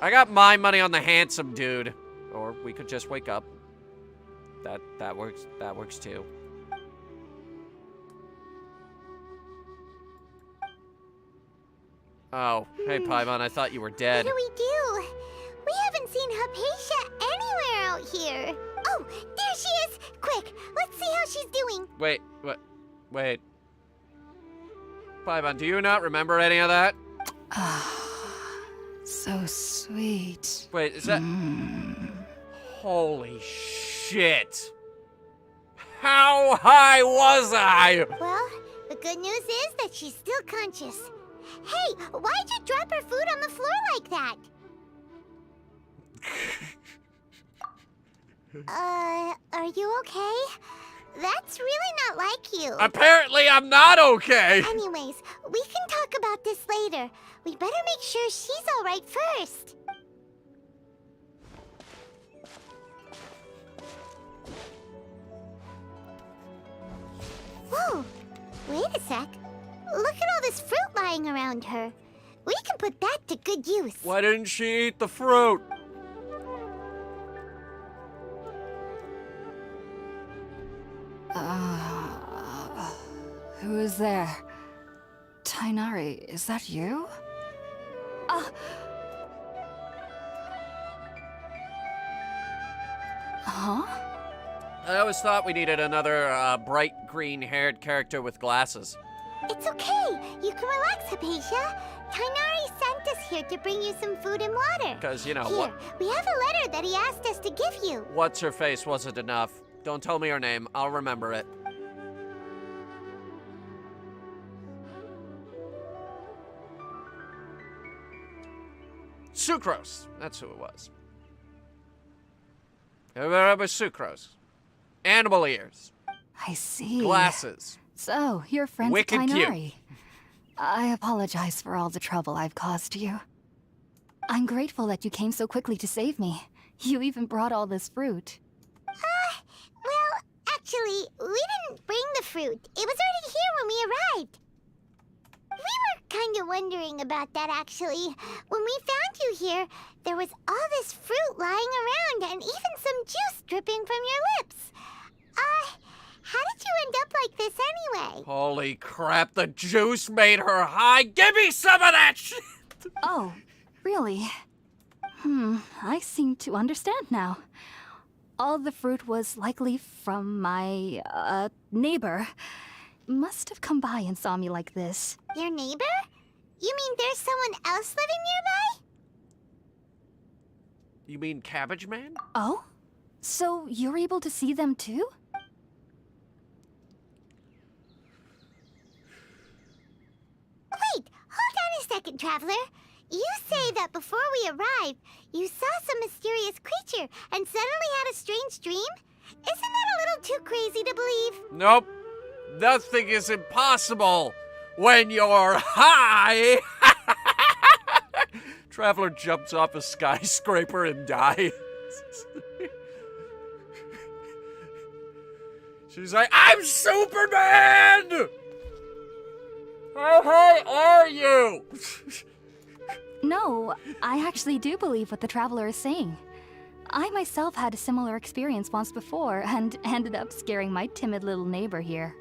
I got my money on the handsome dude. Or we could just wake up. That works too. Oh, hey Paimon, I thought you were dead. What do we do? We haven't seen Hypatia anywhere out here. Oh, there she is! Quick, let's see how she's doing. Wait. Paimon, do you not remember any of that? So sweet. Wait, is that... Holy shit. How high was I? Well, the good news is that she's still conscious. Hey, why'd you drop her food on the floor like that? Are you okay? That's really not like you. Apparently I'm not okay. Anyways, we can talk about this later. We better make sure she's alright first. Whoa, wait a sec. Look at all this fruit lying around her. We can put that to good use. Why didn't she eat the fruit? Who's there? Tainari, is that you? Huh? I always thought we needed another bright green-haired character with glasses. It's okay. You can relax, Hypatia. Tainari sent us here to bring you some food and water. Because, you know, Here, we have a letter that he asked us to give you. What's her face wasn't enough. Don't tell me her name. I'll remember it. Sucrose. That's who it was. It was Sucrose. Animal ears. I see. Glasses. So, you're friends with Wicked Tainari. cute. I apologize for all the trouble I've caused you. I'm grateful that you came so quickly to save me. You even brought all this fruit. Well, actually, we didn't bring the fruit. It was already here when we arrived. We were kind of wondering about that, actually. When we found you here, there was all this fruit lying around and even some juice dripping from your lips. How did you end up like this anyway? Holy crap, the juice made her high. Give me some of that shit! Oh, really? I seem to understand now. All the fruit was likely from my, neighbor. Must have come by and saw me like this. Your neighbor? You mean there's someone else living nearby? You mean Cabbage Man? Oh? So you're able to see them too? Wait, hold on a second, Traveler. You say that before we arrived, you saw some mysterious creature and suddenly had a strange dream? Isn't that a little too crazy to believe? Nope. Nothing is impossible when you're high. Traveler jumps off a skyscraper and dies. She's like, I'm Superman! How high are you? No, I actually do believe what the Traveler is saying. I myself had a similar experience once before and ended up scaring my timid little neighbor here.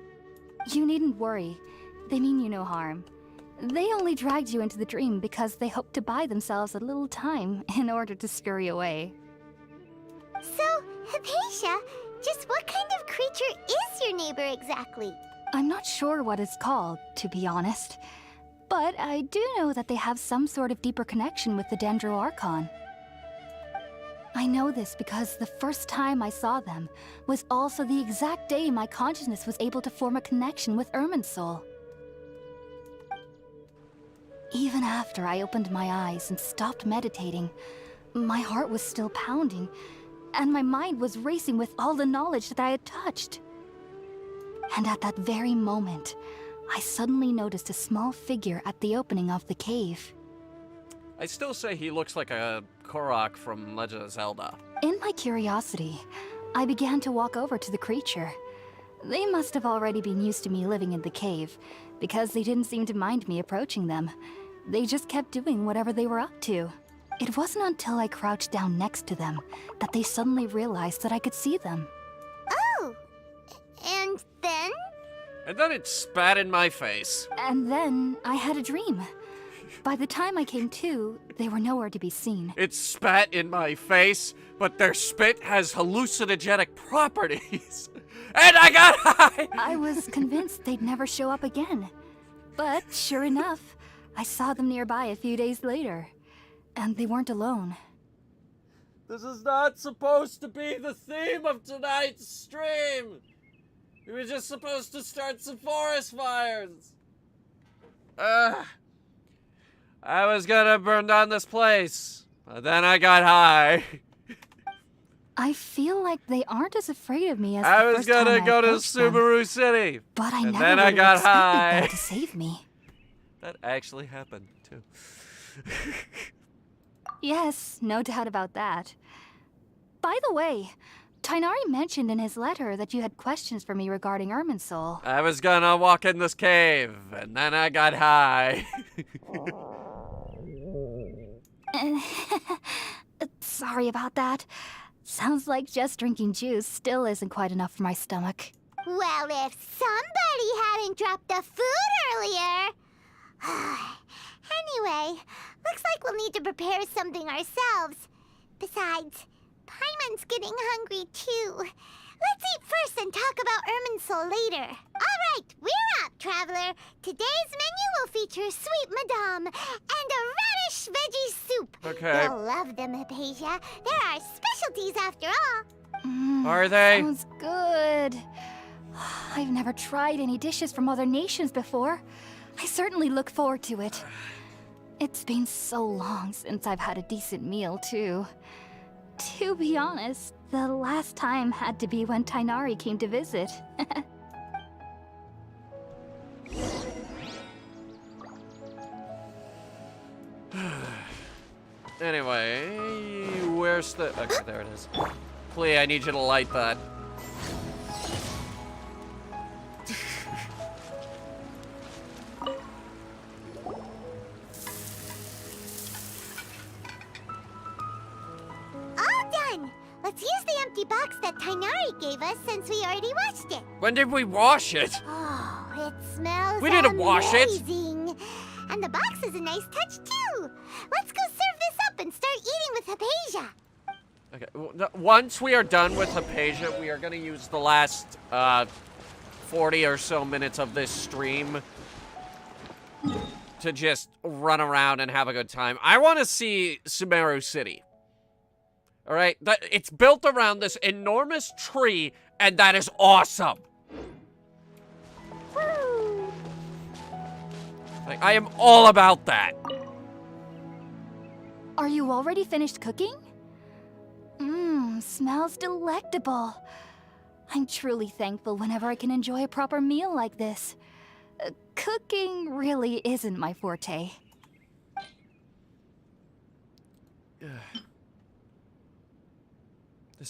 You needn't worry. They mean you no harm. They only dragged you into the dream because they hoped to buy themselves a little time in order to scurry away. So, Hypatia, just what kind of creature is your neighbor exactly? I'm not sure what it's called, to be honest. But I do know that they have some sort of deeper connection with the Dendro Archon. I know this because the first time I saw them was also the exact day my consciousness was able to form a connection with Irminsul. Even after I opened my eyes and stopped meditating, my heart was still pounding, and my mind was racing with all the knowledge that I had touched. And at that very moment, I suddenly noticed a small figure at the opening of the cave. I still say he looks like a Korok from Legend of Zelda. In my curiosity, I began to walk over to the creature. They must have already been used to me living in the cave, because they didn't seem to mind me approaching them. They just kept doing whatever they were up to. It wasn't until I crouched down next to them that they suddenly realized that I could see them. Oh! And then? And then it spat in my face. And then I had a dream. By the time I came to, they were nowhere to be seen. It spat in my face, but their spit has hallucinogenic properties. And I got high! I was convinced they'd never show up again. But sure enough, I saw them nearby a few days later. And they weren't alone. This is not supposed to be the theme of tonight's stream. We were just supposed to start some forest fires. I was gonna burn down this place, but then I got high. I feel like they aren't as afraid of me as I the was first time gonna I go to approached them. Sumeru City, But I and never then would I have got expected high. them to save me. That actually happened, too. Yes, no doubt about that. By the way, Tainari mentioned in his letter that you had questions for me regarding Irminsul. I was gonna walk in this cave, and then I got high. Sorry about that. Sounds like just drinking juice still isn't quite enough for my stomach. Well, if somebody hadn't dropped the food earlier. Anyway, looks like we'll need to prepare something ourselves. Besides, Paimon's getting hungry too. Let's eat first and talk about Irminsul later. All right, we're up, traveler. Today's menu will feature sweet madame and a radish veggie soup. Okay. You'll love them, Hypatia. They're our specialties after all. Are they? Sounds good. I've never tried any dishes from other nations before. I certainly look forward to it. It's been so long since I've had a decent meal, too. To be honest, the last time had to be when Tighnari came to visit. Anyway, where's the... Okay, there it is. Klee, I need you to light that. All done! Let's use the empty box that Tighnari gave us since we already washed it. When did we wash it? Oh, it smells We didn't wash it. amazing. And the box is a nice touch, too. Let's go serve this up and start eating with Hypatia. Okay, once we are done with Hypatia, we are going to use the last 40 or so minutes of this stream to just run around and have a good time. I want to see Sumeru City. All right? It's built around this enormous tree, and that is awesome. Like, I am all about that. Are you already finished cooking? Smells delectable. I'm truly thankful whenever I can enjoy a proper meal like this. Cooking really isn't my forte. There's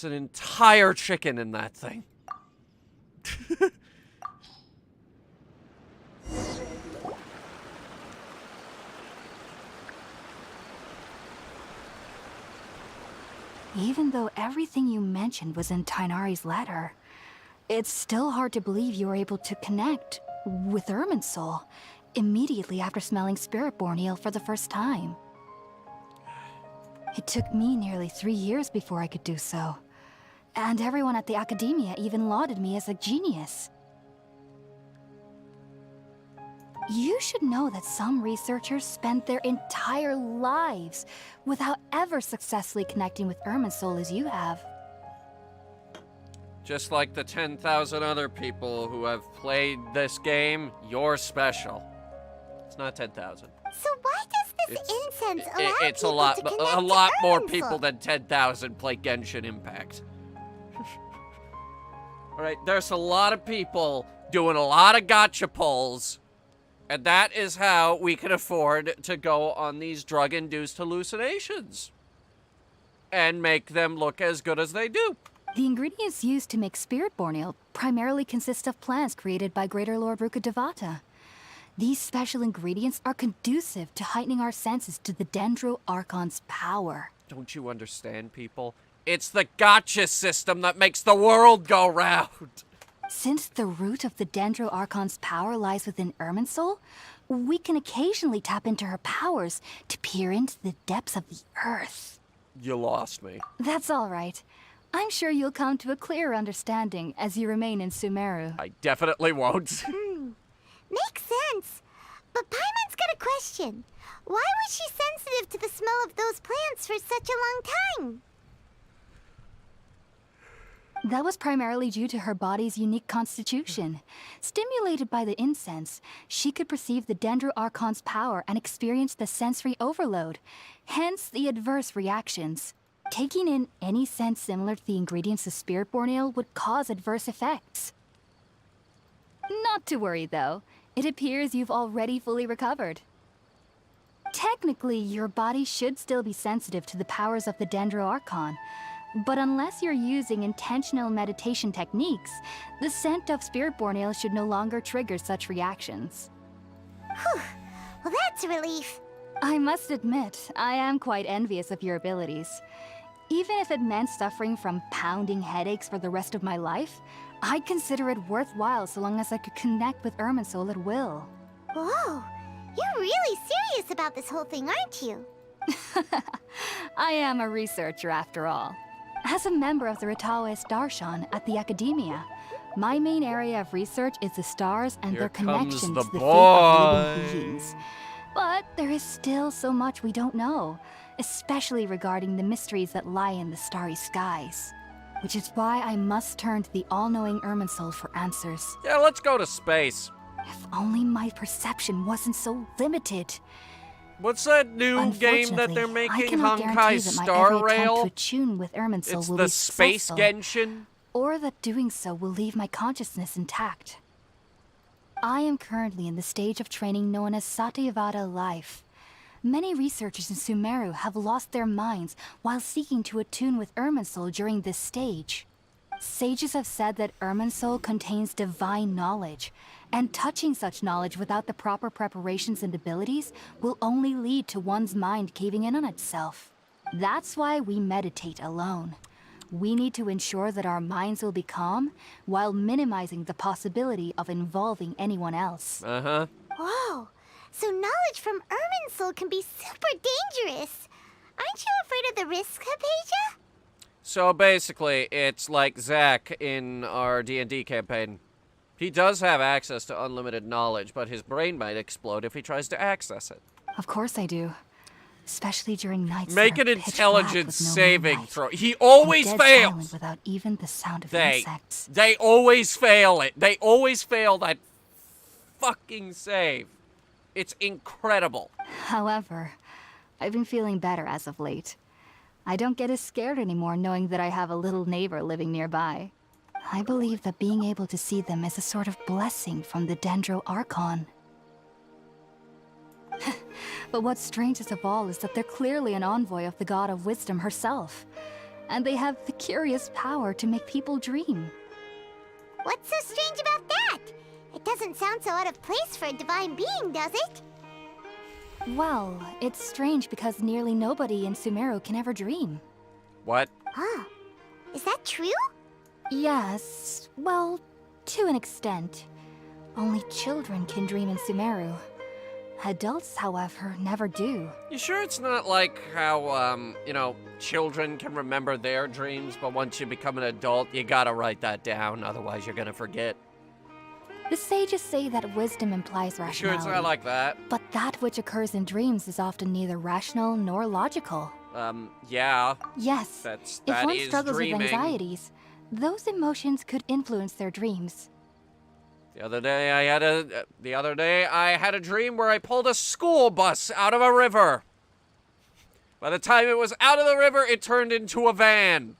an entire chicken in that thing. Even though everything you mentioned was in Tighnari's letter, it's still hard to believe you were able to connect with Irminsul immediately after smelling Spiritborn eel for the first time. It took me nearly 3 years before I could do so, and everyone at the Academia even lauded me as a genius. You should know that some researchers spent their entire lives without ever successfully connecting with Irminsul as you have. Just like the 10,000 other people who have played this game, you're special. It's not 10,000. So why does this incense allow It's people a to connect lot to more Irminsul? people than 10,000 play Genshin Impact. All right, there's a lot of people doing a lot of gacha pulls, and that is how we can afford to go on these drug-induced hallucinations and make them look as good as they do. The ingredients used to make Spiritborn eel primarily consist of plants created by Greater Lord Rukkhadevata. These special ingredients are conducive to heightening our senses to the Dendro Archon's power. Don't you understand, people? It's the gacha system that makes the world go round. Since the root of the Dendro Archon's power lies within Irminsul, we can occasionally tap into her powers to peer into the depths of the earth. You lost me. That's all right. I'm sure you'll come to a clearer understanding as you remain in Sumeru. I definitely won't. Makes sense. But Paimon's got a question. Why was she sensitive to the smell of those plants for such a long time? That was primarily due to her body's unique constitution. Stimulated by the incense, she could perceive the Dendro Archon's power and experience the sensory overload, hence the adverse reactions. Taking in any scent similar to the ingredients of Spiritborn eel would cause adverse effects. Not to worry, though. It appears you've already fully recovered. Technically, your body should still be sensitive to the powers of the Dendro Archon, but unless you're using intentional meditation techniques, the scent of Spiritborn eel should no longer trigger such reactions. Whew. Well, that's a relief. I must admit, I am quite envious of your abilities. Even if it meant suffering from pounding headaches for the rest of my life, I'd consider it worthwhile so long as I could connect with Irminsul at will. Whoa, you're really serious about this whole thing, aren't you? I am a researcher after all. As a member of the Ritaoist Darshan at the Academia, my main area of research is the stars and their connection to the fate of living beings. But there is still so much we don't know, especially regarding the mysteries that lie in the starry skies. Which is why I must turn to the all-knowing Irminsul for answers. Yeah, let's go to space. If only my perception wasn't so limited. What's that new game that they're making? I cannot Honkai guarantee that Star my every attempt Rail? to attune with Irminsul It's will the be Space successful, Genshin? or that doing so will leave my consciousness intact. I am currently in the stage of training known as Satyavada life. Many researchers in Sumeru have lost their minds while seeking to attune with Irminsul during this stage. Sages have said that Irminsul contains divine knowledge, and touching such knowledge without the proper preparations and abilities will only lead to one's mind caving in on itself. That's why we meditate alone. We need to ensure that our minds will be calm while minimizing the possibility of involving anyone else. Uh-huh. Whoa, so knowledge from Irminsul can be super dangerous. Aren't you afraid of the risks, Hypatia? So basically, it's like Zack in our D&D campaign. He does have access to unlimited knowledge, but his brain might explode if he tries to access it. Of course I do. Especially during nights Make that an are pitch intelligence black with no saving moonlight, throw. He always and dead silent fails. without even the sound of They insects. always fail it. They always fail that fucking save. It's incredible. However, I've been feeling better as of late. I don't get as scared anymore knowing that I have a little neighbor living nearby. I believe that being able to see them is a sort of blessing from the Dendro Archon. But what's strangest of all is that they're clearly an envoy of the God of Wisdom herself. And they have the curious power to make people dream. What's so strange about that? It doesn't sound so out of place for a divine being, does it? Well, it's strange because nearly nobody in Sumeru can ever dream. What? Huh. Is that true? Yes, well, to an extent. Only children can dream in Sumeru. Adults, however, never do. You sure it's not like how, children can remember their dreams, but once you become an adult, you gotta write that down, otherwise you're gonna forget? The sages say that wisdom implies You rationality. sure it's not like that? But that which occurs in dreams is often neither rational nor logical. Yeah. Yes, That if one is struggles dreaming. with anxieties, those emotions could influence their dreams. The other day I had a dream where I pulled a school bus out of a river. By the time it was out of the river, it turned into a van.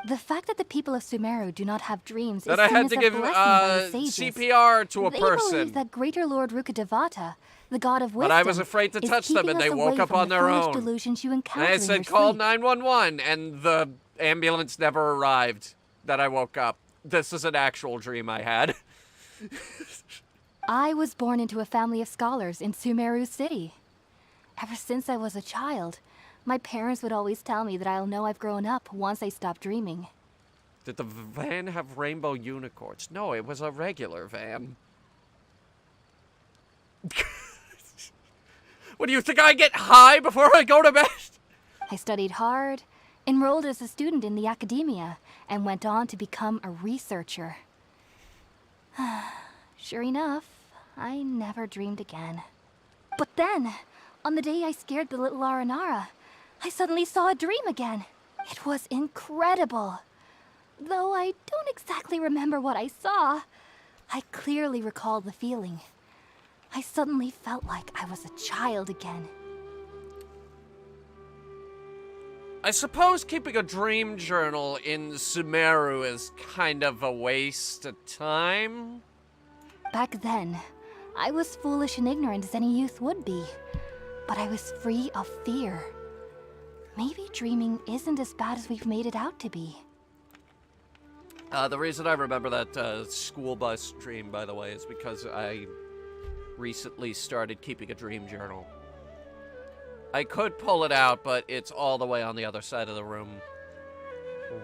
The fact that the people of Sumeru do not have dreams That is I seen had as to a give blessing by the sages. CPR to a They person. believe that Greater Lord Rukadevata, the god of wisdom, But I was afraid to is touch them, keeping and they us woke away up from on the their foolish own. delusions you And encounter I in said, your call sleep. 911, and the ambulance never arrived. That I woke up. This is an actual dream I had. I was born into a family of scholars in Sumeru City. Ever since I was a child, my parents would always tell me that I'll know I've grown up once I stop dreaming. Did the van have rainbow unicorns? No, it was a regular van. What do you think, I get high before I go to bed? I studied hard, enrolled as a student in the academia, and went on to become a researcher. Sure enough, I never dreamed again. But then, on the day I scared the little Aranara, I suddenly saw a dream again. It was incredible. Though I don't exactly remember what I saw, I clearly recall the feeling. I suddenly felt like I was a child again. I suppose keeping a dream journal in Sumeru is kind of a waste of time. Back then, I was foolish and ignorant as any youth would be, but I was free of fear. Maybe dreaming isn't as bad as we've made it out to be. The reason I remember that school bus dream, by the way, is because I recently started keeping a dream journal. I could pull it out, but it's all the way on the other side of the room.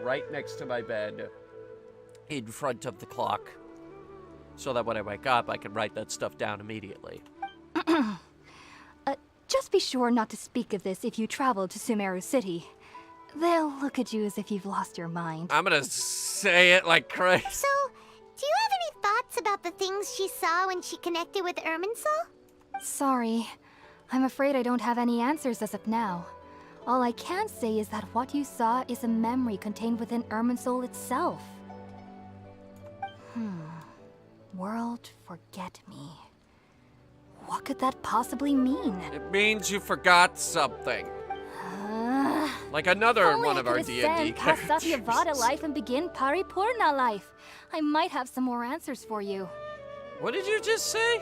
Right next to my bed. In front of the clock. So that when I wake up, I can write that stuff down immediately. Just be sure not to speak of this if you travel to Sumeru City. They'll look at you as if you've lost your mind. I'm gonna say it like crazy. So, do you have any thoughts about the things she saw when she connected with Irminsul? Sorry. I'm afraid I don't have any answers as of now. All I can say is that what you saw is a memory contained within Irminsul itself. World forget me. What could that possibly mean? It means you forgot something. Like another one of our D&D characters. Satyavada life and begin Paripurna life. I might have some more answers for you. What did you just say?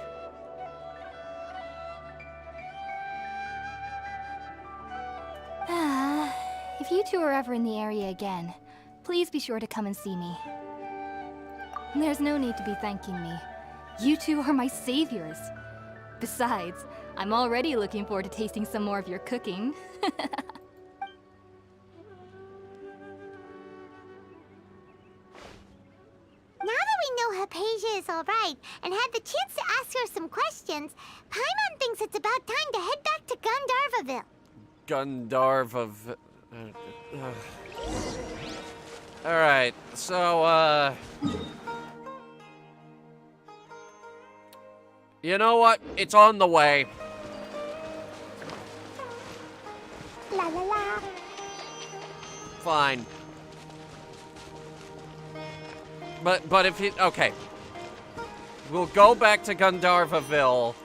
If you two are ever in the area again, please be sure to come and see me. There's no need to be thanking me. You two are my saviors. Besides, I'm already looking forward to tasting some more of your cooking. Now that we know Hypatia is alright and had the chance to ask her some questions, Paimon thinks it's about time to head back to Gundharvaville. Alright, so, you know what? It's on the way. La la la. Fine. But if it... Okay. We'll go back to Gundharvaville,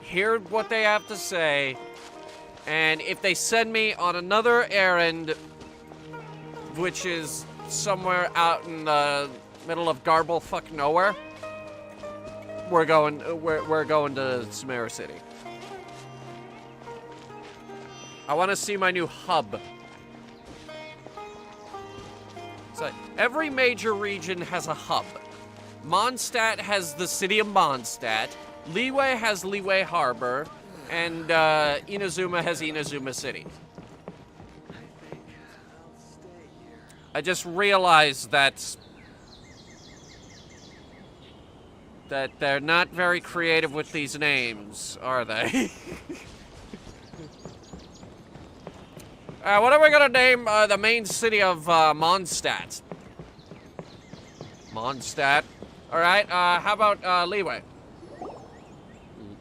hear what they have to say, and if they send me on another errand, which is somewhere out in the middle of Garble-fuck nowhere, we're going to Sumeru City. I want to see my new hub. So every major region has a hub. Mondstadt has the city of Mondstadt. Liyue has Liyue Harbor. And Inazuma has Inazuma City. I just realized that they're not very creative with these names, are they? What are we gonna name the main city of Mondstadt? Mondstadt. All right. How about Liyue?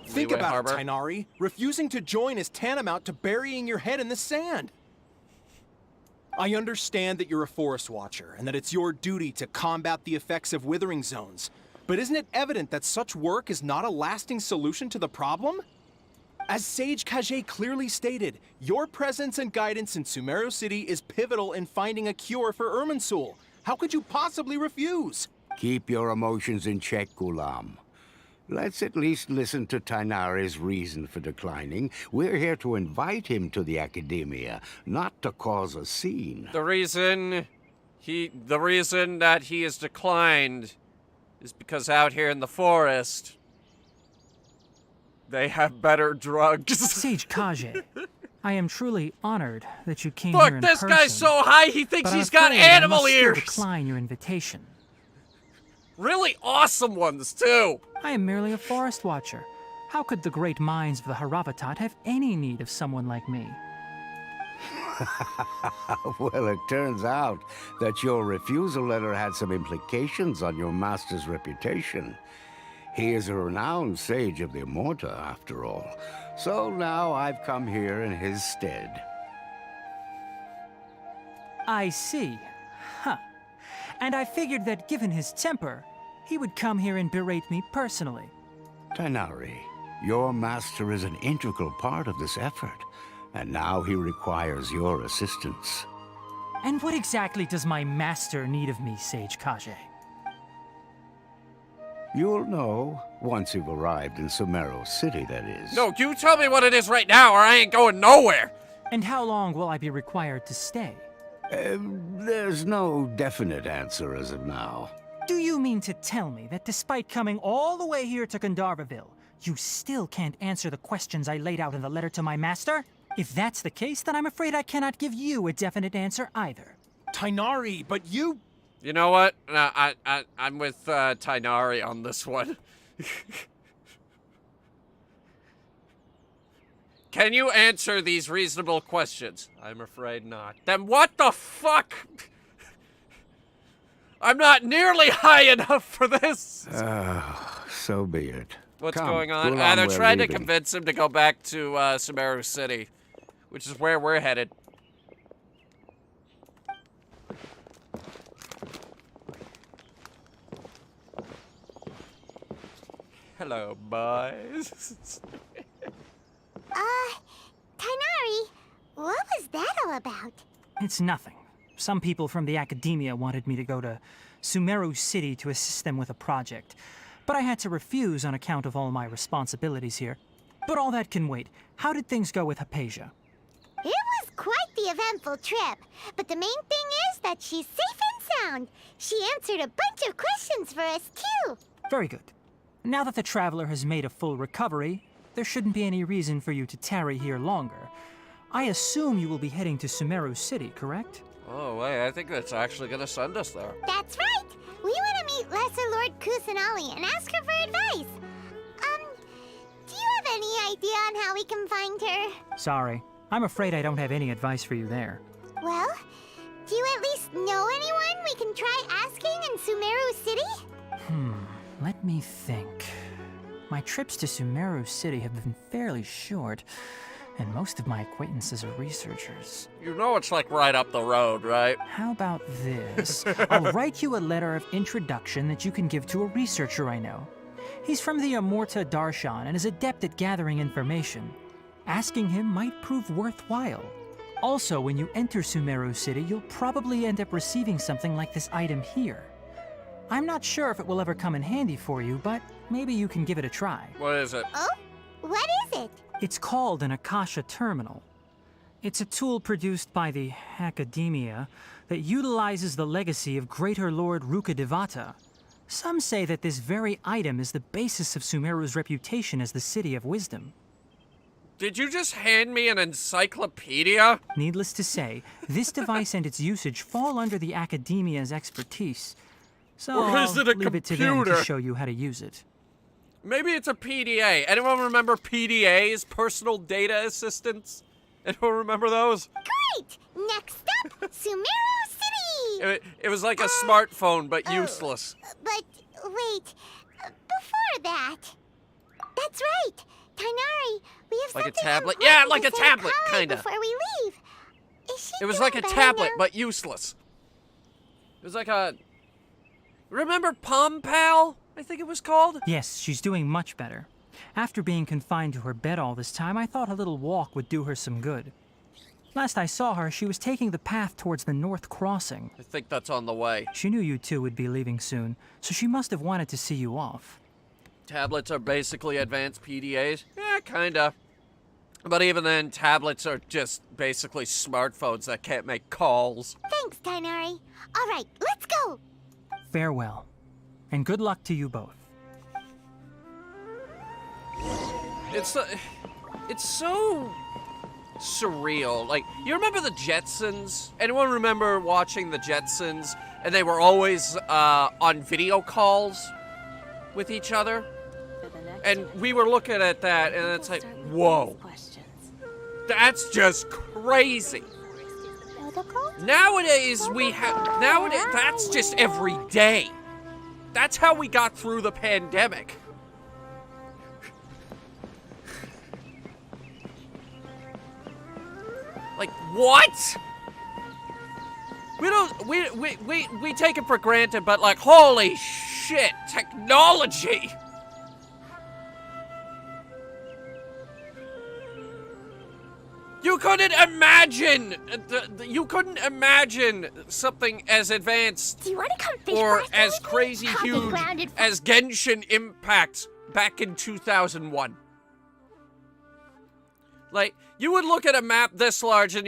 Think Liyue about Harbor. it, Tainari. Refusing to join is tantamount to burying your head in the sand. I understand that you're a forest watcher and that it's your duty to combat the effects of withering zones. But isn't it evident that such work is not a lasting solution to the problem? As Sage Kage clearly stated, your presence and guidance in Sumeru City is pivotal in finding a cure for Irminsul. How could you possibly refuse? Keep your emotions in check, Gulam. Let's at least listen to Tainari's reason for declining. We're here to invite him to the Academia, not to cause a scene. The reason that he has declined is because out here in the forest, they have better drugs. Sage Kage, I am truly honored that you came Look, here in this person, guy's so high he thinks but he's I'm got afraid animal I must still ears. decline your invitation. Really awesome ones, too. I am merely a forest watcher. How could the great minds of the Haravatat have any need of someone like me? Well, it turns out that your refusal letter had some implications on your master's reputation. He is a renowned sage of the Immorta, after all. So now I've come here in his stead. I see. Huh. And I figured that given his temper, he would come here and berate me personally. Tainari, your master is an integral part of this effort, and now he requires your assistance. And what exactly does my master need of me, Sage Kage? You'll know once you've arrived in Sumeru City, that is. No, you tell me what it is right now or I ain't going nowhere. And how long will I be required to stay? There's no definite answer as of now. Do you mean to tell me that despite coming all the way here to Gundharvaville, you still can't answer the questions I laid out in the letter to my master? If that's the case, then I'm afraid I cannot give you a definite answer either. Tighnari, but you... You know what? No, I'm with Tighnari on this one. Can you answer these reasonable questions? I'm afraid not. Then what the fuck? I'm not nearly high enough for this. So be it. What's Come, going on? Gulam, They're we're trying to leaving. convince him to go back to Sumeru City, which is where we're headed. Hello, boys. Tighnari, what was that all about? It's nothing. Some people from the academia wanted me to go to Sumeru City to assist them with a project, but I had to refuse on account of all my responsibilities here. But all that can wait. How did things go with Hypatia? It was quite the eventful trip, but the main thing is that she's safe and sound. She answered a bunch of questions for us, too. Very good. Now that the traveler has made a full recovery, there shouldn't be any reason for you to tarry here longer. I assume you will be heading to Sumeru City, correct? Oh, wait, I think that's actually gonna send us there. That's right. We want to meet Lesser Lord Kusanali and ask her for advice. Do you have any idea on how we can find her? Sorry. I'm afraid I don't have any advice for you there. Well, do you at least know anyone we can try asking in Sumeru City? Let me think. My trips to Sumeru City have been fairly short, and most of my acquaintances are researchers. You know it's like right up the road, right? How about this? I'll write you a letter of introduction that you can give to a researcher I know. He's from the Amorta Darshan and is adept at gathering information. Asking him might prove worthwhile. Also, when you enter Sumeru City, you'll probably end up receiving something like this item here. I'm not sure if it will ever come in handy for you, but maybe you can give it a try. What is it? Oh? What is it? It's called an Akasha Terminal. It's a tool produced by the Academia that utilizes the legacy of Greater Lord Rukkhadevata. Some say that this very item is the basis of Sumeru's reputation as the City of Wisdom. Did you just hand me an encyclopedia? Needless to say, this device and its usage fall under the Academia's expertise. So Or is it a I'll leave it to them computer? to show you how to use it. Maybe it's a PDA. Anyone remember PDAs? Personal Data Assistants? Anyone remember those? Great! Next up, Sumeru City! It was like a smartphone, but useless. But wait, before that... That's right! Tighnari, we have Like a something tablet? important Yeah, to like a say to tablet, Klee kinda. Before we leave. Is she It was doing like a better tablet, now? but useless. It was like a... Remember Palm Pal? I think it was called? Yes, she's doing much better. After being confined to her bed all this time, I thought a little walk would do her some good. Last I saw her, she was taking the path towards the North Crossing. I think that's on the way. She knew you two would be leaving soon, so she must have wanted to see you off. Tablets are basically advanced PDAs? Yeah, kinda. But even then, tablets are just basically smartphones that can't make calls. Thanks, Tighnari. All right, let's go! Farewell, and good luck to you both. It's so surreal. Like, you remember the Jetsons? Anyone remember watching the Jetsons? And they were always on video calls with each other? And we were looking at that, and it's like, whoa. That's just crazy. Nowadays, that's just every day. That's how we got through the pandemic. Like, what? We take it for granted, but like, holy shit, technology! You couldn't imagine something as advanced Do you want to come fish or blasting as with me? crazy I'll be huge grounded for- as Genshin Impact back in 2001. Like, you would look at a map this large and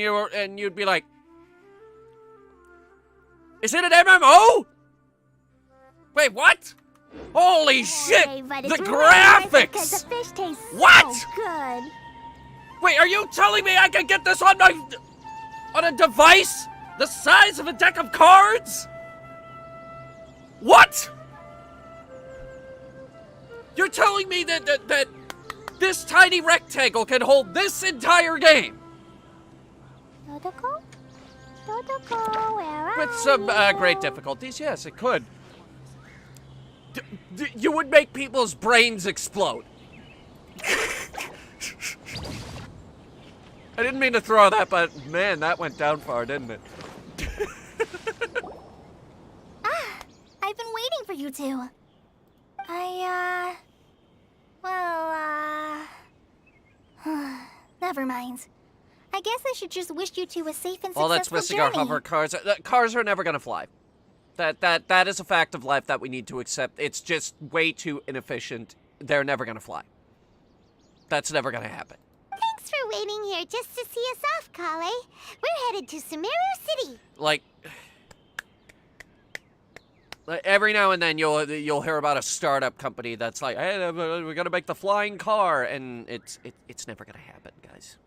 you'd be like, is it an MMO? Wait, what? Holy shit! Hey, but The it's really worth it 'cause graphics! the fish tastes What? so good. Wait, are you telling me I can get this on a device the size of a deck of cards? What? You're telling me that this tiny rectangle can hold this entire game? Dodoko? Dodoko, where are With some great difficulties, yes, it could. You would make people's brains explode. I didn't mean to throw that, but man, that went down far, didn't it? I've been waiting for you two. Never mind. I guess I should just wish you two a safe and successful All that's missing journey. are hover cars. Cars are never gonna fly. That is a fact of life that we need to accept. It's just way too inefficient. They're never gonna fly. That's never gonna happen. Thanks for waiting here just to see us off, Klee. We're headed to Sumeru City. Like every now and then you'll hear about a startup company that's like, hey, we're gonna make the flying car, and it's never gonna happen, guys.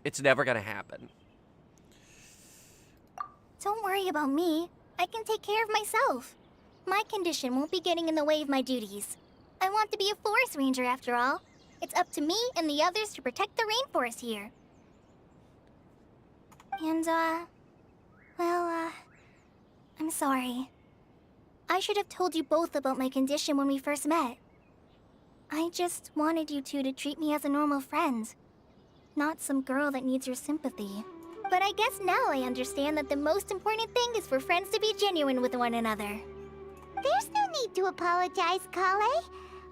It's never gonna happen. Don't worry about me. I can take care of myself. My condition won't be getting in the way of my duties. I want to be a forest ranger after all. It's up to me and the others to protect the rainforest here. And, I'm sorry. I should have told you both about my condition when we first met. I just wanted you two to treat me as a normal friend. Not some girl that needs your sympathy. But I guess now I understand that the most important thing is for friends to be genuine with one another. There's no need to apologize, Klee.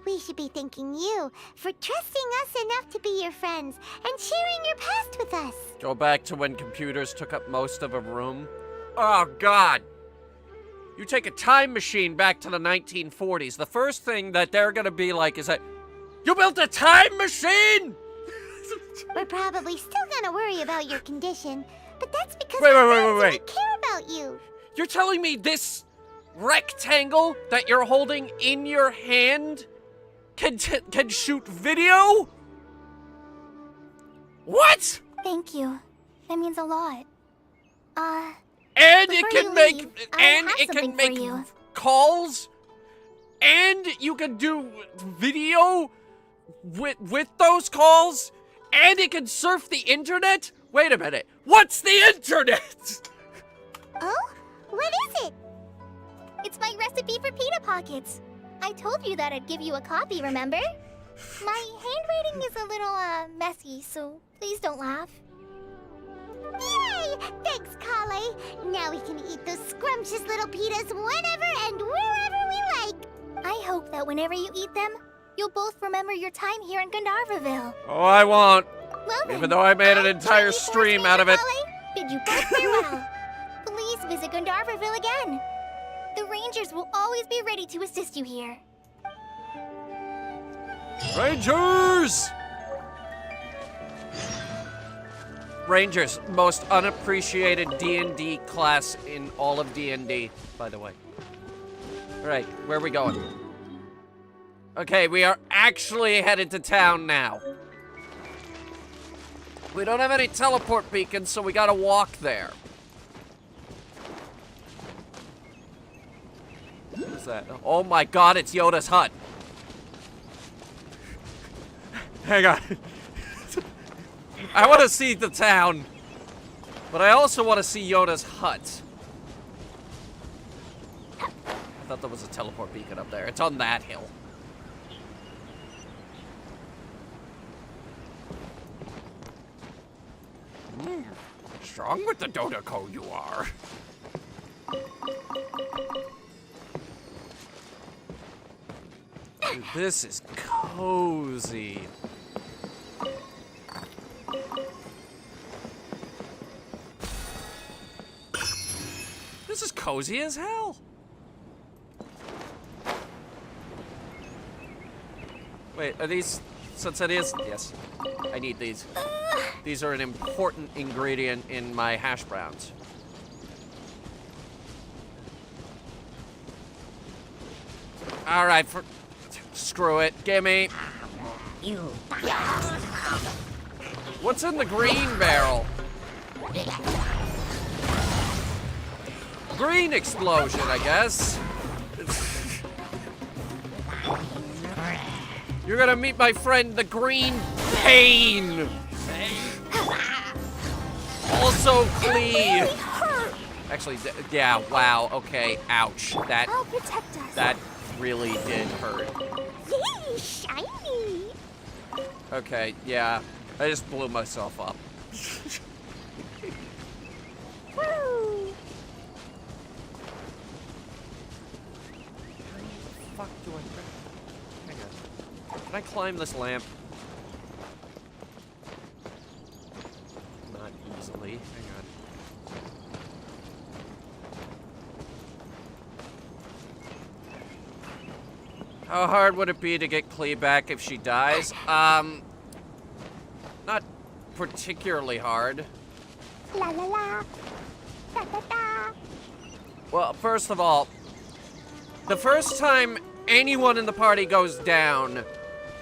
We should be thanking you for trusting us enough to be your friends and sharing your past with us. Go back to when computers took up most of a room. Oh, God. You take a time machine back to the 1940s. The first thing that they're gonna be like is that, you built a time machine? We're probably still gonna worry about your condition, but that's because Wait. we care about you. You're telling me this rectangle that you're holding in your hand can shoot video? What? Thank you. That means a lot. And before it can you make leave, I have something for you. calls, and you can do video with those calls, and it can surf the internet. Wait a minute, what's the internet? Oh, what is it? It's my recipe for pita pockets. I told you that I'd give you a copy, remember? My handwriting is a little, messy, so please don't laugh. Yay! Thanks, Klee. Now we can eat those scrumptious little pitas whenever and wherever we like. I hope that whenever you eat them, you'll both remember your time here in Gandharvaville. Oh, I won't. Well then, Even though I made an entire stream out of it. Klee, bid you both farewell. Please visit Gandharvaville again. The Rangers will always be ready to assist you here. Rangers! Rangers, most unappreciated D&D class in all of D&D, by the way. Alright, where are we going? Okay, we are actually headed to town now. We don't have any teleport beacons, so we gotta walk there. What's that? Oh my god, it's Yoda's hut. Hang on. I want to see the town, but I also want to see Yoda's hut. I thought there was a teleport beacon up there. It's on that hill. Strong with the Dodoko you are. Dude, this is cozy. This is cozy as hell. Wait, are these sunsettias? Yes. I need these. These are an important ingredient in my hash browns. Alright, screw it. Gimme. You What's in the green barrel? Green explosion, I guess. You're gonna meet my friend, the Green Pain. Also, Klee. Actually, yeah, wow, okay, ouch. I'll protect us. That really did hurt. Yay, shiny! Okay, yeah, I just blew myself up. Woo! Fuck do I... Hang on. Can I climb this lamp? Not easily. Hang on. How hard would it be to get Klee back if she dies? Not particularly hard. La la la. Da da da. Well, first of all, the first time anyone in the party goes down,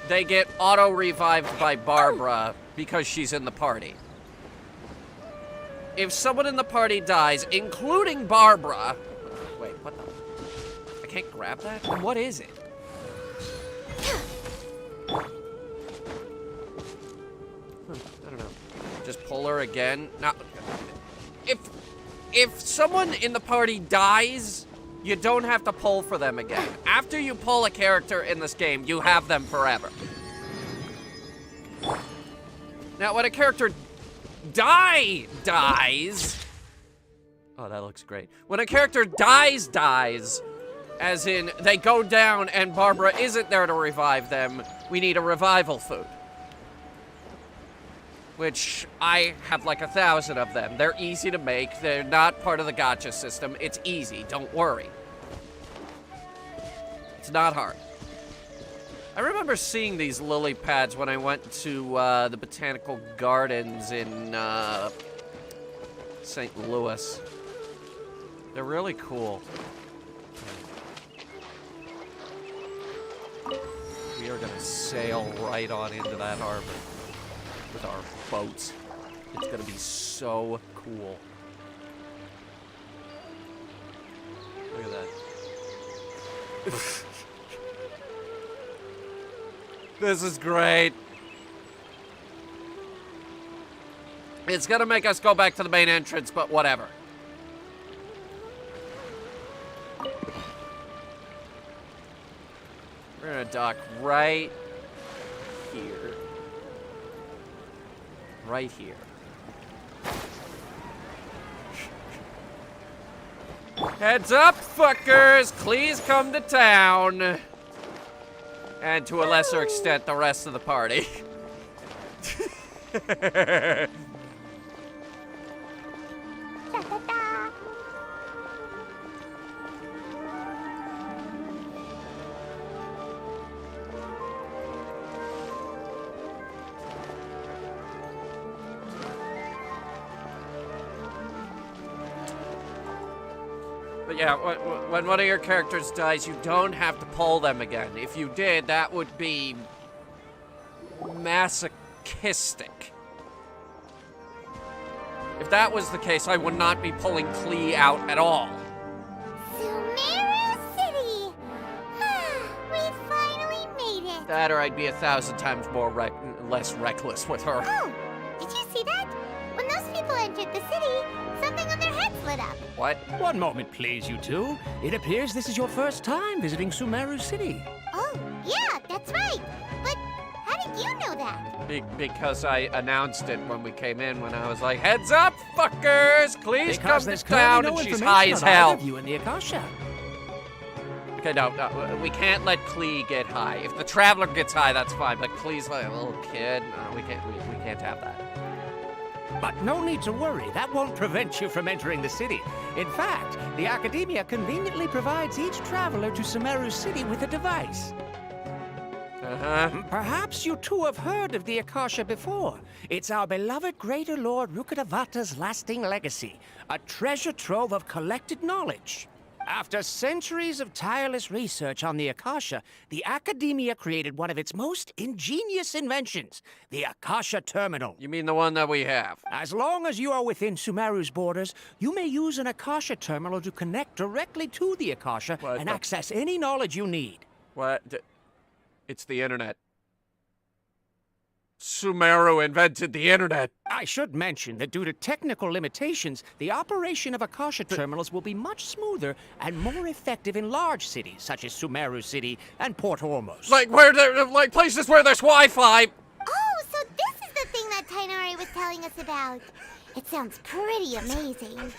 they get auto-revived by Barbara because she's in the party. If someone in the party dies, including Barbara... Wait, what the... I can't grab that? And what is it? I don't know. Just pull her again? Now, if someone in the party dies, you don't have to pull for them again. After you pull a character in this game, you have them forever. Now, when a character dies... Oh, that looks great. When a character dies, as in they go down and Barbara isn't there to revive them, we need a revival food. Which I have like 1,000 of them. They're easy to make. They're not part of the gacha system. It's easy, don't worry. It's not hard. I remember seeing these lily pads when I went to the botanical gardens in St. Louis. They're really cool. We are gonna sail right on into that harbor with our boats. It's gonna be so cool. Look at that. This is great. It's gonna make us go back to the main entrance, but whatever. We're gonna dock right here. Right here. Heads up, fuckers! Klee's come to town. And to a lesser extent, the rest of the party. Da da da. But yeah, when one of your characters dies, you don't have to pull them again. If you did, that would be masochistic. If that was the case, I would not be pulling Klee out at all. Sumeru City! We finally made it! That or I'd be 1,000 times more less reckless with her. Oh, did you see that? When those people entered the city, something on their heads lit up. What? One moment, please, you two. It appears this is your first time visiting Sumeru City. Oh, yeah, that's right. But how did you know that? Because I announced it when we came in, when I was like, heads up, fuckers! Klee's come to town and she's high as hell. Of you in the Akasha. Okay, no, we can't let Klee get high. If the Traveler gets high, that's fine, but Klee's like a little kid. No, we can't have that. But no need to worry, that won't prevent you from entering the city. In fact, the Academia conveniently provides each traveler to Sumeru City with a device. Perhaps you two have heard of the Akasha before. It's our beloved Greater Lord Rukkhadevata's lasting legacy, a treasure trove of collected knowledge. After centuries of tireless research on the Akasha, the Academia created one of its most ingenious inventions, the Akasha Terminal. You mean the one that we have? As long as you are within Sumeru's borders, you may use an Akasha Terminal to connect directly to the Akasha and access any knowledge you need. What? It's the internet. Sumeru invented the internet. I should mention that due to technical limitations, the operation of Akasha terminals will be much smoother and more effective in large cities such as Sumeru City and Port Ormos. Like places where there's Wi-Fi. Oh, so this is the thing that Tainari was telling us about. It sounds pretty amazing.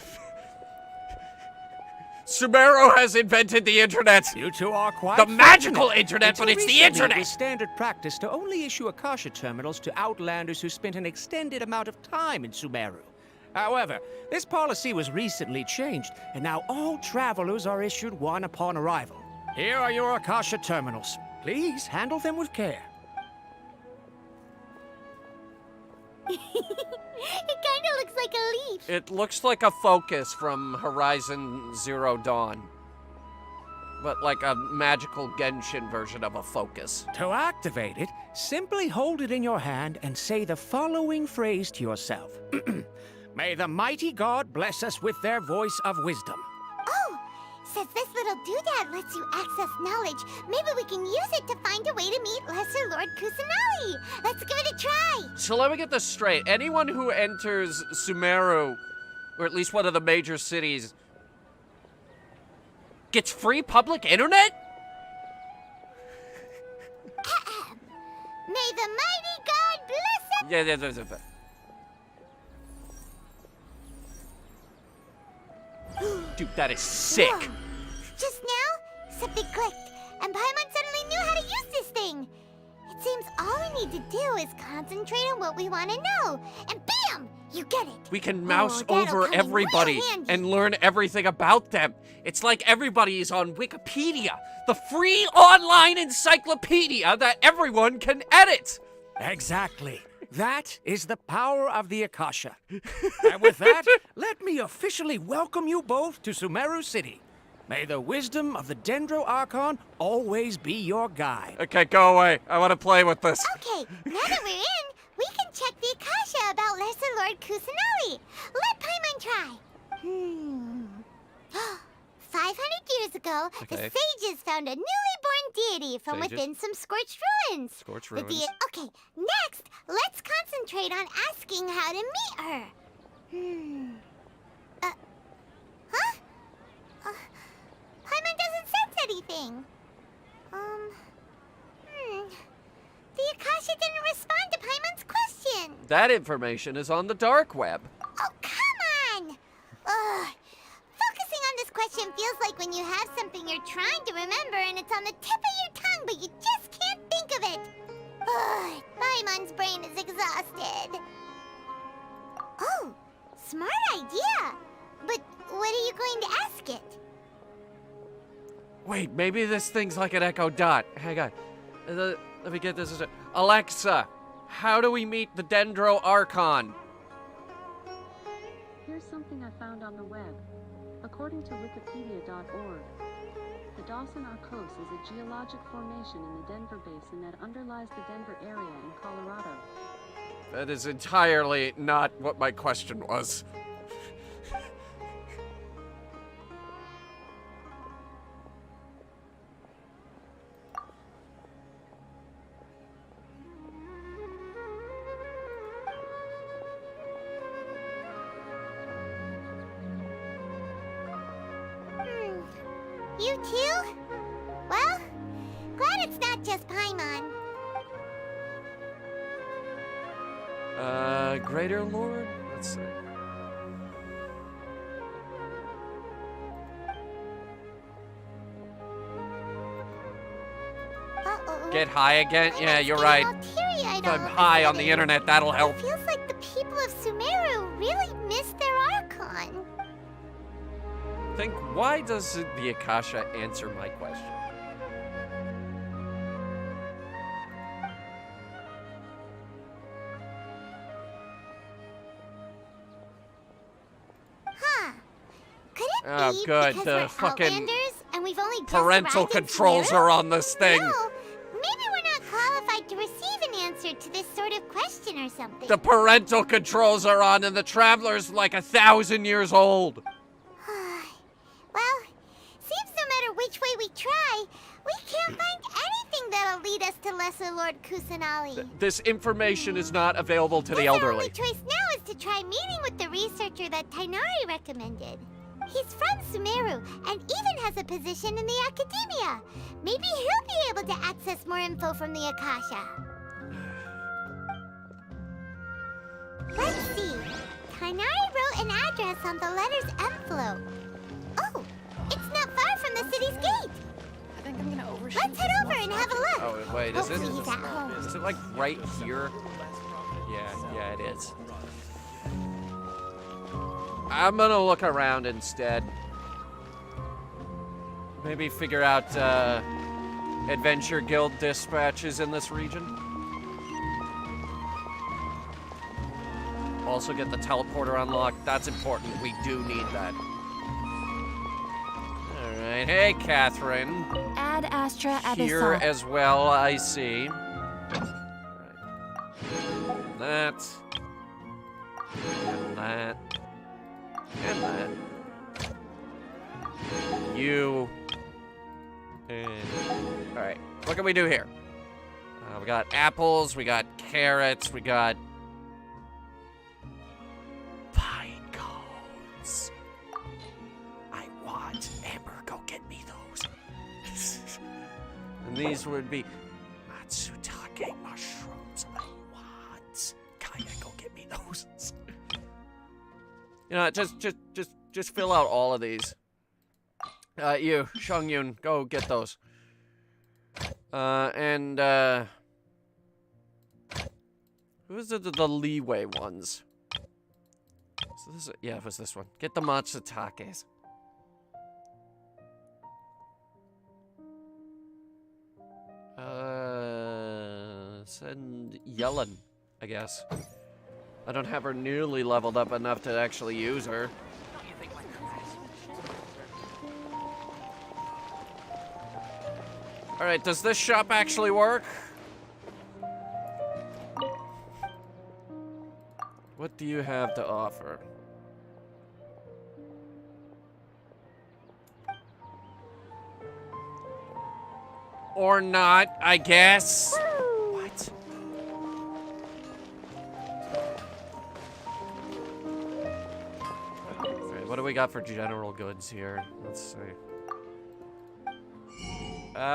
Sumeru has invented the internet. You two are quite the magical internet, Until but it's the recently, internet. It was standard practice to only issue Akasha terminals to outlanders who spent an extended amount of time in Sumeru. However, this policy was recently changed, and now all travelers are issued one upon arrival. Here are your Akasha terminals. Please handle them with care. It kind of looks like a leaf. It looks like a focus from Horizon Zero Dawn. But like a magical Genshin version of a focus. To activate it, simply hold it in your hand and say the following phrase to yourself. May the mighty God bless us with their voice of wisdom. Oh, since this little doodad lets you access knowledge, maybe we can use it to find a way to meet Lesser Lord Kusanagi. Let's give it a try. So let me get this straight. Anyone who enters Sumeru, or at least one of the major cities, gets free public internet? May the mighty God bless us. Yeah. Dude, that is sick. Whoa. Just now, something clicked, and Paimon suddenly knew how to use this thing. It seems all we need to do is concentrate on what we want to know, and bam! You get it. We can mouse that'll over come in everybody real handy. and learn everything about them. It's like everybody is on Wikipedia, the free online encyclopedia that everyone can edit. Exactly. That is the power of the Akasha. And with that, let me officially welcome you both to Sumeru City. May the wisdom of the Dendro Archon always be your guide. Okay, go away. I want to play with this. Okay, now that we're in, we can check the Akasha about Lesser Lord Kusanagi. Let Paimon try. 500 years ago, the sages found a newly born deity from within some scorched ruins. Scorched ruins. Okay, next, let's concentrate on asking how to meet her. Paimon doesn't sense anything. The Akasha didn't respond to Paimon's question. That information is on the dark web. Oh, come on! Focusing on this question feels like when you have something you're trying to remember and it's on the tip of your tongue, but you just can't think of it. Paimon's brain is exhausted. Oh, smart idea. But what are you going to ask it? Wait, maybe this thing's like an Echo Dot. Hang on. Let me get this. Alexa, how do we meet the Dendro Archon? Here's something I found on the web. According to Wikipedia.org, the Dawson Arcos is a geologic formation in the Denver Basin that underlies the Denver area in Colorado. That is entirely not what my question was. You too? Well, glad it's not just Paimon. Greater Lord? Let's see. Uh-oh. Get high again? Yeah, you're right. If I'm high on the internet, that'll help. It feels like the people of Sumeru really miss their Archon. Think, why does the Akasha answer my question? Huh. Could it Oh, E, good. because The we're fucking Outlanders, and we've only just parental arrived in controls Sumeru? are on this thing. No, maybe we're not qualified to receive an answer to this sort of question or something. The parental controls are on, and the traveler's like 1,000 years old. Well, seems no matter which way we try, we can't find anything that'll lead us to Lesser Lord Kusanali. This information is not available to the Our elderly. only choice now is to try meeting with the researcher that Tainari recommended. He's from Sumeru and even has a position in the academia. Maybe he'll be able to access more info from the Akasha. Let's see. Tainari wrote an address on the letter's envelope. Oh, it's not far from the city's gate. I think I'm gonna overshoot. Let's head over and have a look. Oh, wait, is it? Hopefully he's at home. Is it like right here? Yeah, it is. I'm gonna look around instead. Maybe figure out Adventure Guild dispatches in this region. Also get the teleporter unlocked. That's important. We do need that. Alright, hey Catherine. Ad Astra Abyssal. Here as well, I see. Right. That. And that. And that. You. And. Alright, what can we do here? We got apples, we got carrots, we got pine cones. I want Amber, go get me those. And these would be Matsutake mushrooms. I want. Kaya, go get me those. You know, just fill out all of these. You, Shungyun, go get those. Who's the leeway ones? So this, yeah, it was this one. Get the Matsutakes. Send Yellen, I guess. I don't have her nearly leveled up enough to actually use her. Alright, does this shop actually work? What do you have to offer? Or not, I guess. What? Alright, what do we got for general goods here? Let's see.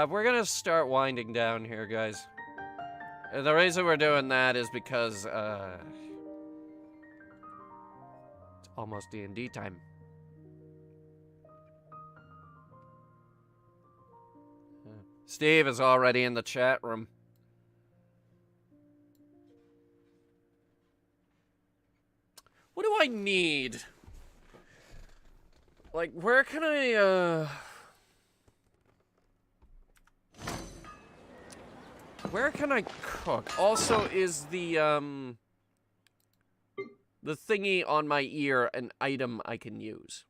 We're gonna start winding down here, guys. And the reason we're doing that is because, it's almost D&D time. Steve is already in the chat room. What do I need? Like, where can I, where can I cook? Also, is the thingy on my ear an item I can use?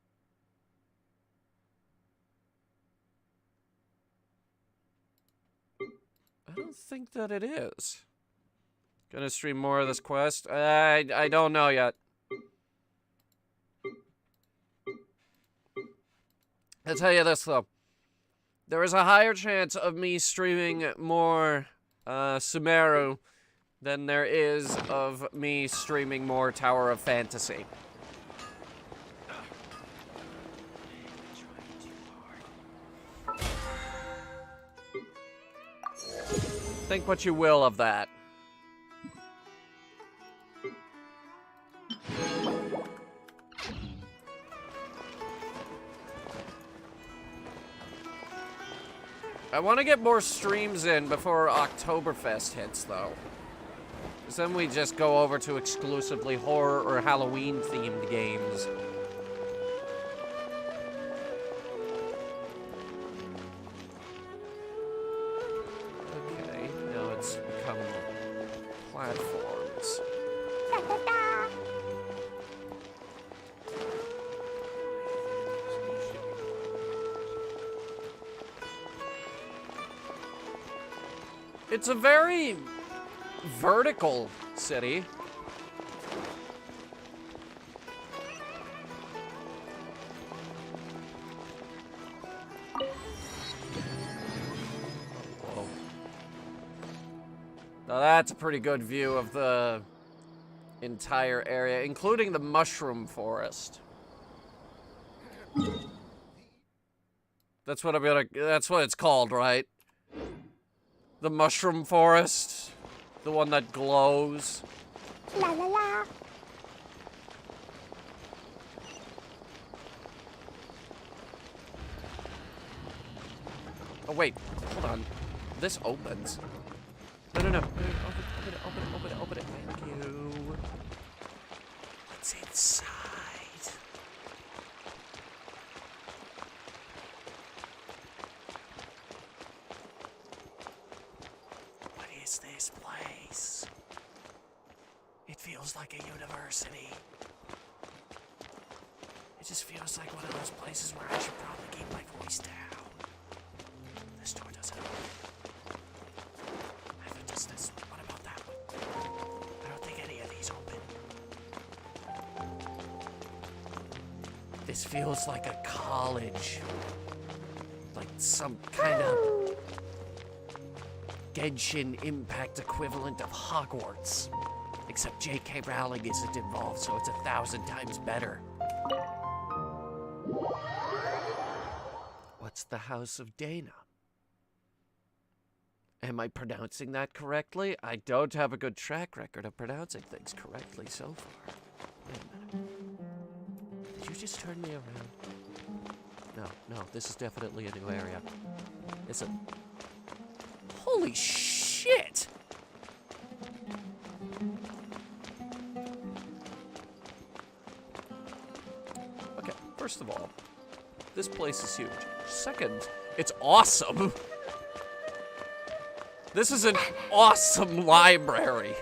I don't think that it is. Gonna stream more of this quest? I don't know yet. I'll tell you this, though. There is a higher chance of me streaming more Sumeru than there is of me streaming more Tower of Fantasy. Think what you will of that. I want to get more streams in before Oktoberfest hits, though. Because then we just go over to exclusively horror or Halloween-themed games. Okay, now it's become platforms. It's a very vertical city. Whoa. Now that's a pretty good view of the entire area, including the mushroom forest. That's what that's what it's called, right? The mushroom forest. The one that glows. La la la. Oh wait, hold on. This opens. No. Open it. Thank you. What's inside? What is this place? It feels like a university. It just feels like one of those places where I should probably keep my voice down. This door doesn't open. What about that one? I don't think any of these open. This feels like a college. Like some kind of Genshin Impact equivalent of Hogwarts. Except J.K. Rowling isn't involved, so it's 1,000 times better. What's the House of Dana? Am I pronouncing that correctly? I don't have a good track record of pronouncing things correctly so far. Wait a minute. Did you just turn me around? No, this is definitely a new area. It's a... Holy shit! Okay, first of all, this place is huge. Second, it's awesome. This is an awesome library.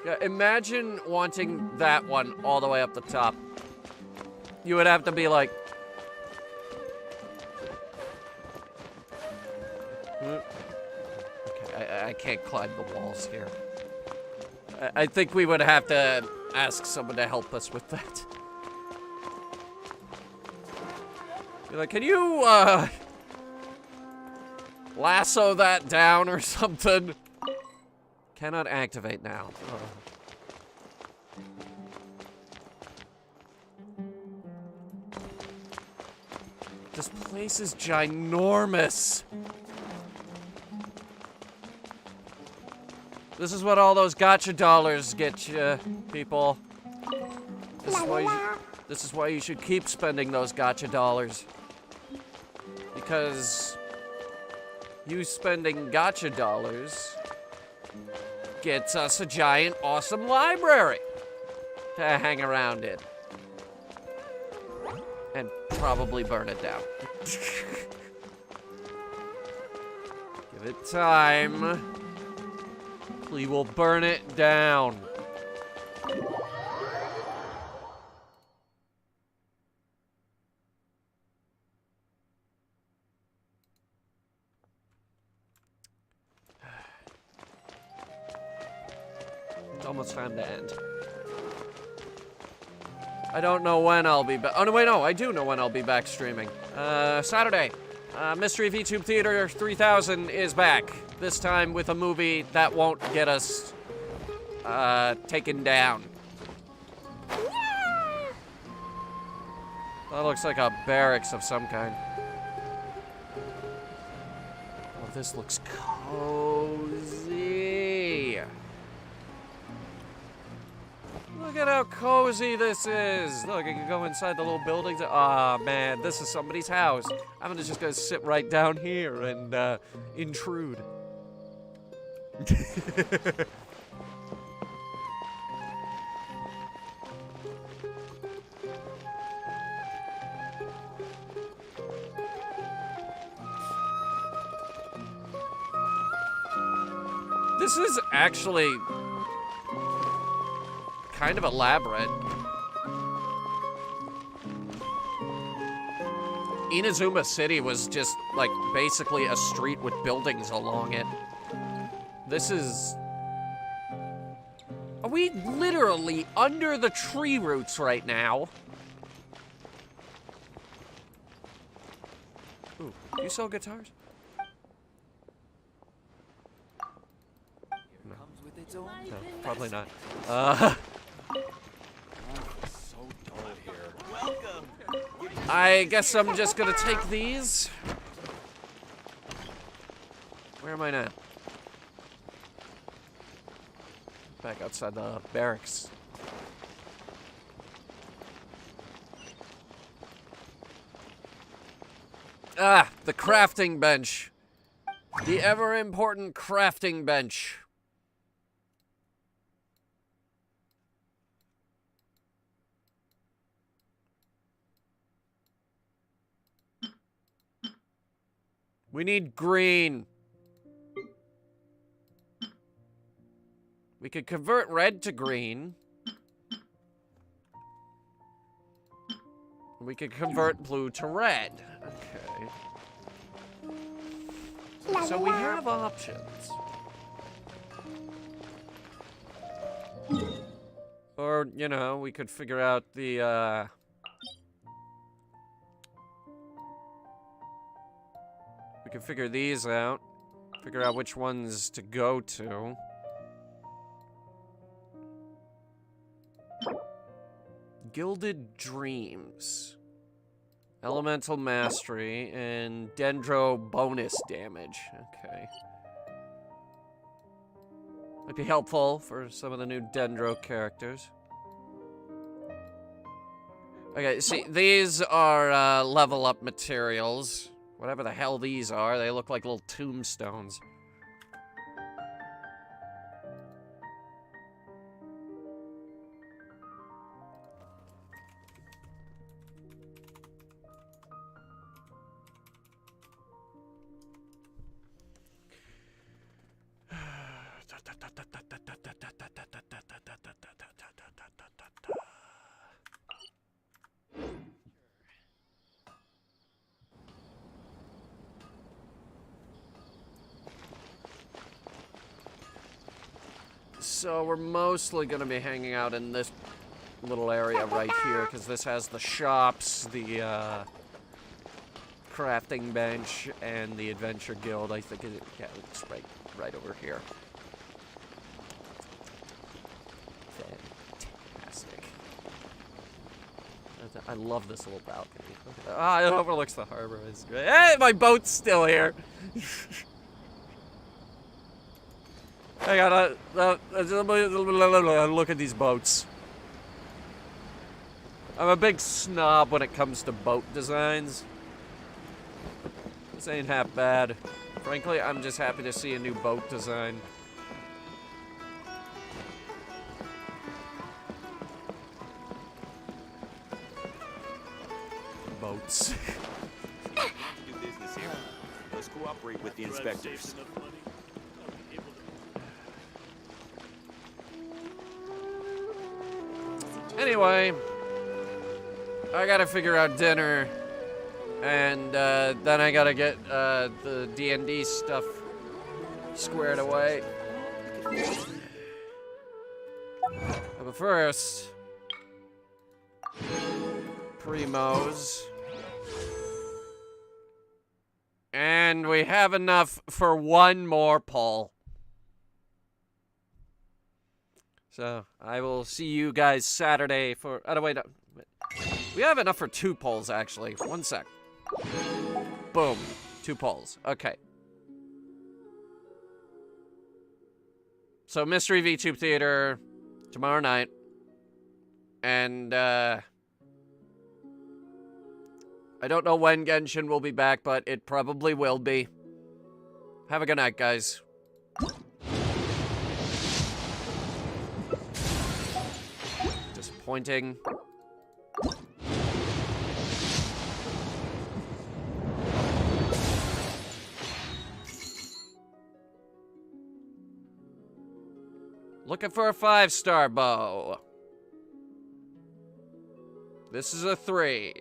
Yeah, imagine wanting that one all the way up the top. You would have to be like... Okay, I can't climb the walls here. I think we would have to ask someone to help us with that. Be like, can you, lasso that down or something? Cannot activate now. This place is ginormous. This is what all those gotcha dollars get you, people. This is why you should keep spending those gotcha dollars. Because you spending gotcha dollars gets us a giant, awesome library to hang around in. And probably burn it down. Give it time. Klee will burn it down. It's almost time to end. I don't know when I'll be back. Oh, no, wait, no. I do know when I'll be back streaming. Saturday. Mystery VTube Theater 3000 is back. This time with a movie that won't get us taken down. Yeah. That looks like a barracks of some kind. Oh, this looks cozy. Look at how cozy this is. Look, I can go inside the little buildings. Ah, man, this is somebody's house. I'm just gonna sit right down here and intrude. This is actually kind of elaborate. Inazuma City was just, like, basically a street with buildings along it. This is... Are we literally under the tree roots right now? Ooh, do you sell guitars? No, probably not. I guess I'm just gonna take these. Where am I now? Back outside the barracks. Ah, the crafting bench. The ever-important crafting bench. We need green. We could convert red to green. We could convert blue to red. Okay. So we have options. Or, you know, we could figure out the, we can figure these out. Figure out which ones to go to. Gilded Dreams. Elemental Mastery and Dendro bonus damage. Okay. Might be helpful for some of the new Dendro characters. Okay, see, these are level up materials. Whatever the hell these are, they look like little tombstones. So we're mostly going to be hanging out in this little area right here, because this has the shops, the crafting bench, and the adventure guild. I think yeah, it's right over here. Fantastic. I love this little balcony. Ah, it overlooks the harbor. It's great. Hey, my boat's still here. I gotta look at these boats. I'm a big snob when it comes to boat designs. This ain't half bad. Frankly, I'm just happy to see a new boat design. Boats. Do business here. Let's cooperate with the inspectors. Anyway, I gotta figure out dinner, and then I gotta get the D&D stuff squared away. But first, primos. And we have enough for one more poll. So, I will see you guys Saturday for... Oh, no, wait, no. We have enough for 2 polls, actually. 1 sec. Boom. 2 polls. Okay. So, Mystery VTube Theater tomorrow night. And, I don't know when Genshin will be back, but it probably will be. Have a good night, guys. Disappointing. Looking for a 5-star bow. This is a 3.